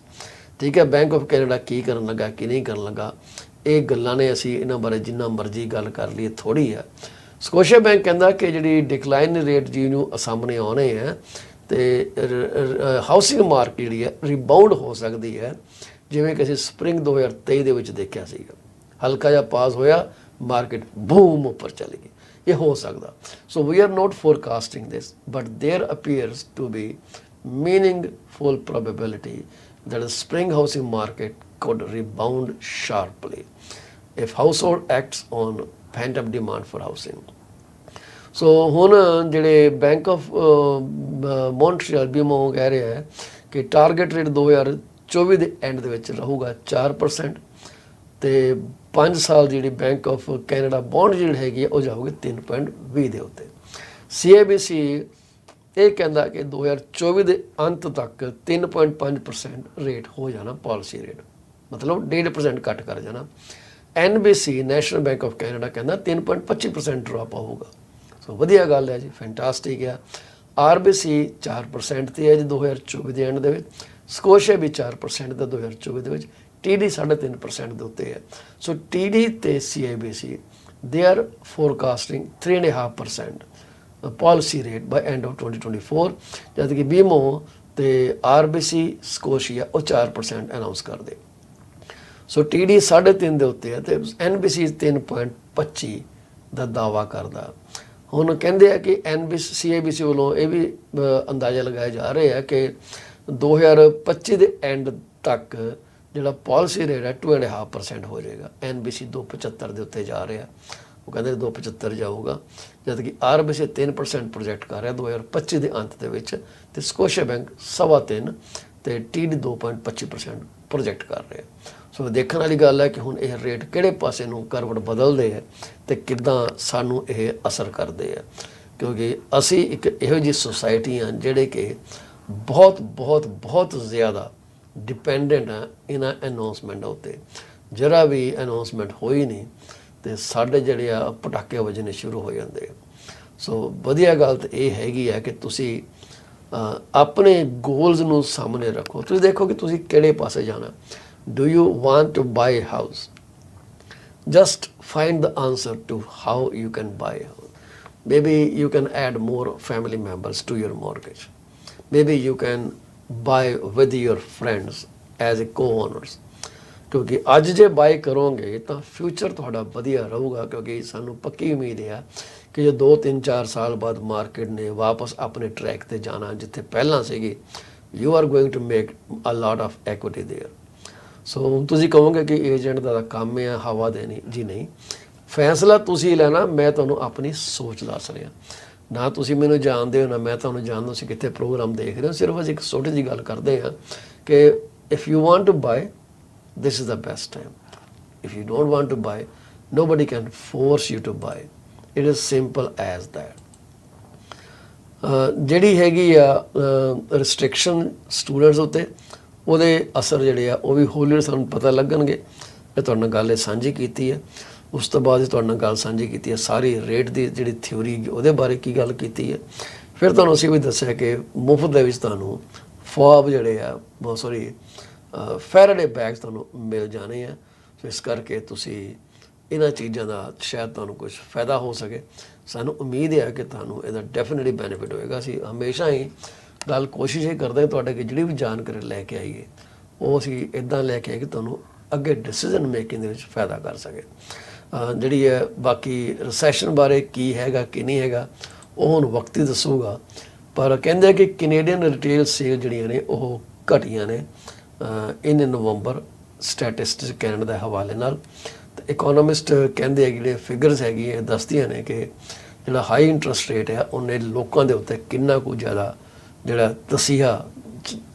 ਠੀਕ ਹੈ। ਬੈਂਕ ਆਫ ਕੈਨੇਡਾ ਕੀ ਕਰਨ ਲੱਗਾ, ਕੀ ਨਹੀਂ ਕਰਨ ਲੱਗਾ, ਇਹ ਗੱਲਾਂ ਨੇ, ਅਸੀਂ ਇਹਨਾਂ ਬਾਰੇ ਜਿੰਨਾ ਮਰਜ਼ੀ ਗੱਲ ਕਰ ਲਈਏ ਥੋੜ੍ਹੀ ਆ। ਸਕੋਸ਼ੀਆ ਬੈਂਕ ਕਹਿੰਦਾ ਕਿ ਜਿਹੜੀ ਡਿਕਲਾਈਨ ਰੇਟ ਜਿਹਨੂੰ ਸਾਹਮਣੇ ਆਉਣੇ ਆ ਤੇ ਹਾਊਸਿੰਗ ਮਾਰਕੀਟ ਜਿਹੜੀ ਹੈ ਰਿਬਾਊਂਡ ਹੋ ਸਕਦੀ ਹੈ, ਜਿਵੇਂ ਕਿ ਅਸੀਂ ਸਪਰਿੰਗ 2023 ਦੇ ਵਿੱਚ ਦੇਖਿਆ ਸੀਗਾ। ਹਲਕਾ ਜਿਹਾ ਪਾਸ ਹੋਇਆ, ਮਾਰਕੀਟ ਬੂਮ ਉੱਪਰ ਚਲੀ ਗਈ, ਇਹ ਹੋ ਸਕਦਾ। So we are not forecasting this, but there appears to be meaningful probability that the spring housing market could rebound sharply if household acts on pent-up demand for housing. ਸੋ ਹੁਣ ਜਿਹੜੇ bank of Montreal BMO ਕਹਿ ਰਿਹਾ ਹੈ ਕਿ target rate 2024 ਦੇ and ਦੇ ਵਿੱਚ ਰਹੂਗਾ 4% ਤੇ 5 ਸਾਲ ਜਿਹੜੀ ਬੈਂਕ ਆਫ ਕੈਨੇਡਾ ਬੌਂਡ ਜਿਹੜੀ ਹੈਗੀ ਉਹ ਜਾਊਗੀ 3.20 ਦੇ ਉੱਤੇ। CABC ਇਹ ਕਹਿੰਦਾ ਕਿ 2024 ਦੇ ਅੰਤ ਤੱਕ 3.5% ਰੇਟ ਹੋ ਜਾਣਾ ਪਾਲਿਸੀ ਰੇਟ, ਮਤਲਬ 1.5% ਕੱਟ ਕਰ ਜਾਣਾ। NBC national bank of Canada ਕਹਿੰਦਾ 3.25% ਡ੍ਰੌਪ ਆਊਗਾ। ਸੋ ਵਧੀਆ ਗੱਲ ਹੈ ਜੀ, ਫੈਂਟਾਸਟਿਕ ਆ। RBC 4% ਤੇ ਹੈ ਜੀ 2024 ਦੇ ਐਂਡ ਦੇ ਵਿੱਚ, ਸਕੋਸ਼ੀਆ ਵੀ 4% ਦਾ 2024 ਦੇ ਵਿੱਚ, TD 3.5% ਦੇ ਉੱਤੇ ਹੈ। ਸੋ TD ਤੇ CABC ਦੇ are forecasting 3.5% policy rate by end of 2024, ਜਦ ਕਿ BMO ਤੇ RBC ਸਕੋਸ਼ੀਆ ਉਹ 4% ਅਨਾਊਂਸ ਕਰਦੇ। ਸੋ TD 3.5 ਦੇ ਉੱਤੇ ਹੈ ਤੇ NBC 3.25 ਦਾ ਦਾਅਵਾ ਕਰਦਾ। ਹੁਣ ਕਹਿੰਦੇ ਆ ਕਿ CABC ਵੱਲੋਂ ਇਹ ਵੀ ਅੰਦਾਜ਼ਾ ਲਗਾਇਆ ਜਾ ਰਿਹਾ ਹੈ ਕਿ 2025 ਦੇ ਐਂਡ ਤੱਕ ਜਿਹੜਾ ਪਾਲਿਸੀ ਰੇਟ ਹੈ 2.5% ਹੋ ਜਾਏਗਾ। NBC 2.75 ਦੇ ਉੱਤੇ ਜਾ ਰਿਹਾ, ਉਹ ਕਹਿੰਦੇ 2.75 ਜਾਊਗਾ, ਜਦ ਕਿ RBC 3% ਪ੍ਰੋਜੈਕਟ ਕਰ ਰਿਹਾ 2025 ਦੇ ਅੰਤ ਦੇ ਵਿੱਚ, ਤੇ ਸਕੋਸ਼ੀਆ ਬੈਂਕ 3.25 ਤੇ TD 2.25% ਪ੍ਰੋਜੈਕਟ ਕਰ ਰਿਹਾ। ਸੋ ਦੇਖਣ ਵਾਲੀ ਗੱਲ ਹੈ ਕਿ ਹੁਣ ਇਹ ਰੇਟ ਕਿਹੜੇ ਪਾਸੇ ਨੂੰ ਕਰਵਟ ਬਦਲਦੇ ਹੈ ਤੇ ਕਿੱਦਾਂ ਸਾਨੂੰ ਇਹ ਅਸਰ ਕਰਦੇ ਆ, ਕਿਉਂਕਿ ਅਸੀਂ ਇੱਕ ਇਹੋ ਜਿਹੀ ਸੁਸਾਇਟੀ ਹਾਂ ਜਿਹੜੇ ਕਿ ਬਹੁਤ ਜ਼ਿਆਦਾ ਡਿਪੈਂਡੈਂਟ ਆ ਇਹਨਾਂ ਅਨਾਊਂਸਮੈਂਟਾਂ ਉੱਤੇ। ਜਰਾ ਵੀ ਅਨਾਊਂਸਮੈਂਟ ਹੋਈ ਨਹੀਂ ਤੇ ਸਾਡੇ ਜਿਹੜੇ ਆ ਪਟਾਕੇ ਵੱਜਣੇ ਸ਼ੁਰੂ ਹੋ ਜਾਂਦੇ ਆ। ਸੋ ਵਧੀਆ ਗੱਲ ਤਾਂ ਇਹ ਹੈਗੀ ਹੈ ਕਿ ਤੁਸੀਂ ਆਪਣੇ ਗੋਲਸ ਨੂੰ ਸਾਹਮਣੇ ਰੱਖੋ। ਤੁਸੀਂ ਦੇਖੋ ਕਿ ਤੁਸੀਂ ਕਿਹੜੇ ਪਾਸੇ ਜਾਣਾ। Do you want to buy house? Just find the answer to how you can buy house. Maybe you can add more family members to your mortgage. Maybe you can buy with your friends as a co-owners. ਕਿਉਂਕਿ ਅੱਜ ਜੇ ਬਾਈ ਕਰੋਗੇ ਤਾਂ future ਤੁਹਾਡਾ ਵਧੀਆ ਰਹੂਗਾ, ਕਿਉਂਕਿ ਸਾਨੂੰ ਪੱਕੀ ਉਮੀਦ ਹੈ ਕਿ ਜੇ 2-3-4 ਸਾਲ ਬਾਅਦ ਮਾਰਕੀਟ ਨੇ ਵਾਪਸ ਆਪਣੇ ਟਰੈਕ ਤੇ ਜਾਣਾ ਜਿੱਥੇ ਪਹਿਲਾਂ ਸੀਗੀ, you are going to make a lot of equity there. So ਤੁਸੀਂ ਕਹੋਗੇ ਕਿ ਏਜੰਟ ਦਾ ਕੰਮ ਹੈ ਹਵਾ ਦੇਣੀ, ਜੀ ਨਹੀਂ, ਫੈਸਲਾ ਤੁਸੀਂ ਲੈਣਾ। ਮੈਂ ਤੁਹਾਨੂੰ ਆਪਣੀ ਸੋਚ ਦੱਸ ਰਿਹਾ, ਨਾ ਤੁਸੀਂ ਮੈਨੂੰ ਜਾਣਦੇ ਹੋ ਨਾ ਮੈਂ ਤੁਹਾਨੂੰ ਜਾਣਦਾ, ਤੁਸੀਂ ਕਿੱਥੇ ਪ੍ਰੋਗਰਾਮ ਦੇਖ ਰਹੇ ਹੋ। ਸਿਰਫ ਅਸੀਂ ਇੱਕ ਛੋਟੀ ਜਿਹੀ ਗੱਲ ਕਰਦੇ ਹਾਂ ਕਿ if you want to buy, this is the best time. If you don't want to buy, nobody can force you to buy. It is simple as that. ਜਿਹੜੀ ਹੈਗੀ ਆ ਰਿਸਟ੍ਰਿਕਸ਼ਨ ਸਟੂਡੈਂਟਸ ਉੱਤੇ, ਉਹਦੇ ਅਸਰ ਜਿਹੜੇ ਆ ਉਹ ਵੀ ਹੌਲੀ ਸਾਨੂੰ ਪਤਾ ਲੱਗਣਗੇ। ਮੈਂ ਤੁਹਾਡੇ ਨਾਲ ਗੱਲ ਇਹ ਸਾਂਝੀ ਕੀਤੀ ਹੈ। ਉਸ ਤੋਂ ਬਾਅਦ ਤੁਹਾਡੇ ਨਾਲ ਗੱਲ ਸਾਂਝੀ ਕੀਤੀ ਹੈ ਸਾਰੀ ਰੇਟ ਦੀ ਜਿਹੜੀ ਥਿਊਰੀ, ਉਹਦੇ ਬਾਰੇ ਕੀ ਗੱਲ ਕੀਤੀ ਹੈ। ਫਿਰ ਤੁਹਾਨੂੰ ਅਸੀਂ ਵੀ ਦੱਸਿਆ ਕਿ ਮੁਫਤ ਦੇ ਵਿੱਚ ਤੁਹਾਨੂੰ ਫੋਬ ਜਿਹੜੇ ਆ ਫੈਰਾਡੇ ਬੈਗਸ ਤੁਹਾਨੂੰ ਮਿਲ ਜਾਣੇ ਆ। ਸੋ ਇਸ ਕਰਕੇ ਤੁਸੀਂ ਇਹਨਾਂ ਚੀਜ਼ਾਂ ਦਾ ਸ਼ਾਇਦ ਤੁਹਾਨੂੰ ਕੁਝ ਫਾਇਦਾ ਹੋ ਸਕੇ। ਸਾਨੂੰ ਉਮੀਦ ਹੈ ਕਿ ਤੁਹਾਨੂੰ ਇਹਦਾ ਡੈਫੀਨਿਟਲੀ ਬੈਨੀਫਿਟ ਹੋਏਗਾ। ਅਸੀਂ ਹਮੇਸ਼ਾ ਹੀ ਗੱਲ ਕੋਸ਼ਿਸ਼ ਇਹ ਕਰਦੇ ਹਾਂ ਤੁਹਾਡੇ ਕਿ ਜਿਹੜੀ ਵੀ ਜਾਣਕਾਰੀ ਲੈ ਕੇ ਆਈਏ ਉਹ ਅਸੀਂ ਇੱਦਾਂ ਲੈ ਕੇ ਆਈਏ ਕਿ ਤੁਹਾਨੂੰ ਅੱਗੇ ਡਿਸੀਜ਼ਨ ਮੇਕਿੰਗ ਦੇ ਵਿੱਚ ਫਾਇਦਾ ਕਰ ਸਕੇ। ਜਿਹੜੀ ਹੈ ਬਾਕੀ ਰਿਸੈਸ਼ਨ ਬਾਰੇ ਕੀ ਹੈਗਾ ਕੀ ਨਹੀਂ ਹੈਗਾ ਉਹ ਹੁਣ ਵਕਤ ਹੀ ਦੱਸੂਗਾ, ਪਰ ਕਹਿੰਦੇ ਕਿ ਕੈਨੇਡੀਅਨ ਰਿਟੇਲ ਸੇਲ ਜਿਹੜੀਆਂ ਨੇ ਉਹ ਘਟੀਆਂ ਨੇ ਇਨ ਨਵੰਬਰ ਸਟੈਟਿਸਟਿਕਸ ਕੈਨੇਡਾ ਦੇ ਹਵਾਲੇ ਨਾਲ। ਤੇ ਇਕੋਨੋਮਿਸਟ ਕਹਿੰਦੇ ਆ ਜਿਹੜੇ ਫਿਗਰਸ ਹੈਗੀਆਂ ਦੱਸਦੀਆਂ ਨੇ ਕਿ ਜਿਹੜਾ ਹਾਈ ਇੰਟਰਸਟ ਰੇਟ ਹੈ ਉਹਨੇ ਲੋਕਾਂ ਦੇ ਉੱਤੇ ਕਿੰਨਾ ਕੁ ਜ਼ਿਆਦਾ ਜਿਹੜਾ ਤਸੀਹਾ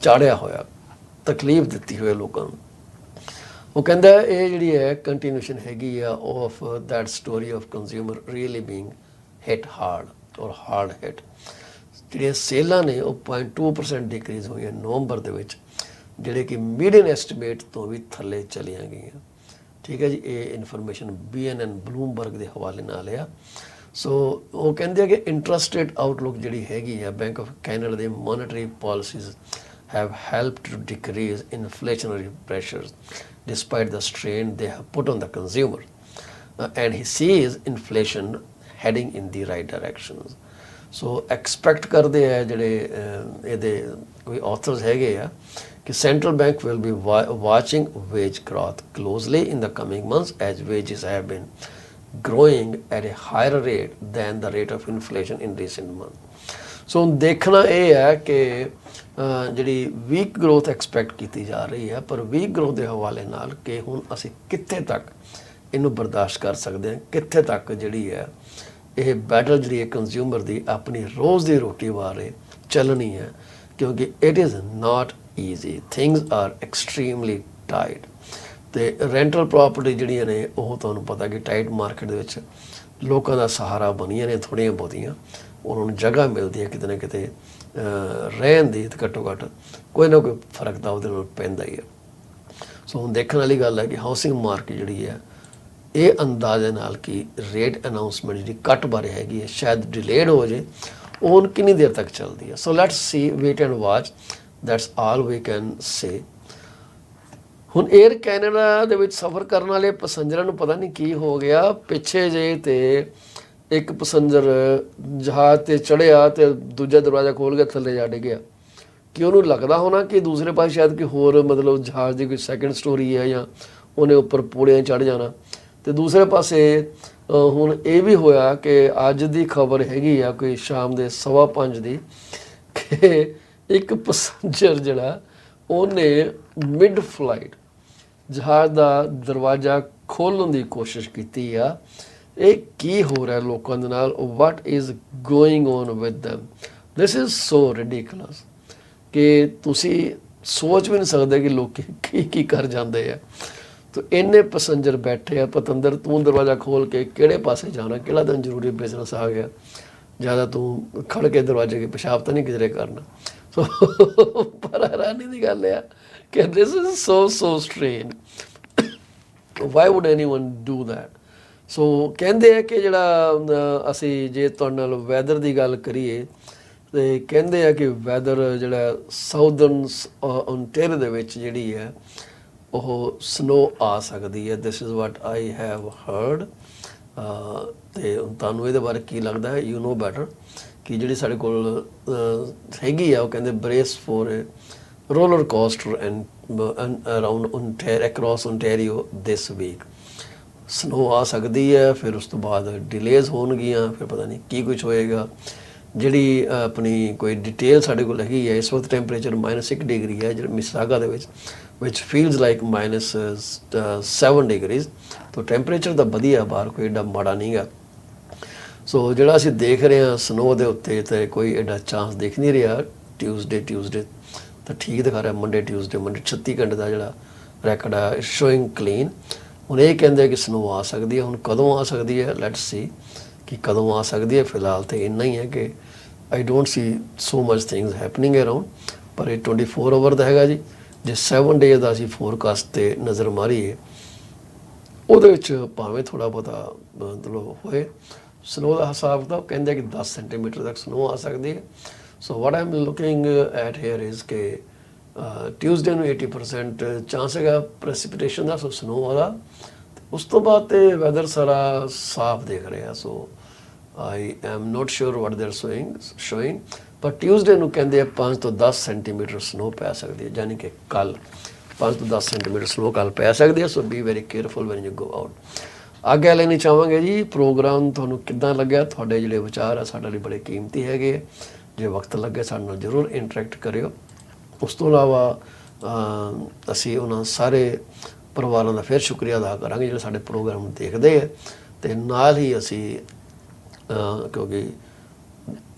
ਚਾੜਿਆ ਹੋਇਆ, ਤਕਲੀਫ ਦਿੱਤੀ ਹੋਈ ਲੋਕਾਂ ਨੂੰ। ਉਹ ਕਹਿੰਦਾ ਇਹ ਜਿਹੜੀ ਹੈ ਕੰਟੀਨਿਊਸ਼ਨ ਹੈਗੀ ਆ of that story of consumer really being hit hard ਔਰ ਹਾਰਡ ਹਿੱਟ। ਜਿਹੜੀਆਂ ਸੇਲਾਂ ਨੇ ਉਹ 0.2% ਡਿਕਰੀਜ਼ ਹੋਈਆਂ ਨਵੰਬਰ ਦੇ ਵਿੱਚ, ਜਿਹੜੇ ਕਿ ਮੀਡੀਅਨ ਐਸਟੀਮੇਟ ਤੋਂ ਵੀ ਥੱਲੇ ਚਲੀਆਂ ਗਈਆਂ। ਠੀਕ ਹੈ ਜੀ, ਇਹ ਇਨਫੋਰਮੇਸ਼ਨ BNN ਬਲੂਮਬਰਗ ਦੇ ਹਵਾਲੇ ਨਾਲ ਆ। ਸੋ ਉਹ ਕਹਿੰਦੇ ਆ ਕਿ ਇੰਟਰਸਟ ਰੇਟ ਆਊਟਲੁੱਕ ਜਿਹੜੀ ਹੈਗੀ ਆ ਬੈਂਕ ਆਫ ਕੈਨੇਡਾ ਦੇ monetary policies have helped to decrease inflationary pressures despite the strain they have put on the consumer. And he sees inflation heading in the right directions. So expect ਕਰਦੇ ਆ ਜਿਹੜੇ ਇਹਦੇ ਕੋਈ authors ਹੈਗੇ ਆ ਕਿ central bank will be watching wage growth closely in the coming months as wages have been growing at a higher rate than the rate of inflation in recent months. So ਹੁਣ ਦੇਖਣਾ ਇਹ ਹੈ ਕਿ ਜਿਹੜੀ week growth expect ਕੀਤੀ ਜਾ ਰਹੀ ਹੈ, ਪਰ ਵੀਕ ਗਰੋਥ ਦੇ ਹਵਾਲੇ ਨਾਲ ਕਿ ਹੁਣ ਅਸੀਂ ਕਿੱਥੇ ਤੱਕ ਇਹਨੂੰ ਬਰਦਾਸ਼ਤ ਕਰ ਸਕਦੇ ਹਾਂ, ਕਿੱਥੇ ਤੱਕ ਜਿਹੜੀ ਹੈ ਇਹ ਬੈਟਲ ਜਿਹੜੀ ਹੈ ਕੰਜ਼ਿਊਮਰ ਦੀ ਆਪਣੀ ਰੋਜ਼ ਦੀ ਰੋਟੀ ਬਾਰੇ ਚੱਲਣੀ ਹੈ, ਕਿਉਂਕਿ it is not easy, things are extremely tight. ਤੇ ਰੈਂਟਲ ਪ੍ਰਾਪਰਟੀ ਜਿਹੜੀਆਂ ਨੇ ਉਹ ਤੁਹਾਨੂੰ ਪਤਾ ਕਿ ਟਾਈਟ ਮਾਰਕੀਟ ਦੇ ਵਿੱਚ ਲੋਕਾਂ ਦਾ ਸਹਾਰਾ ਬਣੀਆਂ ਨੇ ਥੋੜ੍ਹੀਆਂ ਬਹੁਤੀਆਂ, ਉਹਨਾਂ ਨੂੰ ਜਗ੍ਹਾ ਮਿਲਦੀ ਹੈ ਕਿਤੇ ਨਾ ਕਿਤੇ ਰਹਿਣ ਦੀ, ਤੇ ਘੱਟੋ ਘੱਟ ਕੋਈ ਨਾ ਕੋਈ ਫਰਕ ਤਾਂ ਉਹਦੇ ਨਾਲ ਪੈਂਦਾ ਹੀ ਹੈ। ਸੋ ਹੁਣ ਦੇਖਣ ਵਾਲੀ ਗੱਲ ਹੈ ਕਿ ਹਾਊਸਿੰਗ ਮਾਰਕੀਟ ਜਿਹੜੀ ਹੈ ਇਹ ਅੰਦਾਜ਼ੇ ਨਾਲ ਕਿ ਰੇਟ ਅਨਾਊਂਸਮੈਂਟ ਜਿਹੜੀ ਕੱਟ ਬਾਰੇ ਹੈਗੀ ਹੈ ਸ਼ਾਇਦ ਡਿਲੇਡ ਹੋ ਜੇ, ਉਹ ਹੁਣ ਕਿੰਨੀ ਦੇਰ ਤੱਕ ਚੱਲਦੀ ਹੈ। So let's see, wait and watch, that's all we can say. ਹੁਣ 에ਅਰ ਕੈਨੇਡਾ ਦੇ ਵਿੱਚ ਸਫ਼ਰ ਕਰਨ ਵਾਲੇ ਪੈਸੰਜਰਾਂ ਨੂੰ ਪਤਾ ਨਹੀਂ ਕੀ ਹੋ ਗਿਆ, ਪਿੱਛੇ ਜੇ ਤੇ ਇੱਕ ਪੈਸੰਜਰ ਜਹਾਜ਼ ਤੇ ਚੜ੍ਹਿਆ ਤੇ ਦੂਜਾ ਦਰਵਾਜ਼ਾ ਖੋਲ੍ਹ ਕੇ ਥੱਲੇ ਜਾ ਡਿੱਗਿਆ, ਕਿ ਉਹਨੂੰ ਲੱਗਦਾ ਹੋਣਾ ਕਿ ਦੂਸਰੇ ਪਾਸੇ ਸ਼ਾਇਦ ਕਿ ਹੋਰ ਮਤਲਬ ਜਹਾਜ਼ ਦੀ ਕੋਈ ਸੈਕਿੰਡ ਸਟੋਰੀ ਹੈ ਜਾਂ ਉਹਨੇ ਉੱਪਰ ਪੌੜੀਆਂ ਚੜ੍ਹ ਜਾਣਾ। ਤੇ ਦੂਸਰੇ ਪਾਸੇ ਹੁਣ ਇਹ ਵੀ ਹੋਇਆ ਕਿ ਅੱਜ ਦੀ ਖਬਰ ਹੈਗੀ ਆ ਕੋਈ ਸ਼ਾਮ ਦੇ 5:15 ਦੀ ਕਿ ਇੱਕ ਪੈਸੰਜਰ ਜਿਹੜਾ ਉਹਨੇ ਮਿਡ ਫਲਾਈਟ ਜਹਾਜ਼ ਦਾ ਦਰਵਾਜ਼ਾ ਖੋਲ੍ਹਣ ਦੀ ਕੋਸ਼ਿਸ਼ ਕੀਤੀ ਆ। ਇਹ ਕੀ ਹੋ ਰਿਹਾ ਲੋਕਾਂ ਦੇ ਨਾਲ, what is going on with them, this is so ridiculous ਕਿ ਤੁਸੀਂ ਸੋਚ ਵੀ ਨਹੀਂ ਸਕਦੇ ਕਿ ਲੋਕ ਕੀ ਕੀ ਕਰ ਜਾਂਦੇ ਆ। ਤਾਂ ਇੰਨੇ ਪੈਸੰਜਰ ਬੈਠੇ ਆ, ਪਤੰਦਰ ਤੂੰ ਦਰਵਾਜ਼ਾ ਖੋਲ੍ਹ ਕੇ ਕਿਹੜੇ ਪਾਸੇ ਜਾਣਾ, ਕਿਹੜਾ ਦਿਨ ਜ਼ਰੂਰੀ ਬਿਜ਼ਨਸ ਆ ਗਿਆ, ਜ਼ਿਆਦਾ ਤੂੰ ਖੜ ਕੇ ਦਰਵਾਜ਼ੇ ਕੇ ਪਿਸ਼ਾਬ ਤਾਂ ਨਹੀਂ ਕਿਧਰੇ ਕਰਨਾ। ਸੋ ਪਰ ਹੈਰਾਨੀ ਦੀ ਗੱਲ ਆ ਕਿ this is so strange, why would anyone do that. So ਕਹਿੰਦੇ ਆ ਕਿ ਜਿਹੜਾ ਅਸੀਂ ਜੇ ਤੁਹਾਡੇ ਨਾਲ ਵੈਦਰ ਦੀ ਗੱਲ ਕਰੀਏ ਤੇ ਕਹਿੰਦੇ ਆ ਕਿ ਵੈਦਰ ਜਿਹੜਾ ਸਾਊਦਰਨ ਓਨਟੇਰੀਓ ਦੇ ਵਿੱਚ ਜਿਹੜੀ ਹੈ ਉਹ ਸਨੋ ਆ ਸਕਦੀ ਹੈ, this is what I have heard. ਅਤੇ ਤੁਹਾਨੂੰ ਇਹਦੇ ਬਾਰੇ ਕੀ ਲੱਗਦਾ ਹੈ, ਯੂ ਨੋ ਬੈਟਰ, ਕਿ ਜਿਹੜੀ ਸਾਡੇ ਕੋਲ ਹੈਗੀ ਆ ਉਹ ਕਹਿੰਦੇ brace for roller coaster and around across Ontario this week. Snow ਆ ਸਕਦੀ ਹੈ, ਫਿਰ ਉਸ ਤੋਂ ਬਾਅਦ ਡਿਲੇਜ਼ ਹੋਣਗੀਆਂ, ਫਿਰ ਪਤਾ ਨਹੀਂ ਕੀ ਕੁਛ ਹੋਏਗਾ। ਜਿਹੜੀ ਆਪਣੀ ਕੋਈ ਡਿਟੇਲ ਸਾਡੇ ਕੋਲ ਹੈਗੀ ਹੈ, ਇਸ ਵਕਤ ਟੈਂਪਰੇਚਰ -1 ਡਿਗਰੀ ਹੈ ਜਿਹੜਾ ਮਿਸਾਗਾ ਦੇ ਵਿੱਚ, ਵਿਚ ਫੀਲਸ ਲਾਈਕ -7 ਡਿਗਰੀਜ਼। ਤਾਂ ਟੈਂਪਰੇਚਰ ਤਾਂ ਵਧੀਆ ਬਾਹਰ, ਕੋਈ ਐਡਾ ਮਾੜਾ ਨਹੀਂ ਗਾ। ਸੋ ਜਿਹੜਾ ਅਸੀਂ ਦੇਖ ਰਹੇ ਹਾਂ ਸਨੋ ਦੇ ਉੱਤੇ ਤੇ ਕੋਈ ਐਡਾ ਚਾਂਸ ਦਿਖ ਨਹੀਂ ਰਿਹਾ। ਟਿਊਜ਼ਡੇ ਤਾਂ ਠੀਕ ਦਿਖਾ ਰਿਹਾ, ਮੰਡੇ 36 ਘੰਟੇ ਦਾ ਜਿਹੜਾ ਰੈਕਡ ਆ ਸ਼ੋਇੰਗ ਕਲੀਨ। ਹੁਣ ਇਹ ਕਹਿੰਦੇ ਕਿ ਸਨੋ ਆ ਸਕਦੀ ਹੈ, ਹੁਣ ਕਦੋਂ ਆ ਸਕਦੀ ਹੈ ਲੈਟਸ ਸੀ ਕਿ ਕਦੋਂ ਆ ਸਕਦੀ ਹੈ। ਫਿਲਹਾਲ ਤਾਂ ਇੰਨਾ ਹੀ ਹੈ ਕਿ I don't C so much things happening around, ਪਰ ਇਹ 24 ਆਵਰ ਦਾ ਹੈਗਾ ਜੀ। ਜੇ 7 ਡੇਜ਼ ਦਾ ਅਸੀਂ ਫੋਰਕਾਸਟ 'ਤੇ ਨਜ਼ਰ ਮਾਰੀਏ ਉਹਦੇ ਵਿੱਚ ਭਾਵੇਂ ਥੋੜ੍ਹਾ ਬਹੁਤਾ ਮਤਲਬ ਹੋਏ ਸਨੋ ਦਾ ਹਿਸਾਬ ਕਿਤਾਬ, ਕਹਿੰਦੇ ਕਿ 10 ਸੈਂਟੀਮੀਟਰ ਤੱਕ ਸਨੋ ਆ ਸਕਦੀ ਹੈ। So what I am looking at here is ਕਿ ਟਿਊਜ਼ਡੇ ਨੂੰ 80% ਚਾਂਸ ਹੈਗਾ ਪ੍ਰੈਸੀਪੀਟੇਸ਼ਨ ਦਾ, ਸੋ ਸਨੋ ਵਾਲਾ। ਉਸ ਤੋਂ ਬਾਅਦ ਤੇ ਵੈਦਰ ਸਾਰਾ ਸਾਫ ਦਿਖ ਰਿਹਾ। ਸੋ I am not sure what they are showing, ਪਰ ਟਿਊਜ਼ਡੇ ਨੂੰ ਕਹਿੰਦੇ ਆ 5 ਤੋਂ 10 ਸੈਂਟੀਮੀਟਰ ਸਨੋ ਪੈ ਸਕਦੀ ਹੈ, ਯਾਨੀ ਕਿ ਕੱਲ੍ਹ 5 ਤੋਂ 10 ਸੈਂਟੀਮੀਟਰ ਸਨੋ ਕੱਲ੍ਹ ਪੈ ਸਕਦੀ ਹੈ। So be very careful when you go out. ਆਗਿਆ ਲੈਣੀ ਚਾਹਾਂਗੇ ਜੀ। ਪ੍ਰੋਗਰਾਮ ਤੁਹਾਨੂੰ ਕਿੱਦਾਂ ਲੱਗਿਆ, ਤੁਹਾਡੇ ਜਿਹੜੇ ਵਿਚਾਰ ਆ ਸਾਡੇ ਲਈ ਬੜੇ ਕੀਮਤੀ ਹੈਗੇ। ਜੇ ਵਕਤ ਲੱਗੇ ਸਾਡੇ ਨਾਲ ਜ਼ਰੂਰ ਇੰਟਰੈਕਟ ਕਰਿਓ। ਉਸ ਤੋਂ ਇਲਾਵਾ ਅਸੀਂ ਉਹਨਾਂ ਸਾਰੇ ਪਰਿਵਾਰਾਂ ਦਾ ਫਿਰ ਸ਼ੁਕਰੀਆ ਅਦਾ ਕਰਾਂਗੇ ਜਿਹੜੇ ਸਾਡੇ ਪ੍ਰੋਗਰਾਮ ਨੂੰ ਦੇਖਦੇ ਹੈ, ਅਤੇ ਨਾਲ ਹੀ ਅਸੀਂ ਕਿਉਂਕਿ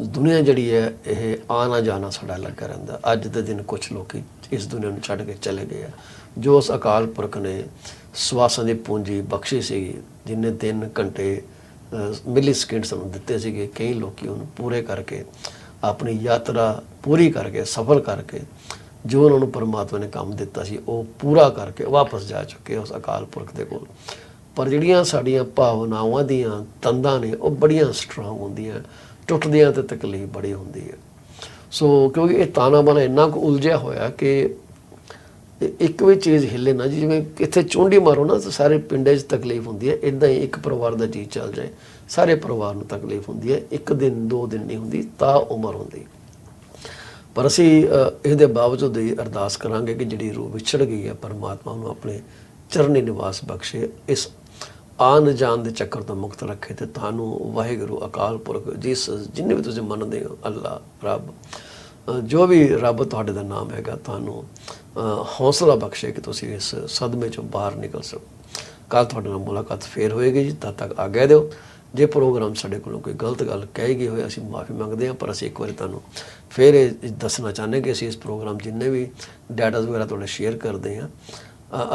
ਦੁਨੀਆ ਜਿਹੜੀ ਹੈ ਇਹ ਆਉਣਾ ਜਾਣਾ ਸਾਡਾ ਲੱਗਾ ਰਹਿੰਦਾ। ਅੱਜ ਦੇ ਦਿਨ ਕੁਛ ਲੋਕ ਇਸ ਦੁਨੀਆ ਨੂੰ ਛੱਡ ਕੇ ਚਲੇ ਗਏ ਆ। ਜੋ ਉਸ ਅਕਾਲ ਪੁਰਖ ਨੇ ਸਵਾਸਾਂ ਦੀ ਪੂੰਜੀ ਬਖਸ਼ੀ ਸੀਗੀ, ਜਿੰਨੇ 3 ਘੰਟੇ ਮਿਲੀ ਸਕਿੰਟ ਸਾਨੂੰ ਦਿੱਤੇ ਸੀਗੇ, ਕਈ ਲੋਕ ਉਹਨੂੰ ਪੂਰੇ ਕਰਕੇ ਆਪਣੀ ਯਾਤਰਾ ਪੂਰੀ ਕਰਕੇ ਸਫਲ ਕਰਕੇ ਜੋ ਉਹਨਾਂ ਨੂੰ ਪਰਮਾਤਮਾ ਨੇ ਕੰਮ ਦਿੱਤਾ ਸੀ ਉਹ ਪੂਰਾ ਕਰਕੇ ਵਾਪਸ ਜਾ ਚੁੱਕੇ ਉਸ ਅਕਾਲ ਪੁਰਖ ਦੇ ਕੋਲ। ਪਰ ਜਿਹੜੀਆਂ ਸਾਡੀਆਂ ਭਾਵਨਾਵਾਂ ਦੀਆਂ ਤੰਦਾਂ ਨੇ ਉਹ ਬੜੀਆਂ ਸਟਰੋਂਗ ਹੁੰਦੀਆਂ, ਟੁੱਟਦੀਆਂ ਤੇ ਤਕਲੀਫ ਬੜੀ ਹੁੰਦੀ ਹੈ। ਸੋ ਕਿਉਂਕਿ ਇਹ ਤਾਣਾ ਬਾਣਾ ਇੰਨਾ ਕੁ ਉਲਝਿਆ ਹੋਇਆ ਕਿ ਇੱਕ ਵੀ ਚੀਜ਼ ਹਿੱਲੇ ਨਾ ਜੀ, ਜਿਵੇਂ ਇੱਥੇ ਚੁੰਡੀ ਮਾਰੋ ਨਾ ਤਾਂ ਸਾਰੇ ਪਿੰਡਾਂ 'ਚ ਤਕਲੀਫ ਹੁੰਦੀ ਹੈ, ਇੱਦਾਂ ਹੀ ਇੱਕ ਪਰਿਵਾਰ ਦਾ ਜੀ ਚੱਲ ਜਾਏ ਸਾਰੇ ਪਰਿਵਾਰ ਨੂੰ ਤਕਲੀਫ ਹੁੰਦੀ ਹੈ, ਇੱਕ ਦਿਨ 2 ਦਿਨ ਨਹੀਂ ਹੁੰਦੀ, ਤਾਂ ਉਮਰ ਹੁੰਦੀ। ਪਰ ਅਸੀਂ ਇਹਦੇ ਬਾਵਜੂਦ ਹੀ ਅਰਦਾਸ ਕਰਾਂਗੇ ਕਿ ਜਿਹੜੀ ਰੂਹ ਵਿਛੜ ਗਈ ਹੈ ਪਰਮਾਤਮਾ ਨੂੰ ਆਪਣੇ ਚਰਨੀ ਨਿਵਾਸ ਬਖਸ਼ੇ, ਇਸ ਆਨ ਜਾਣ ਦੇ ਚੱਕਰ ਤੋਂ ਮੁਕਤ ਰੱਖੇ ਤੇ ਤੁਹਾਨੂੰ ਵਾਹਿਗੁਰੂ ਅਕਾਲ ਪੁਰਖ ਜੀਸਸ ਜਿੰਨੇ ਵੀ ਤੁਸੀਂ ਮੰਨਦੇ ਹੋ, ਅੱਲਾ ਰੱਬ ਜੋ ਵੀ ਰੱਬ ਤੁਹਾਡੇ ਦਾ ਨਾਮ ਹੈਗਾ, ਤੁਹਾਨੂੰ ਹੌਸਲਾ ਬਖਸ਼ੇ ਕਿ ਤੁਸੀਂ ਇਸ ਸਦਮੇ ਚੋਂ ਬਾਹਰ ਨਿਕਲ ਸਕੋ। ਕੱਲ੍ਹ ਤੁਹਾਡੇ ਨਾਲ ਮੁਲਾਕਾਤ ਫੇਰ ਹੋਏਗੀ ਜੀ, ਤਦ ਤੱਕ ਆਗਿਆ ਦਿਓ। ਜੇ ਪ੍ਰੋਗਰਾਮ ਸਾਡੇ ਕੋਲੋਂ ਕੋਈ ਗਲਤ ਗੱਲ ਕਹੀ ਗਈ ਹੋਏ ਅਸੀਂ ਮਾਫੀ ਮੰਗਦੇ ਹਾਂ, ਪਰ ਅਸੀਂ ਇੱਕ ਵਾਰੀ ਤੁਹਾਨੂੰ ਫਿਰ ਇਹ ਦੱਸਣਾ ਚਾਹੁੰਦੇ ਕਿ ਅਸੀਂ ਇਸ ਪ੍ਰੋਗਰਾਮ ਜਿੰਨੇ ਵੀ ਡਾਟਾਜ਼ ਵਗੈਰਾ ਤੁਹਾਡੇ ਸ਼ੇਅਰ ਕਰਦੇ ਹਾਂ,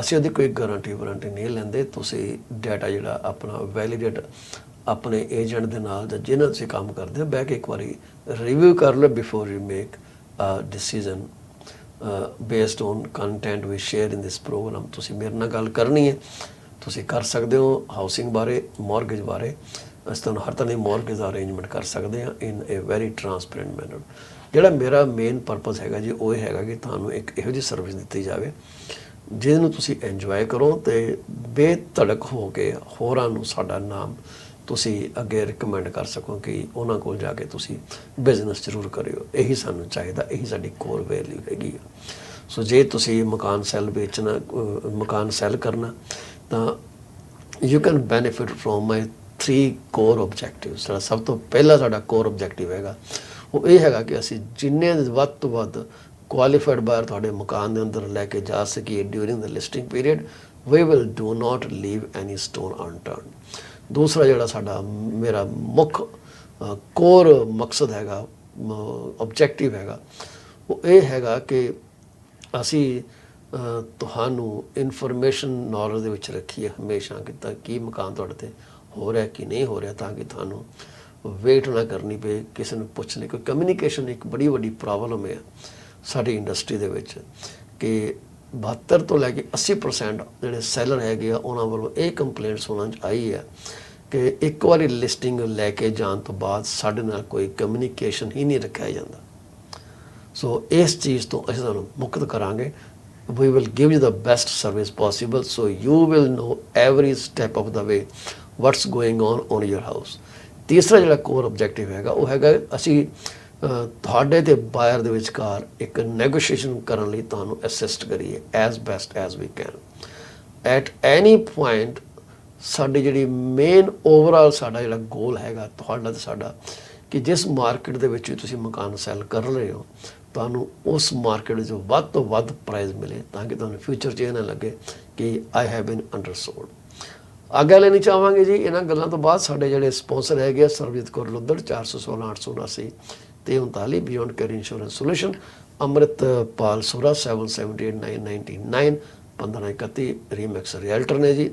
ਅਸੀਂ ਉਹਦੀ ਕੋਈ ਵਾਰੰਟੀ ਨਹੀਂ ਲੈਂਦੇ। ਤੁਸੀਂ ਡਾਟਾ ਜਿਹੜਾ ਆਪਣਾ ਵੈਲੀਡੇਟ ਆਪਣੇ ਏਜੰਟ ਦੇ ਨਾਲ ਜਾਂ ਜਿਹਨਾਂ ਤੁਸੀਂ ਕੰਮ ਕਰਦੇ ਹੋ ਬਹਿ ਕੇ ਇੱਕ ਵਾਰੀ ਰਿਵਿਊ ਕਰ ਲਓ before you make decision based on content we share in this program. ਤੁਸੀਂ ਮੇਰੇ ਨਾਲ ਗੱਲ ਕਰਨੀ ਹੈ, ਤੁਸੀਂ ਕਰ ਸਕਦੇ ਹੋ ਹਾਊਸਿੰਗ ਬਾਰੇ, ਮੌਰਗੇਜ ਬਾਰੇ। ਅਸੀਂ ਤੁਹਾਨੂੰ ਹਰ ਤਰ੍ਹਾਂ ਦੀ ਮੌਰਗੇਜ ਦਾ ਅਰੇਂਜਮੈਂਟ ਕਰ ਸਕਦੇ ਹਾਂ ਇਨ ਏ ਵੈਰੀ ਟਰਾਂਸਪੇਰੈਂਟ ਮੈਨਰ। ਜਿਹੜਾ ਮੇਰਾ ਮੇਨ ਪਰਪਸ ਹੈਗਾ ਜੀ ਉਹ ਇਹ ਹੈਗਾ ਕਿ ਤੁਹਾਨੂੰ ਇੱਕ ਇਹੋ ਜਿਹੀ ਸਰਵਿਸ ਦਿੱਤੀ ਜਾਵੇ ਜਿਹਨੂੰ ਤੁਸੀਂ ਇੰਜੋਏ ਕਰੋ ਅਤੇ ਬੇਧੜਕ ਹੋ ਕੇ ਹੋਰਾਂ ਨੂੰ ਸਾਡਾ ਨਾਮ ਤੁਸੀਂ ਅੱਗੇ ਰਿਕਮੈਂਡ ਕਰ ਸਕੋ ਕਿ ਉਹਨਾਂ ਕੋਲ ਜਾ ਕੇ ਤੁਸੀਂ ਬਿਜ਼ਨਸ ਜ਼ਰੂਰ ਕਰਿਓ। ਇਹੀ ਸਾਨੂੰ ਚਾਹੀਦਾ, ਇਹੀ ਸਾਡੀ ਕੋਰ ਵੈਲਿਊ ਹੈਗੀ ਆ। ਸੋ ਜੇ ਤੁਸੀਂ ਮਕਾਨ ਵੇਚਣਾ, ਮਕਾਨ ਸੈੱਲ ਕਰਨਾ ਤਾਂ you can benefit from my 3 core objectives. ਜਿਹੜਾ ਸਭ ਤੋਂ ਪਹਿਲਾ ਸਾਡਾ ਕੋਰ ਓਬਜੈਕਟਿਵ ਹੈਗਾ ਉਹ ਇਹ ਹੈਗਾ ਕਿ ਅਸੀਂ ਜਿੰਨੇ ਵੱਧ ਤੋਂ ਵੱਧ ਕੁਆਲੀਫਾਈਡ ਬਾਇਰ ਤੁਹਾਡੇ ਮਕਾਨ ਦੇ ਅੰਦਰ ਲੈ ਕੇ ਜਾ ਸਕੀਏ during the listing period. We will do not leave any stone unturned. ਦੂਸਰਾ ਜਿਹੜਾ ਸਾਡਾ ਮੇਰਾ ਮੁੱਖ ਕੋਰ ਮਕਸਦ ਹੈਗਾ, ਓਬਜੈਕਟਿਵ ਹੈਗਾ, ਉਹ ਇਹ ਹੈਗਾ ਕਿ ਅਸੀਂ ਤੁਹਾਨੂੰ ਇਨਫੋਰਮੇਸ਼ਨ ਨੌਲੇਜ ਦੇ ਵਿੱਚ ਰੱਖੀਏ ਹਮੇਸ਼ਾ ਕਿ ਤਾਂ ਕੀ ਮਕਾਨ ਤੁਹਾਡੇ 'ਤੇ ਹੋ ਰਿਹਾ ਕਿ ਨਹੀਂ ਹੋ ਰਿਹਾ, ਤਾਂ ਕਿ ਤੁਹਾਨੂੰ ਵੇਟ ਨਾ ਕਰਨੀ ਪਏ ਕਿਸੇ ਨੂੰ ਪੁੱਛਣੇ। ਕੋਈ ਕਮਿਊਨੀਕੇਸ਼ਨ ਇੱਕ ਬੜੀ ਵੱਡੀ ਪ੍ਰੋਬਲਮ ਹੈ ਸਾਡੀ ਇੰਡਸਟਰੀ ਦੇ ਵਿੱਚ ਕਿ 72 ਤੋਂ ਲੈ ਕੇ 80% ਜਿਹੜੇ ਸੈਲਰ ਹੈਗੇ ਆ ਉਹਨਾਂ ਵੱਲੋਂ ਇਹ ਕੰਪਲੇਂਟ ਸੁਣਨ 'ਚ ਆਈ ਹੈ ਕਿ ਇੱਕ ਵਾਰੀ ਲਿਸਟਿੰਗ ਲੈ ਕੇ ਜਾਣ ਤੋਂ ਬਾਅਦ ਸਾਡੇ ਨਾਲ ਕੋਈ ਕਮਿਊਨੀਕੇਸ਼ਨ ਹੀ ਨਹੀਂ ਰੱਖਿਆ ਜਾਂਦਾ। ਸੋ ਇਸ ਚੀਜ਼ ਤੋਂ ਅਸੀਂ ਤੁਹਾਨੂੰ ਮੁਕਤ ਕਰਾਂਗੇ। we will give you the best service possible so you will know every step of the way what's going on your house. ਤੀਸਰਾ ਜਿਹੜਾ ਕੋਰ ਆਬਜੈਕਟਿਵ ਹੈਗਾ ਉਹ ਹੈਗਾ ਅਸੀਂ ਤੁਹਾਡੇ ਤੇ ਬਾਇਰ ਦੇ ਵਿਚਕਾਰ ਇੱਕ ਨੈਗੋਸ਼ੀਏਸ਼ਨ ਕਰਨ ਲਈ ਤੁਹਾਨੂੰ ਅਸਿਸਟ ਕਰੀਏ as best as we can at any point. ਸਾਡੀ ਜਿਹੜੀ ਮੇਨ ਓਵਰਆਲ ਸਾਡਾ ਜਿਹੜਾ ਗੋਲ ਹੈਗਾ ਤੁਹਾਡਾ ਤੇ ਸਾਡਾ ਕਿ ਜਿਸ ਮਾਰਕੀਟ ਦੇ ਵਿੱਚ ਤੁਸੀਂ ਮਕਾਨ ਸੈੱਲ ਕਰ ਰਹੇ ਹੋ ਤੁਹਾਨੂੰ ਉਸ ਮਾਰਕੀਟ 'ਚ ਵੱਧ ਤੋਂ ਵੱਧ ਪ੍ਰਾਈਜ਼ ਮਿਲੇ ਤਾਂ ਕਿ ਤੁਹਾਨੂੰ ਫਿਊਚਰ 'ਚ ਇਹ ਨਾ ਲੱਗੇ ਕਿ ਆਈ ਹੈਵ ਬੀਨ ਅੰਡਰਸੋਲਡ। ਆਗਿਆ ਲੈਣੀ ਚਾਹਾਂਗੇ ਜੀ ਇਹਨਾਂ ਗੱਲਾਂ ਤੋਂ ਬਾਅਦ। ਸਾਡੇ ਜਿਹੜੇ ਸਪੋਂਸਰ ਹੈਗੇ ਆ Sarabjit Kaur Ludhar 416 879 339, Beyond Care Insurance Solution, Amritpal Sura 778999 1531 Remax realtor ਨੇ ਜੀ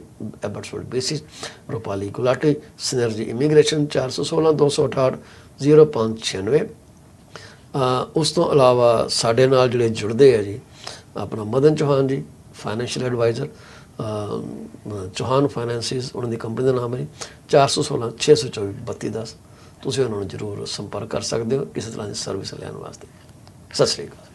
Abbotsford basis, Rupali Gulati Synergy Immigration 416 268 0596। ਉਸ ਤੋਂ ਇਲਾਵਾ ਸਾਡੇ ਨਾਲ ਜਿਹੜੇ ਜੁੜਦੇ ਆ ਜੀ ਆਪਣਾ ਮਦਨ ਚੌਹਾਨ ਜੀ ਫਾਈਨੈਂਸ਼ੀਅਲ ਐਡਵਾਈਜ਼ਰ, ਚੌਹਾਨ ਫਾਈਨੈਂਸਿਸ ਉਹਨਾਂ ਦੀ ਕੰਪਨੀ ਦਾ ਨਾਮ ਹੈ ਜੀ, 416 624 3210। ਤੁਸੀਂ ਉਹਨਾਂ ਨੂੰ ਜ਼ਰੂਰ ਸੰਪਰਕ ਕਰ ਸਕਦੇ ਹੋ ਕਿਸੇ ਤਰ੍ਹਾਂ ਦੀ ਸਰਵਿਸ ਲੈਣ ਵਾਸਤੇ। ਸਤਿ ਸ਼੍ਰੀ ਅਕਾਲ।